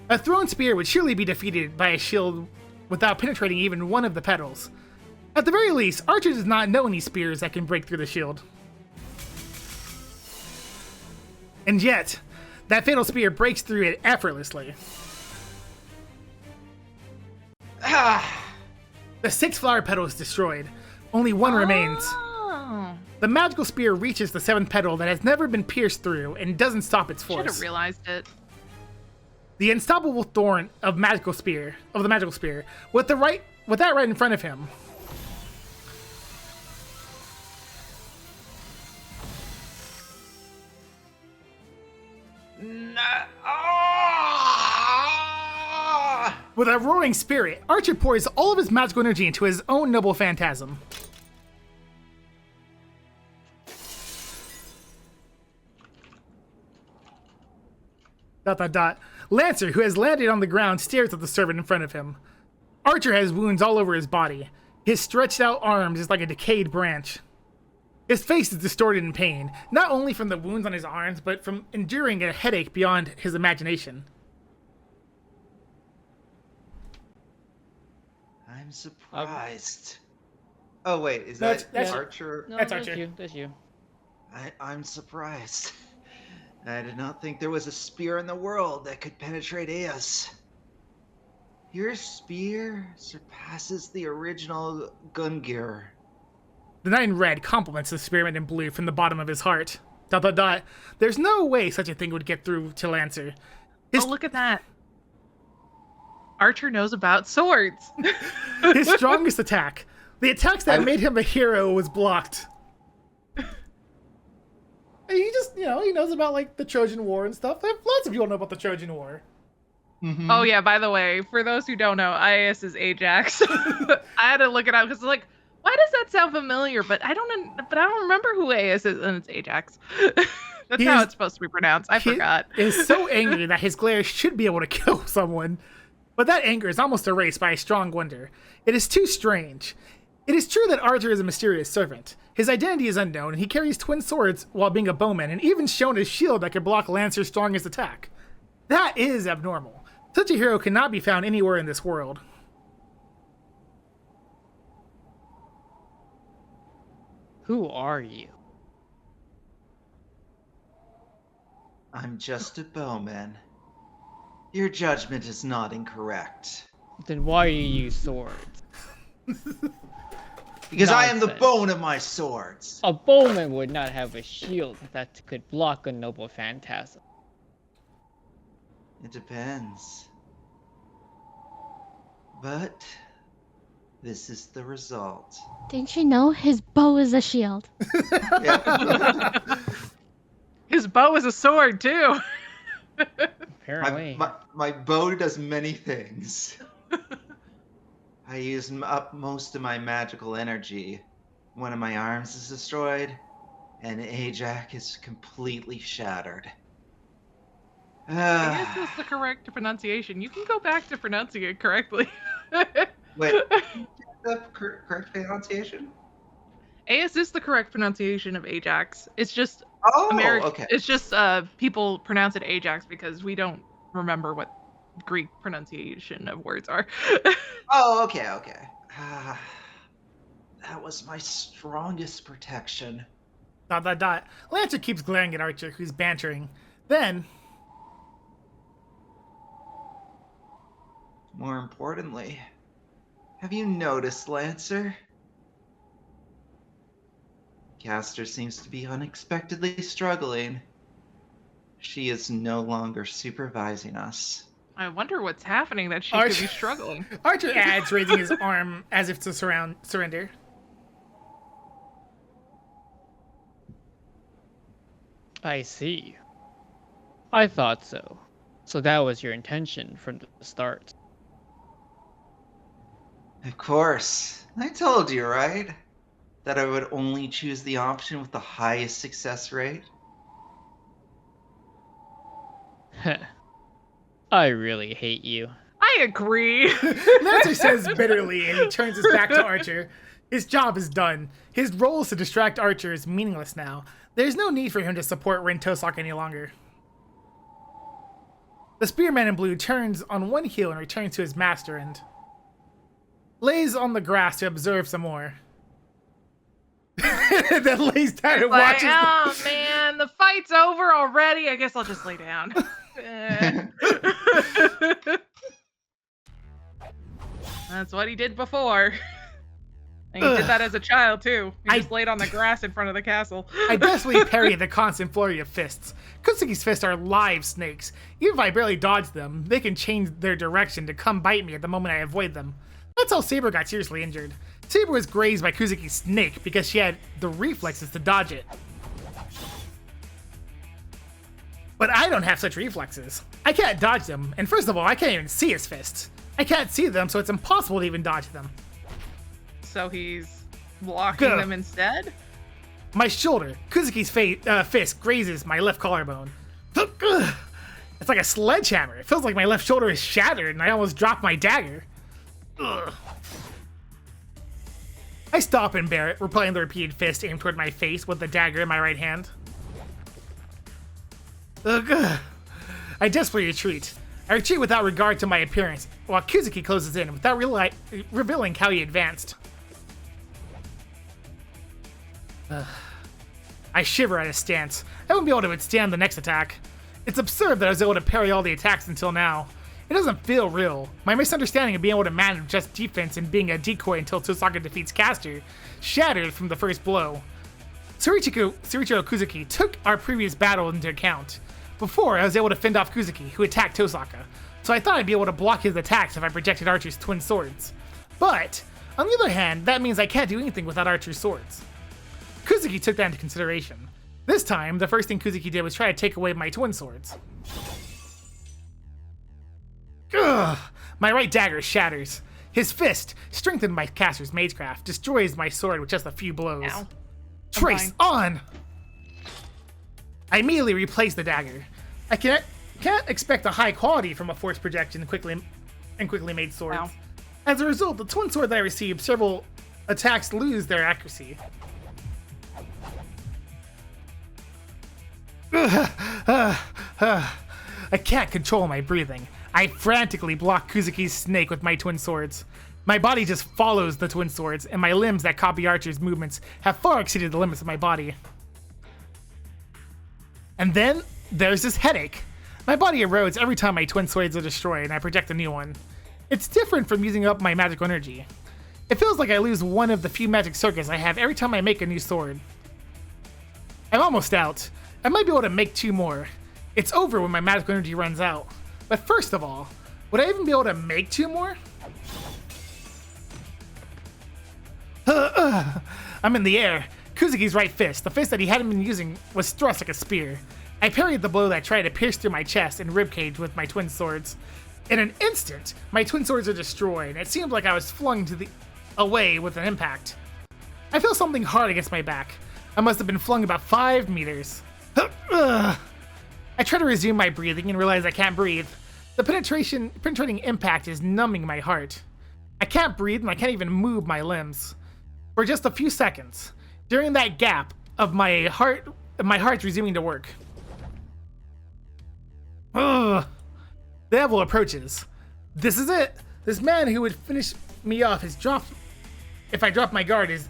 A thrown spear would surely be defeated by a shield without penetrating even one of the petals. At the very least, Archer does not know any spears that can break through the shield. And yet, that fatal spear breaks through it effortlessly. The 6 flower petal is destroyed. Only one remains. Oh, The magical spear reaches the 7th petal that has never been pierced through and doesn't stop its should force. have realized it. The unstoppable thorn of the magical spear, with that right in front of him. With a roaring spirit, Archer pours all of his magical energy into his own noble phantasm. Dot dot dot. Lancer, who has landed on the ground, stares at the servant in front of him. Archer has wounds all over his body. His stretched out arms is like a decayed branch. His face is distorted in pain, not only from the wounds on his arms, but from enduring a headache beyond his imagination. I'm surprised. Oh wait, is that that's Archer? No, That's Archer. That's you. I'm surprised. I did not think there was a spear in the world that could penetrate Eos. Your spear surpasses the original Gungear. The knight in red compliments the spearman in blue from the bottom of his heart. Dot dot dot. There's no way such a thing would get through to Lancer. Oh, look at that. Archer knows about swords. His strongest attack, the attacks that made him a hero, was blocked. He just, he knows about, like, the Trojan War and stuff. Lots of people know about the Trojan War. Mm-hmm. Oh yeah, by the way, for those who don't know, IAS is Ajax. I had to look it up because like, why does that sound familiar? But I don't remember who AS is, and it's Ajax. That's how it's supposed to be pronounced. I forgot. He is so angry that his glare should be able to kill someone. But that anger is almost erased by a strong wonder. It is too strange. It is true that Archer is a mysterious servant. His identity is unknown, and he carries twin swords while being a bowman, and even shown his shield that could block Lancer's strongest attack. That is abnormal. Such a hero cannot be found anywhere in this world. Who are you? I'm just a bowman. Your judgment is not incorrect. Then why do you use swords? Because I am the Nonsense. bone of my swords. A bowman would not have a shield that could block a noble phantasm. It depends. But this is the result. Didn't you know his bow is a shield? Yeah. His bow is a sword too. Apparently. my bow does many things. I use up most of my magical energy. One of my arms is destroyed, and Ajax is completely shattered. I guess that's the correct pronunciation. You can go back to pronouncing it correctly. Wait, the correct pronunciation? AS is the correct pronunciation of Ajax. It's just Oh, American. okay. It's just people pronounce it Ajax because we don't remember what Greek pronunciation of words are. Oh, okay. That was my strongest protection. ... Lancer keeps glaring at Archer, who's bantering. Then, More importantly, have you noticed, Lancer? Caster seems to be unexpectedly struggling. She is no longer supervising us. I wonder what's happening that she could be struggling. Archer adds, raising his arm as if to surrender. I see. I thought so. So that was your intention from the start. Of course. I told you, right? That I would only choose the option with the highest success rate. I really hate you. I agree. Lancer says bitterly, and he turns his back to Archer. His job is done. His role to distract Archer is meaningless now. There's no need for him to support Ren Tosok any longer. The spearman in blue turns on one heel and returns to his master and lays on the grass to observe some more. Then lays down and Like, watches. oh man, the fight's over already. I guess I'll just lay down. That's what he did before. And he did that as a child too. He just laid on the grass in front of the castle. I desperately parry the constant flurry of fists. Kutsuki's fists are live snakes. Even if I barely dodge them, they can change their direction to come bite me at the moment I avoid them. That's how Saber got seriously injured. Saber was grazed by Kuzuki's snake because she had the reflexes to dodge it. But I don't have such reflexes. I can't dodge them, and first of all, I can't even see his fists. I can't see them, so it's impossible to even dodge them. So he's blocking them instead? My shoulder, Kuzuki's fist, grazes my left collarbone. It's like a sledgehammer. It feels like my left shoulder is shattered, and I almost dropped my dagger. Ugh. I stop and bear it, repelling the repeated fist aimed toward my face with the dagger in my right hand. Ugh. I desperately retreat. I retreat without regard to my appearance, while Kuzuki closes in without revealing how he advanced. I shiver at his stance. I won't be able to withstand the next attack. It's absurd that I was able to parry all the attacks until now. It doesn't feel real. My misunderstanding of being able to manage just defense and being a decoy until Tosaka defeats Caster shattered from the first blow. Surichiro Kuzuki took our previous battle into account. Before, I was able to fend off Kuzuki, who attacked Tosaka, so I thought I'd be able to block his attacks if I projected Archer's twin swords. But, on the other hand, that means I can't do anything without Archer's swords. Kuzuki took that into consideration. This time, the first thing Kuzuki did was try to take away my twin swords. Ugh! My right dagger shatters. His fist, strengthened by Caster's magecraft, destroys my sword with just a few blows. Ow. Trace on! I immediately replace the dagger. I can't expect a high quality from a force projection quickly made swords. Ow. As a result, the twin sword that I received, several attacks lose their accuracy. I can't control my breathing. I frantically block Kuzuki's snake with my twin swords. My body just follows the twin swords, and my limbs that copy Archer's movements have far exceeded the limits of my body. And then, there's this headache. My body erodes every time my twin swords are destroyed and I project a new one. It's different from using up my magical energy. It feels like I lose one of the few magic circuits I have every time I make a new sword. I'm almost out. I might be able to make 2 more. It's over when my magical energy runs out. But first of all, would I even be able to make 2 more? I'm in the air. Kuzuki's right fist, the fist that he hadn't been using, was thrust like a spear. I parried the blow that tried to pierce through my chest and ribcage with my twin swords. In an instant, my twin swords are destroyed, and it seemed like I was flung away with an impact. I feel something hard against my back. I must have been flung about 5 meters. I try to resume my breathing and realize I can't breathe. The penetrating impact is numbing my heart. I can't breathe and I can't even move my limbs. For just a few seconds, during that gap of my heart's resuming to work. Ugh. The devil approaches. This is it. This man who would finish me off has dropped. If I drop my guard, is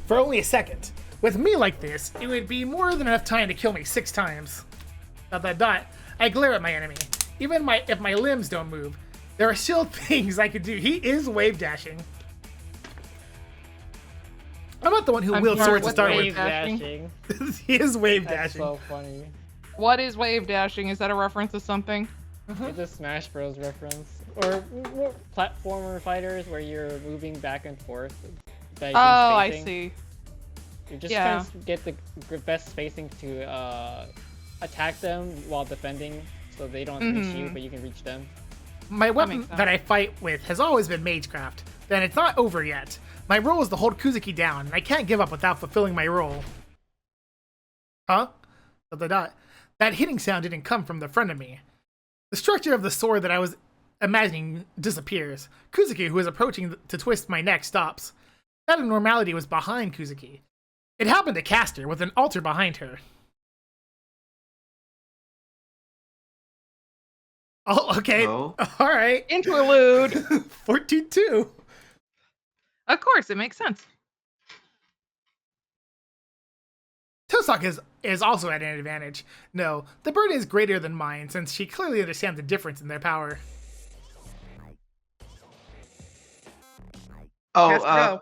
for only a second. With me like this, it would be more than enough time to kill me 6 times. I glare at my enemy. Even if my limbs don't move, there are still things I could do. He is wave dashing. I'm not the one who wields swords to start with. Dashing. He is wave That's dashing. so funny. What is wave dashing? Is that a reference to something? It's a Smash Bros reference. Or platformer fighters where you're moving back and forth. Oh, I see. You're just trying to get the best spacing to attack them while defending, so they don't reach you, but you can reach them. My weapon that I fight with has always been magecraft, and it's not over yet. My role is to hold Kuzuki down, and I can't give up without fulfilling my role. Huh? That hitting sound didn't come from the front of me. The structure of the sword that I was imagining disappears. Kuzuki, who is approaching to twist my neck, stops. That abnormality was behind Kuzuki. It happened to Caster, with an altar behind her. Oh, okay. No. All right. Interlude. 14-2. Of course, it makes sense. Tosaka is also at an advantage. No, the burden is greater than mine, since she clearly understands the difference in their power. Oh,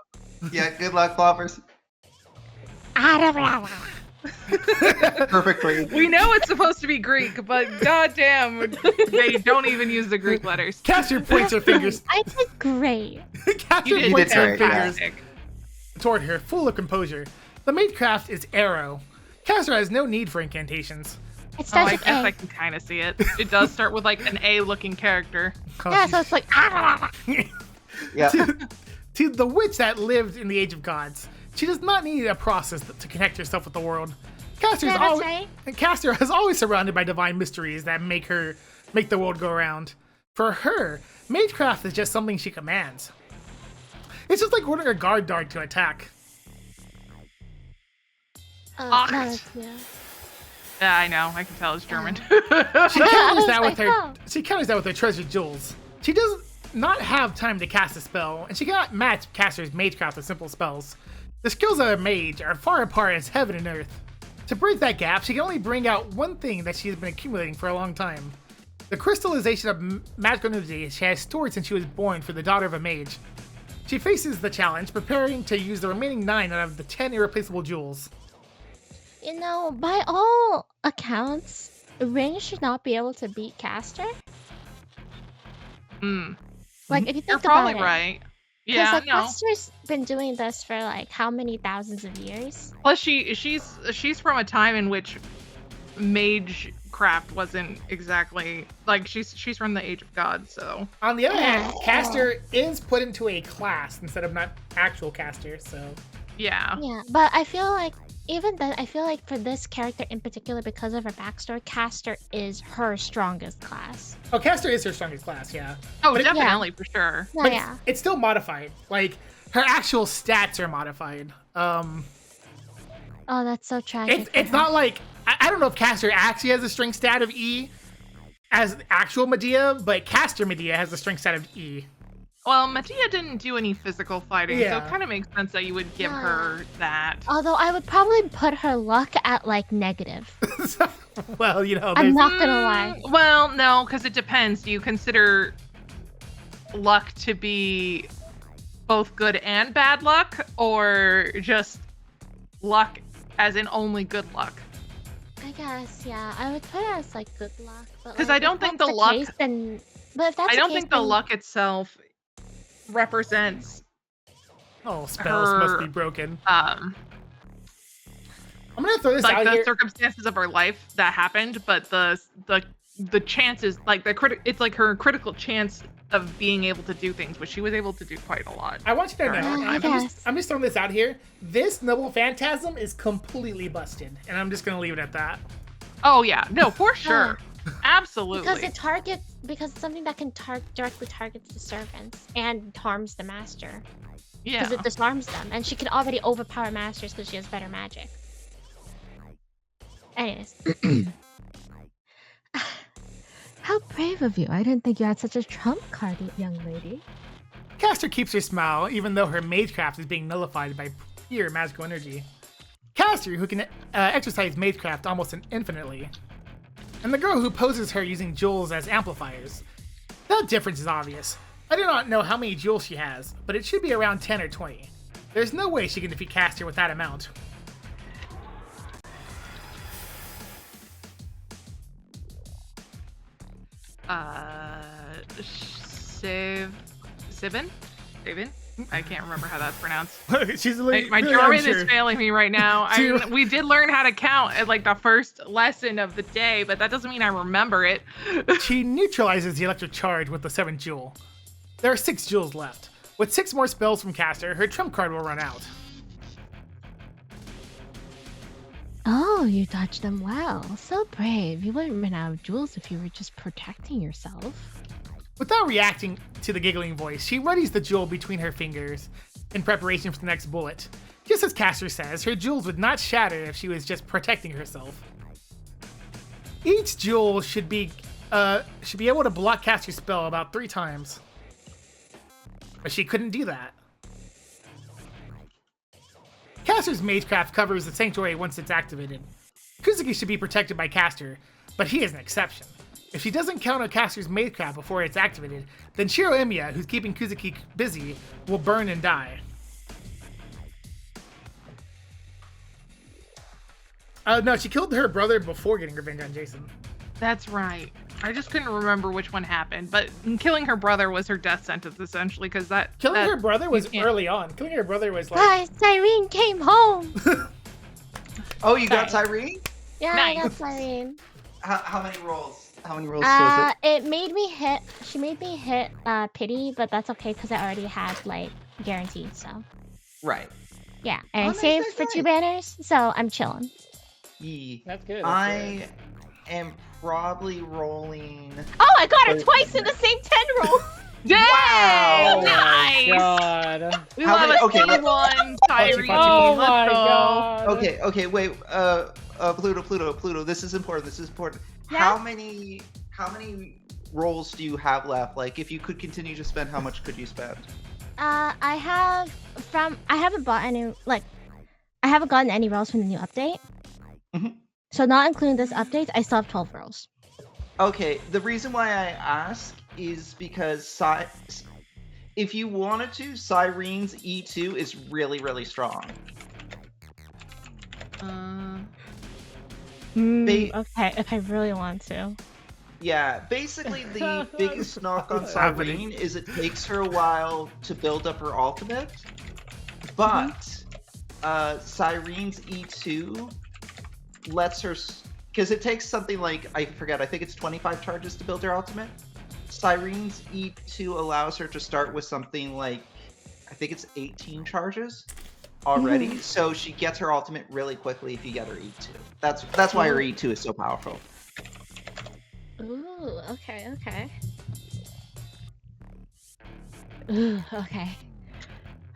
yeah, good luck, Plompers. Perfectly. We know it's supposed to be Greek, but goddamn, they don't even use the Greek letters. Caster points her fingers. I did great. Caster You points did her great, fingers fantastic. toward her, full of composure. The magecraft is arrow. Caster has no need for incantations. It Oh, starts I with guess A. I can kind of see it. It does start with like an A-looking character. Yeah, so it's like Yeah. To the witch that lived in the Age of Gods, she does not need a process to connect herself with the world. Caster is always surrounded by divine mysteries that make the world go around. For her, magecraft is just something she commands. It's just like ordering a guard dog to attack. no, that's, yeah. Yeah, I know. I can tell it's German. She counters that with I her. know. She counters that with her treasure jewels. She does not have time to cast a spell, and she cannot match Caster's magecraft with simple spells. The skills of a mage are far apart as heaven and earth. To bridge that gap, she can only bring out one thing that she has been accumulating for a long time. The crystallization of magical energy she has stored since she was born for the daughter of a mage. She faces the challenge, preparing to use the remaining 9 out of the 10 irreplaceable jewels. You know, by all accounts, Ring should not be able to beat Caster. Like, if you think You're about probably it. right. Because Yeah, like no. Caster's been doing this for like how many thousands of years? Plus, she's from a time in which magecraft wasn't exactly like she's from the Age of Gods, so. On the other hand, Yeah. Caster is put into a class instead of not actual Caster, so... Yeah. Yeah, but I feel like even then, I feel like for this character in particular, because of her backstory, Caster is her strongest class. Oh, Caster is her strongest class, yeah. Oh, But it- definitely for sure. No, But yeah. it's still modified. Like, her actual stats are modified. Oh, that's so tragic. It's for her. not like... I don't know if Caster actually has a strength stat of E as actual Medea, but Caster Medea has a strength stat of E. Well, Medea didn't do any physical fighting, so Yeah. it kind of makes sense that you would give Yeah. her that. Although I would probably put her luck at like negative. Well, you know, I'm there's... not gonna lie. Well, no, because it depends. Do you consider luck to be both good and bad luck, or just luck as in only good luck? I guess, yeah. I would put it as like good luck. 'Cause I don't think the that's luck- Case, then, but if that's I don't case, think the then- luck itself represents Oh, spells must her- be broken. um I'm gonna throw this like out the here. circumstances of her life that happened, but the chances, like it's like her critical chance of being able to do things, which she was able to do quite a lot. I want you to know, Yeah, I I'm just throwing this out here. This Noble Phantasm is completely busted, and I'm just gonna leave it at that. Oh yeah, no, for sure, absolutely. Because it targets, because it's something that can directly target the servants and harms the master. Yeah, Because it disarms them, and she can already overpower masters because she has better magic. Anyways. How brave of you. I didn't think you had such a trump card, young lady. Caster keeps her smile, even though her magecraft is being nullified by pure magical energy. Caster, who can exercise magecraft almost infinitely. And the girl who poses her using jewels as amplifiers. That difference is obvious. I do not know how many jewels she has, but it should be around 10 or 20. There's no way she can defeat Caster with that amount. Sibin? I can't remember how that's pronounced. She's My really German unsure. is failing me right now. We did learn how to count at like the first lesson of the day, but that doesn't mean I remember it. She neutralizes the electric charge with the 7th jewel. There are 6 jewels left. With 6 more spells from Caster, her trump card will run out. Oh, you dodged them well. So brave. You wouldn't run out of jewels if you were just protecting yourself. Without reacting to the giggling voice, she readies the jewel between her fingers in preparation for the next bullet. Just as Caster says, her jewels would not shatter if she was just protecting herself. Each jewel should be able to block Caster's spell about 3 times. But she couldn't do that. Caster's magecraft covers the sanctuary once it's activated. Kuzuki should be protected by Caster, but he is an exception. If she doesn't counter Caster's magecraft before it's activated, then Shiro Emiya, who's keeping Kuzuki busy, will burn and die. No, she killed her brother before getting revenge on Jason. That's right. I just couldn't remember which one happened, but killing her brother was her death sentence essentially, because Killing her brother was can't- early on. Killing her brother was like... Guys, Cyrene came home! Oh, you got Cyrene? Yeah, I Nice. got Cyrene. How many rolls? How many rolls was it? It made me hit. She made me hit pity, but that's okay because I already had like guaranteed. So Right. yeah, and I nice, saved nice, for 2 nice. banners, so I'm chilling. That's good. I am probably rolling. Oh, I got her twice in the same 10 roll. Yay! Wow. Nice. God. We How love many- a okay, let's- C1 Tyree. Oh Let's my go. God. Okay, wait. Pluto. This is important. Yeah? How many rolls do you have left? Like, if you could continue to spend, how much could you spend? I haven't bought any I haven't gotten any rolls from the new update. Mhm. So not including this update, I still have 12 rolls. Okay, the reason why I ask is because if you wanted to, Cyrene's E2 is really, really strong. Okay, if I really want to. Yeah, basically the biggest knock on Cyrene is it takes her a while to build up her ultimate, but Cyrene's E2 lets her, because it takes something like, I forget, I think it's 25 charges to build her ultimate. Cyrene's E2 allows her to start with something like, I think it's 18 charges already, so she gets her ultimate really quickly if you get her E2. That's why her E2 is so powerful. Ooh, okay. Ooh, okay.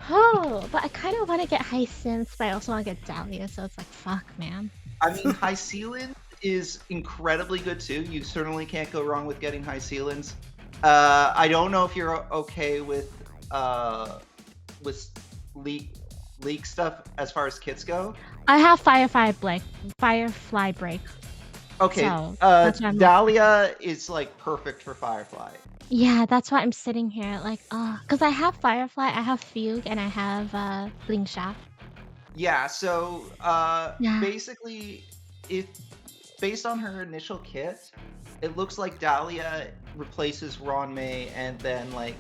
Oh, but I kind of want to get Hyacinth, but I also want to get Dahlia, so it's like, fuck, man. I mean, Hyacinth is incredibly good too. You certainly can't go wrong with getting Hyacinth. I don't know if you're okay with leak stuff as far as kits go. I have Firefly Break. Okay, So, that's what I'm Dahlia is like perfect for Firefly. Yeah, that's why I'm sitting here, like, because I have Firefly, I have Fugue, and I have Bling Shot. Yeah, so Yeah. basically, based on her initial kit, it looks like Dahlia replaces Ron May, and then like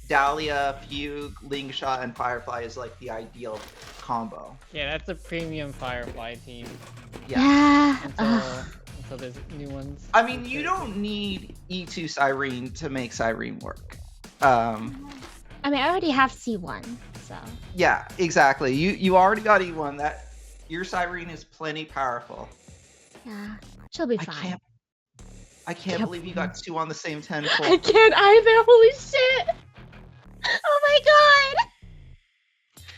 Dahlia, Fugue, Lingshot, and Firefly is like the ideal combo. Yeah, that's a premium Firefly team. Yeah. Until there's new ones. I mean, you don't need E2 Cyrene to make Cyrene work. I mean, I already have C1, so. Yeah, exactly. You already got E1. That your Cyrene is plenty powerful. Yeah, she'll be fine. I can't believe you got 2 on the same 10 pull. I can't either. Holy shit! Oh my god!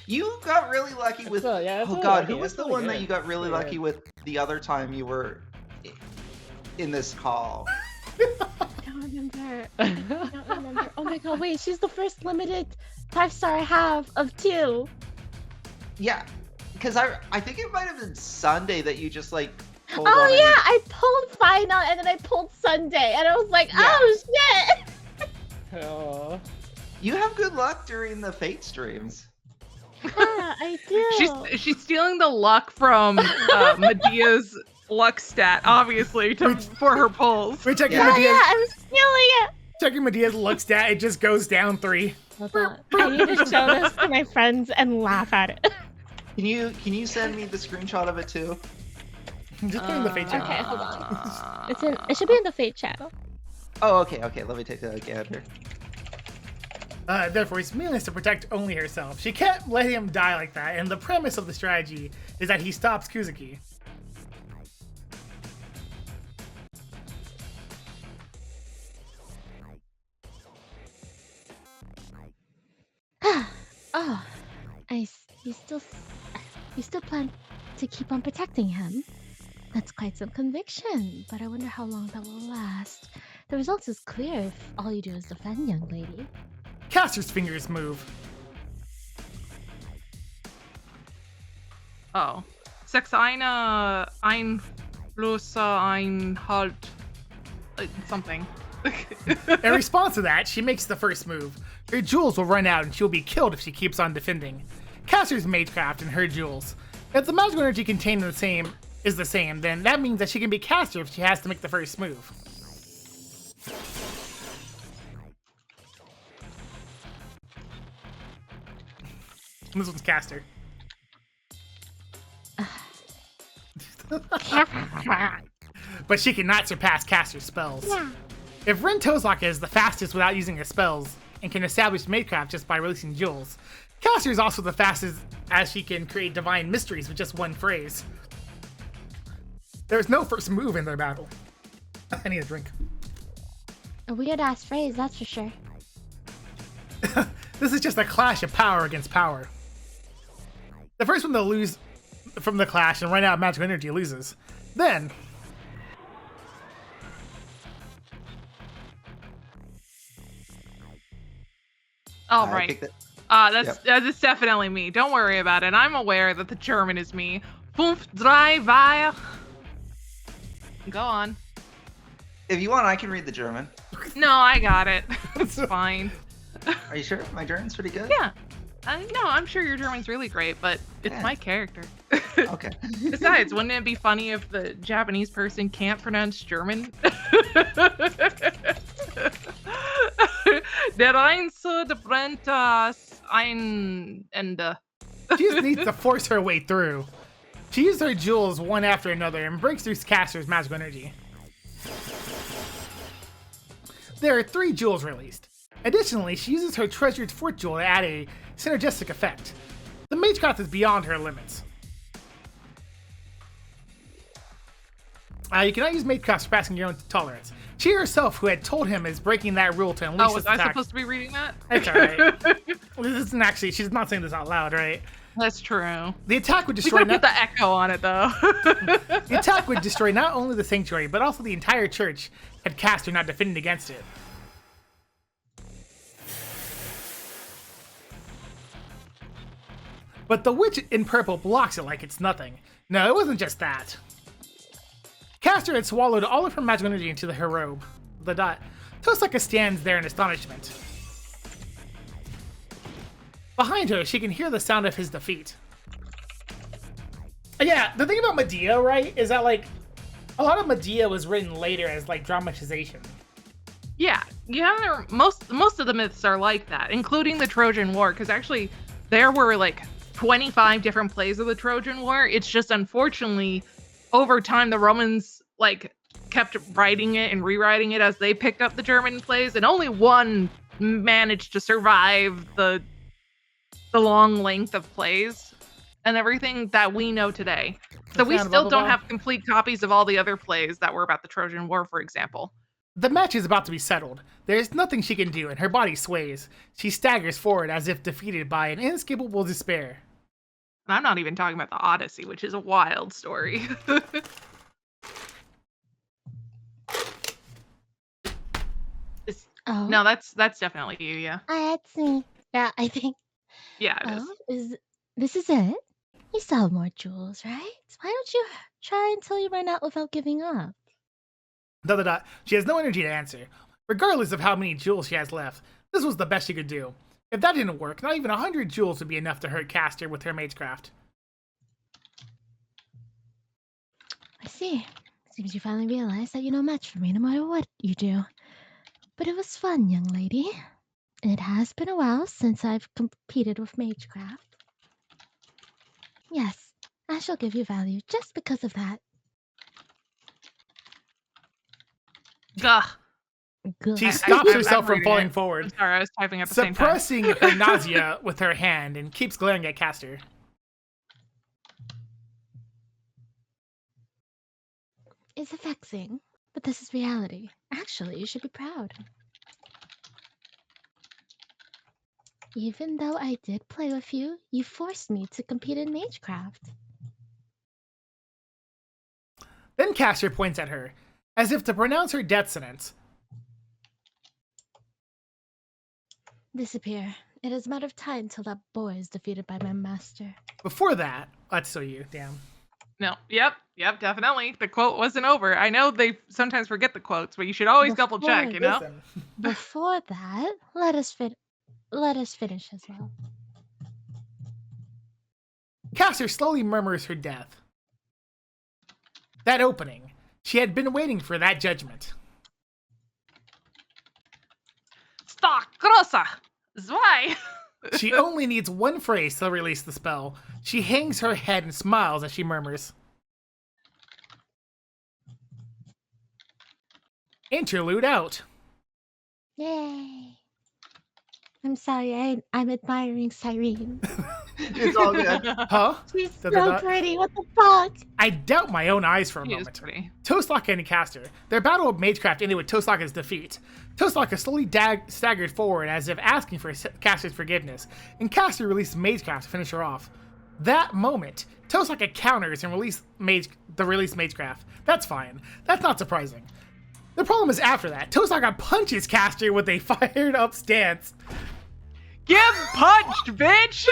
You got really lucky with. that's Oh really god, lucky. who was That's the really one that good. you got really Really lucky good. with the other time you were in this call? I don't remember. Oh my god, wait, she's the first limited 5-star I have of 2. Yeah, because I think it might have been Sunday that you just like. pulled Oh on yeah, and- I pulled Final and then I pulled Sunday, and I was like, Yeah. oh shit! Oh. You have good luck during the Fate streams. Yeah, I do. She's stealing the luck from Medea's luck stat, obviously, for her pulls. We're checking Yeah. Oh Medea's, yeah, I'm stealing it! checking Medea's luck stat. It just goes down 3. Hold on. I need to show this to my friends and laugh at it. Can you send me the screenshot of it too? Just put in the fate check. Okay, hold on. It should be in the Fate chat. Oh, okay. Let me take a gander. Therefore, his mean is to protect only herself. She can't let him die like that, and the premise of the strategy is that he stops Kuzuki. Oh, you still plan to keep on protecting him? That's quite some conviction, but I wonder how long that will last. The result is clear if all you do is defend, young lady. Caster's fingers move. Oh. Sex eine Einflüsse Einhalt. Something. In response to that, she makes the first move. Her jewels will run out and she'll be killed if she keeps on defending. Caster's magecraft and her jewels. If the magical energy contained in is the same, then that means that she can be Caster if she has to make the first move. This one's Caster. but she cannot surpass Caster's spells. Yeah. If Ren Tozlok is the fastest without using his spells and can establish Magecraft just by releasing jewels, Caster is also the fastest as she can create divine mysteries with just one phrase. There's no first move in their battle. I need a drink. A weird ass phrase, that's for sure. This is just a clash of power against power. The first one to lose from the clash and run out of magical energy loses. Then, All I right. picked it. That's definitely me. Don't worry about it. I'm aware that the German is me. 5, 3, 2. Go on. If you want, I can read the German. No, I got it. It's fine. Are you sure? My German's pretty good? Yeah. No, I'm sure your German's really great, but it's Yeah. my character. Okay. Besides, wouldn't it be funny if the Japanese person can't pronounce German? Der eins, der brennt ein Ende. she just needs to force her way through. She uses her jewels one after another and breaks through Caster's magical energy. There are 3 jewels released. Additionally, she uses her treasured fort jewel to add a synergistic effect. The Magecraft is beyond her limits. You cannot use Magecraft surpassing your own tolerance. She herself, who had told him, is breaking that rule to unleash Oh, this was I attack. supposed to be reading that? It's alright. This isn't actually, she's not saying this out loud, right? That's true. The attack would We destroy could put the echo on it, though. the attack would destroy not only the sanctuary, but also the entire church had Caster not defended against it. But the witch in purple blocks it like it's nothing. No, it wasn't just that. Caster had swallowed all of her magical energy into her robe. The dot. Tosaka stands there in astonishment. Behind her, she can hear the sound of his defeat. Yeah, the thing about Medea, right, is that, like, a lot of Medea was written later as, like, dramatization. Yeah, most of the myths are like that, including the Trojan War, because actually there were like 25 different plays of the Trojan War. It's just unfortunately over time the Romans like kept writing it and rewriting it as they picked up the German plays, and only one managed to survive the long length of plays and everything that we know today. So we still don't have complete copies of all the other plays that were about the Trojan War, for example. The match is about to be settled. There is nothing she can do, and her body sways. She staggers forward as if defeated by an inescapable despair. And I'm not even talking about the Odyssey, which is a wild story. Oh. No, that's definitely you, yeah. That's me. Yeah, I think. Yeah, it is. This is it? You still have more jewels, right? Why don't you try until you run out without giving up? She has no energy to answer. Regardless of how many jewels she has left, this was the best she could do. If that didn't work, not even 100 jewels would be enough to hurt Caster with her Magecraft. I see. Seems you finally realized that you're no match for me no matter what you do. But it was fun, young lady. It has been a while since I've competed with Magecraft. Yes, I shall give you value just because of that. Gah. Good. She stops I'm herself from reading falling it. forward, I'm sorry, I was typing at the same time. suppressing her nausea with her hand, and keeps glaring at Caster. It's vexing, but this is reality. Actually, you should be proud. Even though I did play with you, you forced me to compete in Magecraft. Then Caster points at her, as if to pronounce her death sentence. Disappear. It is a matter of time till that boy is defeated by my master. Before that, that's so you, damn. No, yep, definitely. The quote wasn't over. I know they sometimes forget the quotes, but you should always double check, you know? Listen. Before that, let us finish as well. Caster slowly murmurs her death. That opening. She had been waiting for that judgment. Stock grossa! Zwei! She only needs one phrase to release the spell. She hangs her head and smiles as she murmurs. Interlude out. Yay! I'm sorry, I'm admiring Cyrene. It's all good. Huh? She's Da, so da, da. pretty. What the fuck? I doubt my own eyes for a She is moment. pretty. Toastlock and Caster. Their battle of Magecraft ended with Toastlock's defeat. Toastlock is slowly staggered forward as if asking for Caster's forgiveness, and Caster released Magecraft to finish her off. That moment, Toastlock counters and released Magecraft. That's fine. That's not surprising. The problem is after that, Toastlock punches Caster with a fired up stance. Get punched, bitch!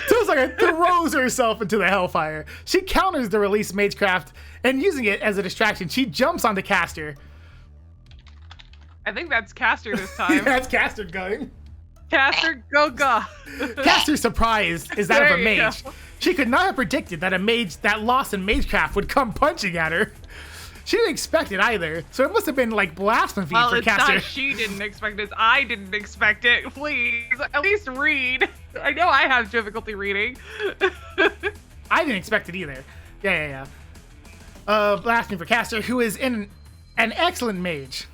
Toastlock throws herself into the hellfire. She counters the release Magecraft, and using it as a distraction, she jumps onto Caster. I think that's Caster this time. That's Caster going. Caster, go. Caster's surprise is that of a There you mage. She could not have predicted that a mage that lost in Magecraft would come punching at her. She didn't expect it either, so it must have been like blasphemy Well, for it's Caster. not she didn't expect it. I didn't expect it. Please, at least read. I know I have difficulty reading. I didn't expect it either. Yeah. Blasphemy for Caster, who is an excellent mage.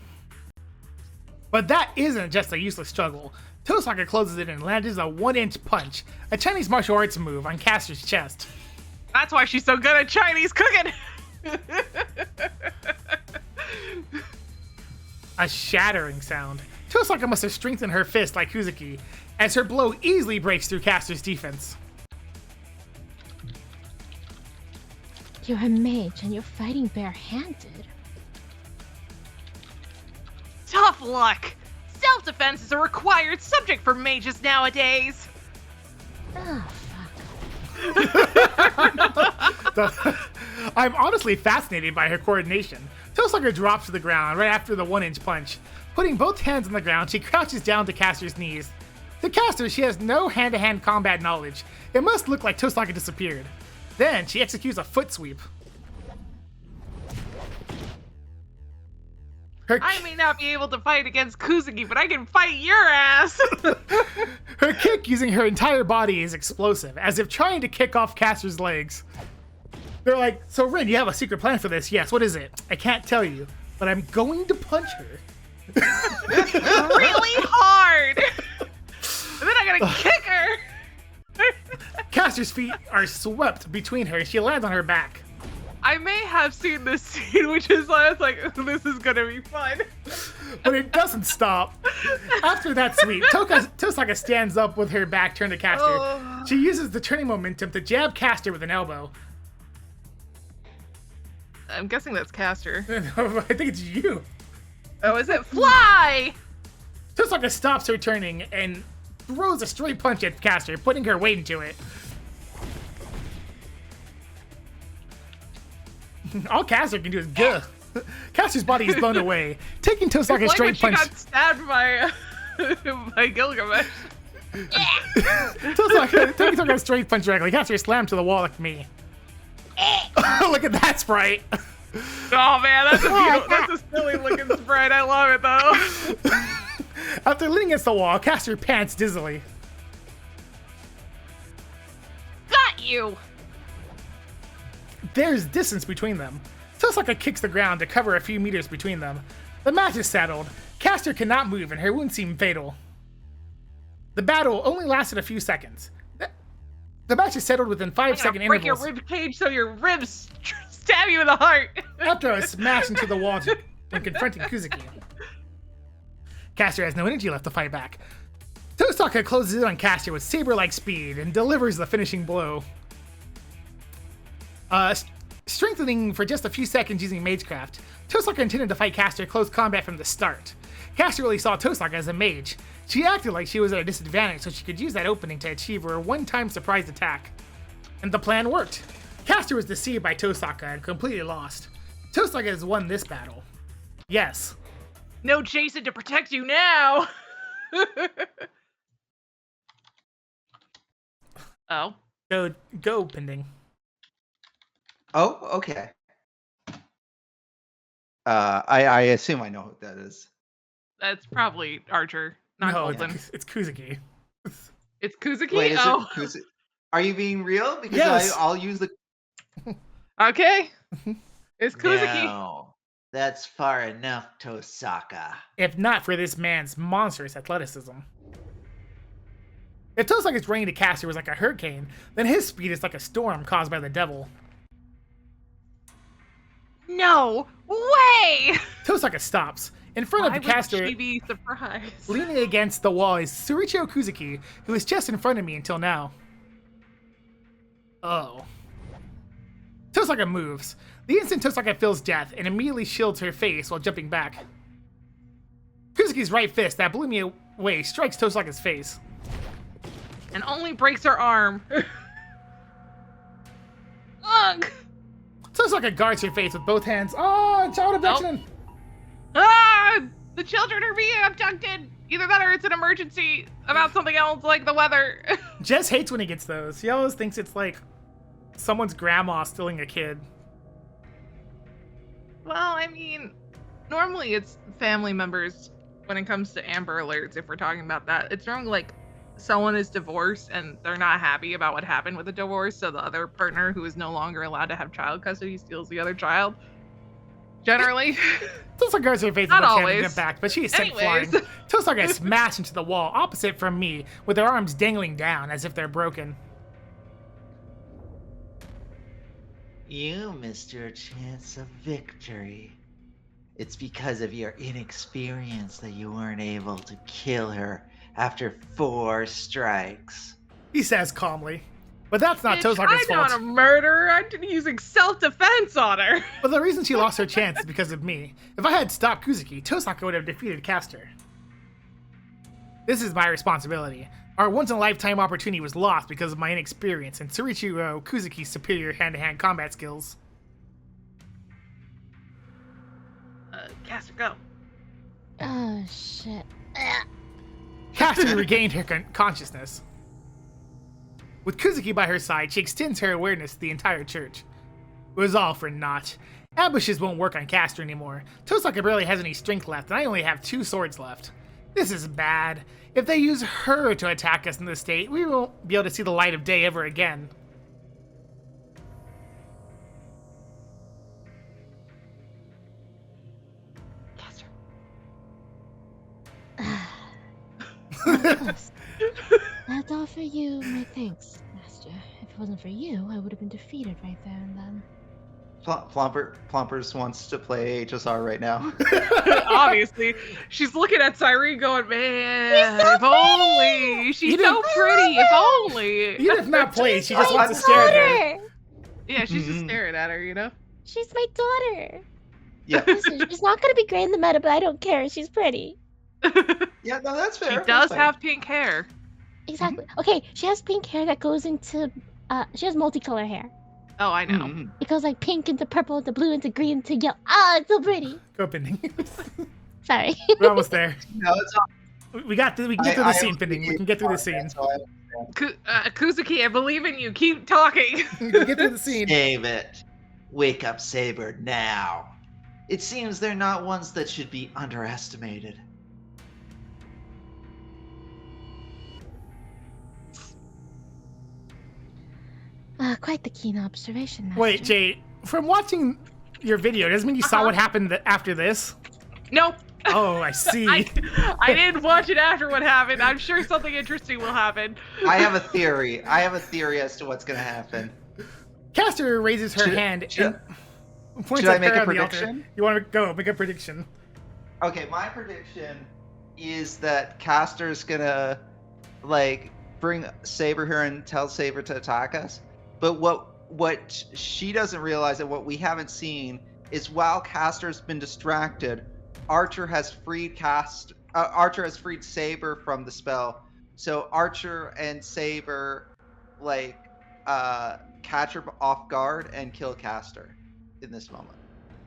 But that isn't just a useless struggle. Toastlock closes it and lands a 1-inch punch, a Chinese martial arts move on Caster's chest. That's why she's so good at Chinese cooking. A shattering sound. Toastlock must have strengthened her fist like Kuzuki, as her blow easily breaks through Caster's defense. You're a mage and you're fighting barehanded. Tough luck. Self-defense is a required subject for mages nowadays. Oh, I'm honestly fascinated by her coordination. Toastlock drops to the ground right after the 1-inch punch. Putting both hands on the ground, she crouches down to Caster's knees. To Caster, she has no hand-to-hand combat knowledge. It must look like Toastlock disappeared. Then she executes a foot sweep. I may not be able to fight against Kuzuki, but I can fight your ass. Her kick using her entire body is explosive, as if trying to kick off Caster's legs. They're like, so Rin, you have a secret plan for this? Yes, what is it? I can't tell you, but I'm going to punch her. Really hard. And then I'm gonna kick her. Caster's feet are swept between her. She lands on her back. I may have seen this scene, which is why I was like, this is gonna be fun. But it doesn't stop. After that sweep, Toastlock stands up with her back turned to Caster. Oh. She uses the turning momentum to jab Caster with an elbow. I'm guessing that's Caster. I think it's you. Oh, is it? Fly! Toastlock stops her turning and throws a straight punch at Caster, putting her weight into it. All Caster can do is gah. Caster's body is blown away, taking Toastlock a It's like straight when punch. she got stabbed by by Gilgamesh. Toastlock a straight punch directly. Caster slammed to the wall like me. Look at that sprite. Oh man, that's a silly looking sprite. I love it though. After leaning against the wall, Caster pants dizzily. Got you. There's distance between them. Toastlock kicks the ground to cover a few meters between them. The match is settled. Caster cannot move and her wounds seem fatal. The battle only lasted a few seconds. The match is settled within 5-second break intervals. your rib cage so your ribs stab you in the heart. After a smash into the wall when confronting Kuzuki. Caster has no energy left to fight back. Toastlock closes in on Caster with saber-like speed and delivers the finishing blow. Strengthening for just a few seconds using Magecraft, Toastlock intended to fight Caster close combat from the start. Caster really saw Toastlock as a mage. She acted like she was at a disadvantage so she could use that opening to achieve her one-time surprise attack. And the plan worked. Caster was deceived by Toastlock and completely lost. Toastlock has won this battle. Yes. No Jason to protect you now. Oh. Go, Pending. Oh, okay. I assume I know who that is. That's probably Archer, not No, Golden. it's Kuzuki. It's Kuzuki? Wait, is oh. it Kuzuki? Are you being real? Because Yes. I'll use the. Okay. It's Kuzuki. No. That's far enough, Tosaka. If not for this man's monstrous athleticism. If Tosaka's rain to Caster was like a hurricane, then his speed is like a storm caused by the devil. No way! Tosaka stops. In front Why of the would caster, she be surprised? leaning against the wall, is Suricho Kuzuki, who was just in front of me until now. Oh. Tosaka moves. The instant Tosaka feels death and immediately shields her face while jumping back. Kuzuki's right fist that blew me away strikes Tosaka's face. And only breaks her arm. Ugh! Tosaka guards her face with both hands. Oh, child abduction! Ah! The children are being abducted! Either that or it's an emergency about something else like the weather. Jess hates when he gets those. He always thinks it's like someone's grandma stealing a kid. Well, I mean, normally it's family members when it comes to Amber Alerts, if we're talking about that. It's normally like someone is divorced and they're not happy about what happened with the divorce, so the other partner who is no longer allowed to have child custody steals the other child. Generally. Tosaka guards her face with Not both hands always. and back, but she is sent Anyways. flying. Tosaka is smashed into the wall opposite from me, with her arms dangling down as if they're broken. You missed your chance of victory. It's because of your inexperience that you weren't able to kill her after 4 strikes. He says calmly. But that's not Bitch, Tosaka's I'm not a fault. murderer. I'm using self-defense on her. But the reason she lost her chance is because of me. If I had stopped Kuzuki, Tosaka would have defeated Caster. This is my responsibility. Our once-in-a-lifetime opportunity was lost because of my inexperience and Surichiro Kuzuki's superior hand-to-hand combat skills. Caster, go. Oh, shit. Caster regained her consciousness. With Kuzuki by her side, she extends her awareness to the entire church. It was all for naught. Ambushes won't work on Caster anymore. Tosaka barely has any strength left, and I only have 2 swords left. This is bad. If they use her to attack us in this state, we won't be able to see the light of day ever again. Caster. That's all for you, my thanks, Master. If it wasn't for you, I would have been defeated right there and then. Plompers wants to play HSR right now. Obviously. She's looking at Cyrene going, man, She's so if only. She's so pretty, if only. Even if not played, she just my wants to stare at her. daughter! Yeah, she's just staring at her, you know? She's my daughter. Yeah. Listen, she's not gonna be great in the meta, but I don't care. She's pretty. Yeah, no, that's fair. She That's does fair. have pink hair. Exactly. Okay, she has pink hair that goes into. She has multicolor hair. Oh, I know. Mhm. It goes like pink into purple into blue into green into yellow. Ah, it's so pretty. Go Pending. Sorry. We're almost there. No, it's all. We can get through the scene, Pending. We can get through the scene. So I Kuzuki, I believe in you. Keep talking. We can get through the scene. Save it. Wake up, Saber, now. It seems they're not ones that should be underestimated. Quite the keen observation, Master. Wait, Jay, from watching your video, doesn't mean you saw what happened after this? Nope. Oh, I see. I didn't watch it after what happened. I'm sure something interesting will happen. I have a theory. I have a theory as to what's going to happen. Caster raises her hand should- and points should I at make her a on the altar. prediction? You want to go make a prediction? Okay, my prediction is that Caster's gonna like bring Saber here and tell Saber to attack us. But what she doesn't realize and what we haven't seen is while Caster's been distracted, Archer has freed Saber from the spell. So Archer and Saber like catch her off guard and kill Caster in this moment.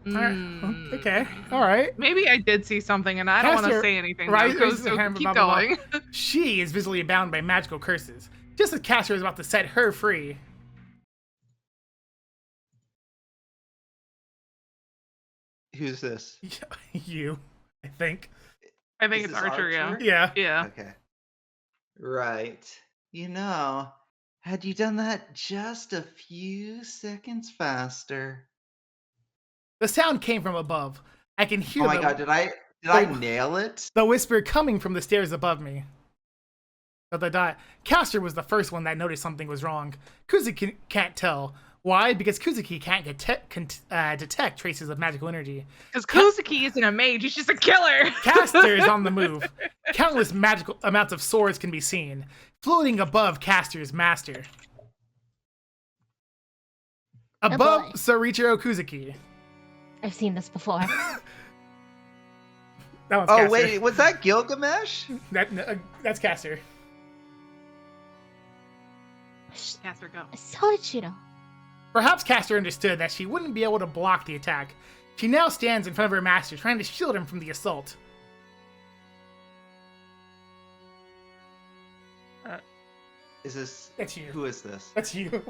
Alright, okay, alright. Maybe I did see something, and I don't want to Caster say anything. raises Though, her so hand, keep blah, blah, blah. going. She is visibly bound by magical curses. Just as Caster is about to set her free. Who's this? You, I think. I think Is it's this Archer, yeah. Yeah. Yeah. Okay. Right. You know, had you done that just a few seconds faster. The sound came from above. I can hear Oh my god, did I nail it? the whisper coming from the stairs above me. Castor was the first one that noticed something was wrong. Kuzuki can't tell. Why? Because Kuzuki can't detect traces of magical energy. Because Kuzuki isn't a mage, he's just a killer. Castor is on the move. Countless magical amounts of swords can be seen, floating above Castor's master. Above Soichiro Kuzuki. I've seen this before. That one's Oh Castor. wait, was that Gilgamesh? That's Castor. Castor, go. Soichiro. Perhaps Castor understood that she wouldn't be able to block the attack. She now stands in front of her master, trying to shield him from the assault. Is this? That's you. Who is this? That's you.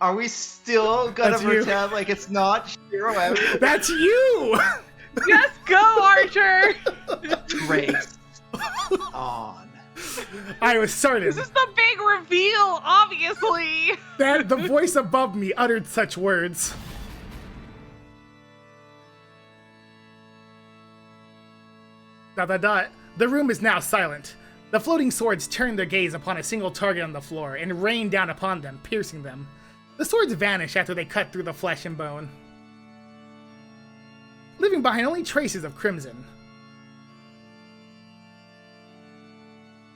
Are we still gonna That's you. pretend like it's not Shiro out? That's you! Yes, go, Archer! Trace on. I was certain This is the big reveal, obviously! that the voice above me uttered such words. The room is now silent. The floating swords turn their gaze upon a single target on the floor and rain down upon them, piercing them. The swords vanish after they cut through the flesh and bone, leaving behind only traces of crimson.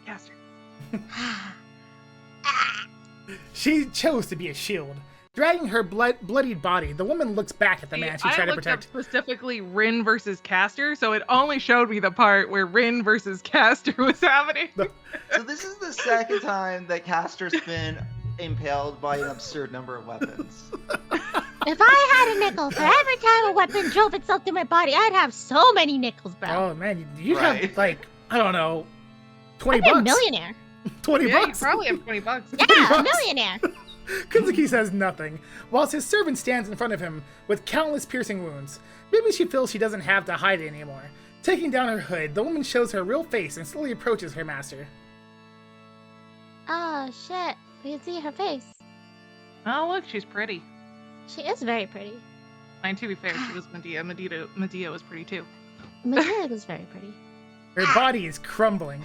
Castor. She chose to be a shield. Dragging her bloodied body, the woman looks back at the man she tried to protect. I looked up specifically Rin versus Castor, so it only showed me the part where Rin versus Castor was happening. So this is the second time that Castor's been impaled by an absurd number of weapons. If I had a nickel for every time a weapon drove itself through my body, I'd have so many nickels, bro. Oh man, you'd Right. have like, I don't know, 20 I'd be bucks. a millionaire. 20 Yeah, you bucks. probably have 20 bucks. Yeah, a millionaire. Kuzuki says nothing, whilst his servant stands in front of him with countless piercing wounds. Maybe she feels she doesn't have to hide it anymore. Taking down her hood, the woman shows her real face and slowly approaches her master. Oh, shit. We can see her face. Oh, look, she's pretty. She is very pretty. And to be fair, she was Medea. Medea was pretty too. Medea is very pretty. Her body is crumbling.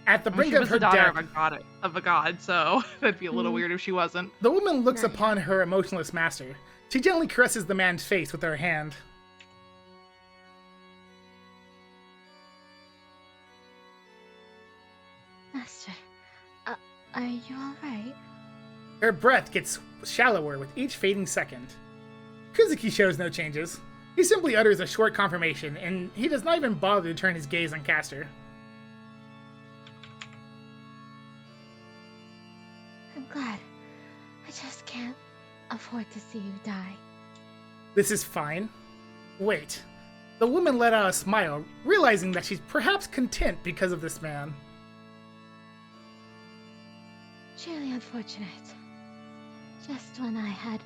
At the brink She of was her the daughter death, of a god, so that'd be a little weird if she wasn't. the woman looks Right. upon her emotionless master. She gently caresses the man's face with her hand. Master, are you alright? Her breath gets shallower with each fading second. Kuzuki shows no changes. He simply utters a short confirmation, and he does not even bother to turn his gaze on Castor. I'm glad. I just can't afford to see you die. This is fine. Wait. The woman let out a smile, realizing that she's perhaps content because of this man. Truly unfortunate. Just when I had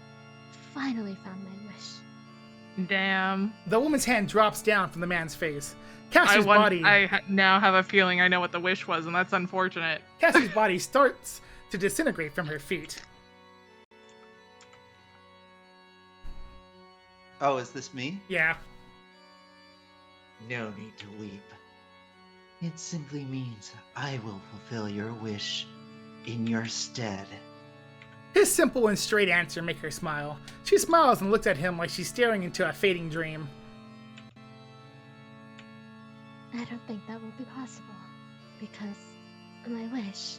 finally found my wish. Damn. The woman's hand drops down from the man's face. Castor's body now have a feeling I know what the wish was, and that's unfortunate. Castor's body starts to disintegrate from her feet. Oh, is this me? Yeah. No need to weep. It simply means I will fulfill your wish in your stead. His simple and straight answer make her smile. She smiles and looks at him like she's staring into a fading dream. I don't think that will be possible. Because my wish.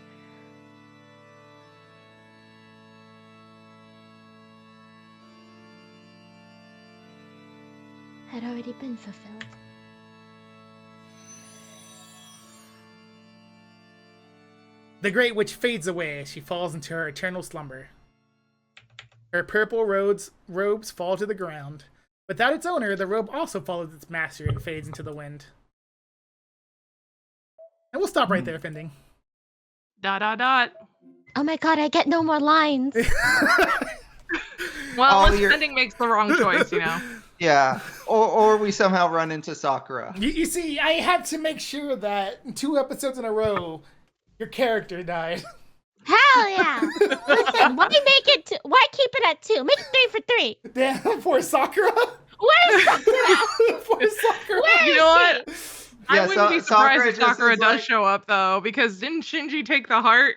Had already been fulfilled. The Great Witch fades away as she falls into her eternal slumber. Her purple robes fall to the ground. Without its owner, the robe also follows its master and fades into the wind. And we'll stop right there, Fending. ... Oh my god, I get no more lines. Well, Oh, unless you're- Pending makes the wrong choice, you know. Yeah, or we somehow run into Sakura. You see, I had to make sure that 2 episodes in a row, your character died. Hell yeah! Listen, why make it? Why keep it at 2? Make it 3 for 3. Damn, poor Sakura. Where's Sakura? Poor Sakura. Where You is know she? what? I wouldn't be surprised Sakura if Sakura just is does like- show up though, because didn't Shinji take the heart?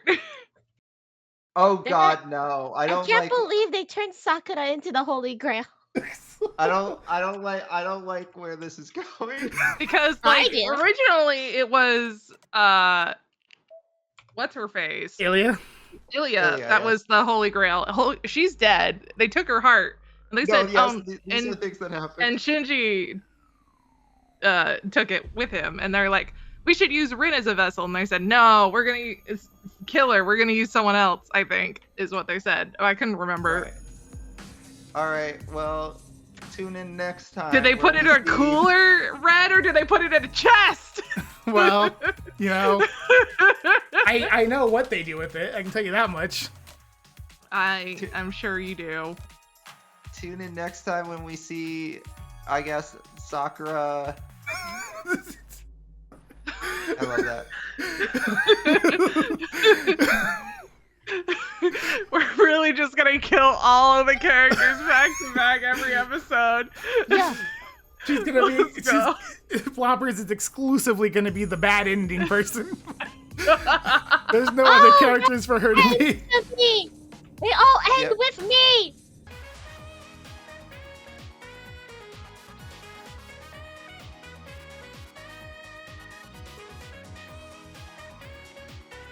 Oh God, no! I I don't can't like. believe they turned Sakura into the Holy Grail. I don't like where this is going. Because I like do. originally it was what's her face? Ilya. Ilya, yeah. that was the Holy Grail. She's dead. They took her heart. And they No, said, yes, these are things that happen. and Shinji took it with him, and they're like, we should use Rin as a vessel, and they said, no, we're gonna kill her. We're gonna use someone else. I think is what they said. I couldn't remember. Right. All right, well, tune in next time. Did they put it in a when we see- cooler, Red, or did they put it in a chest? Well, you know, I know what they do with it. I can tell you that much. I'm sure you do. Tune in next time when we see, I guess, Sakura. I love that. We're really just gonna kill all of the characters back to back every episode. Yeah. She's gonna be. Let's go. Plompers is exclusively gonna be the bad ending person. There's no other characters for her to be. With me. They all end Yep. with me.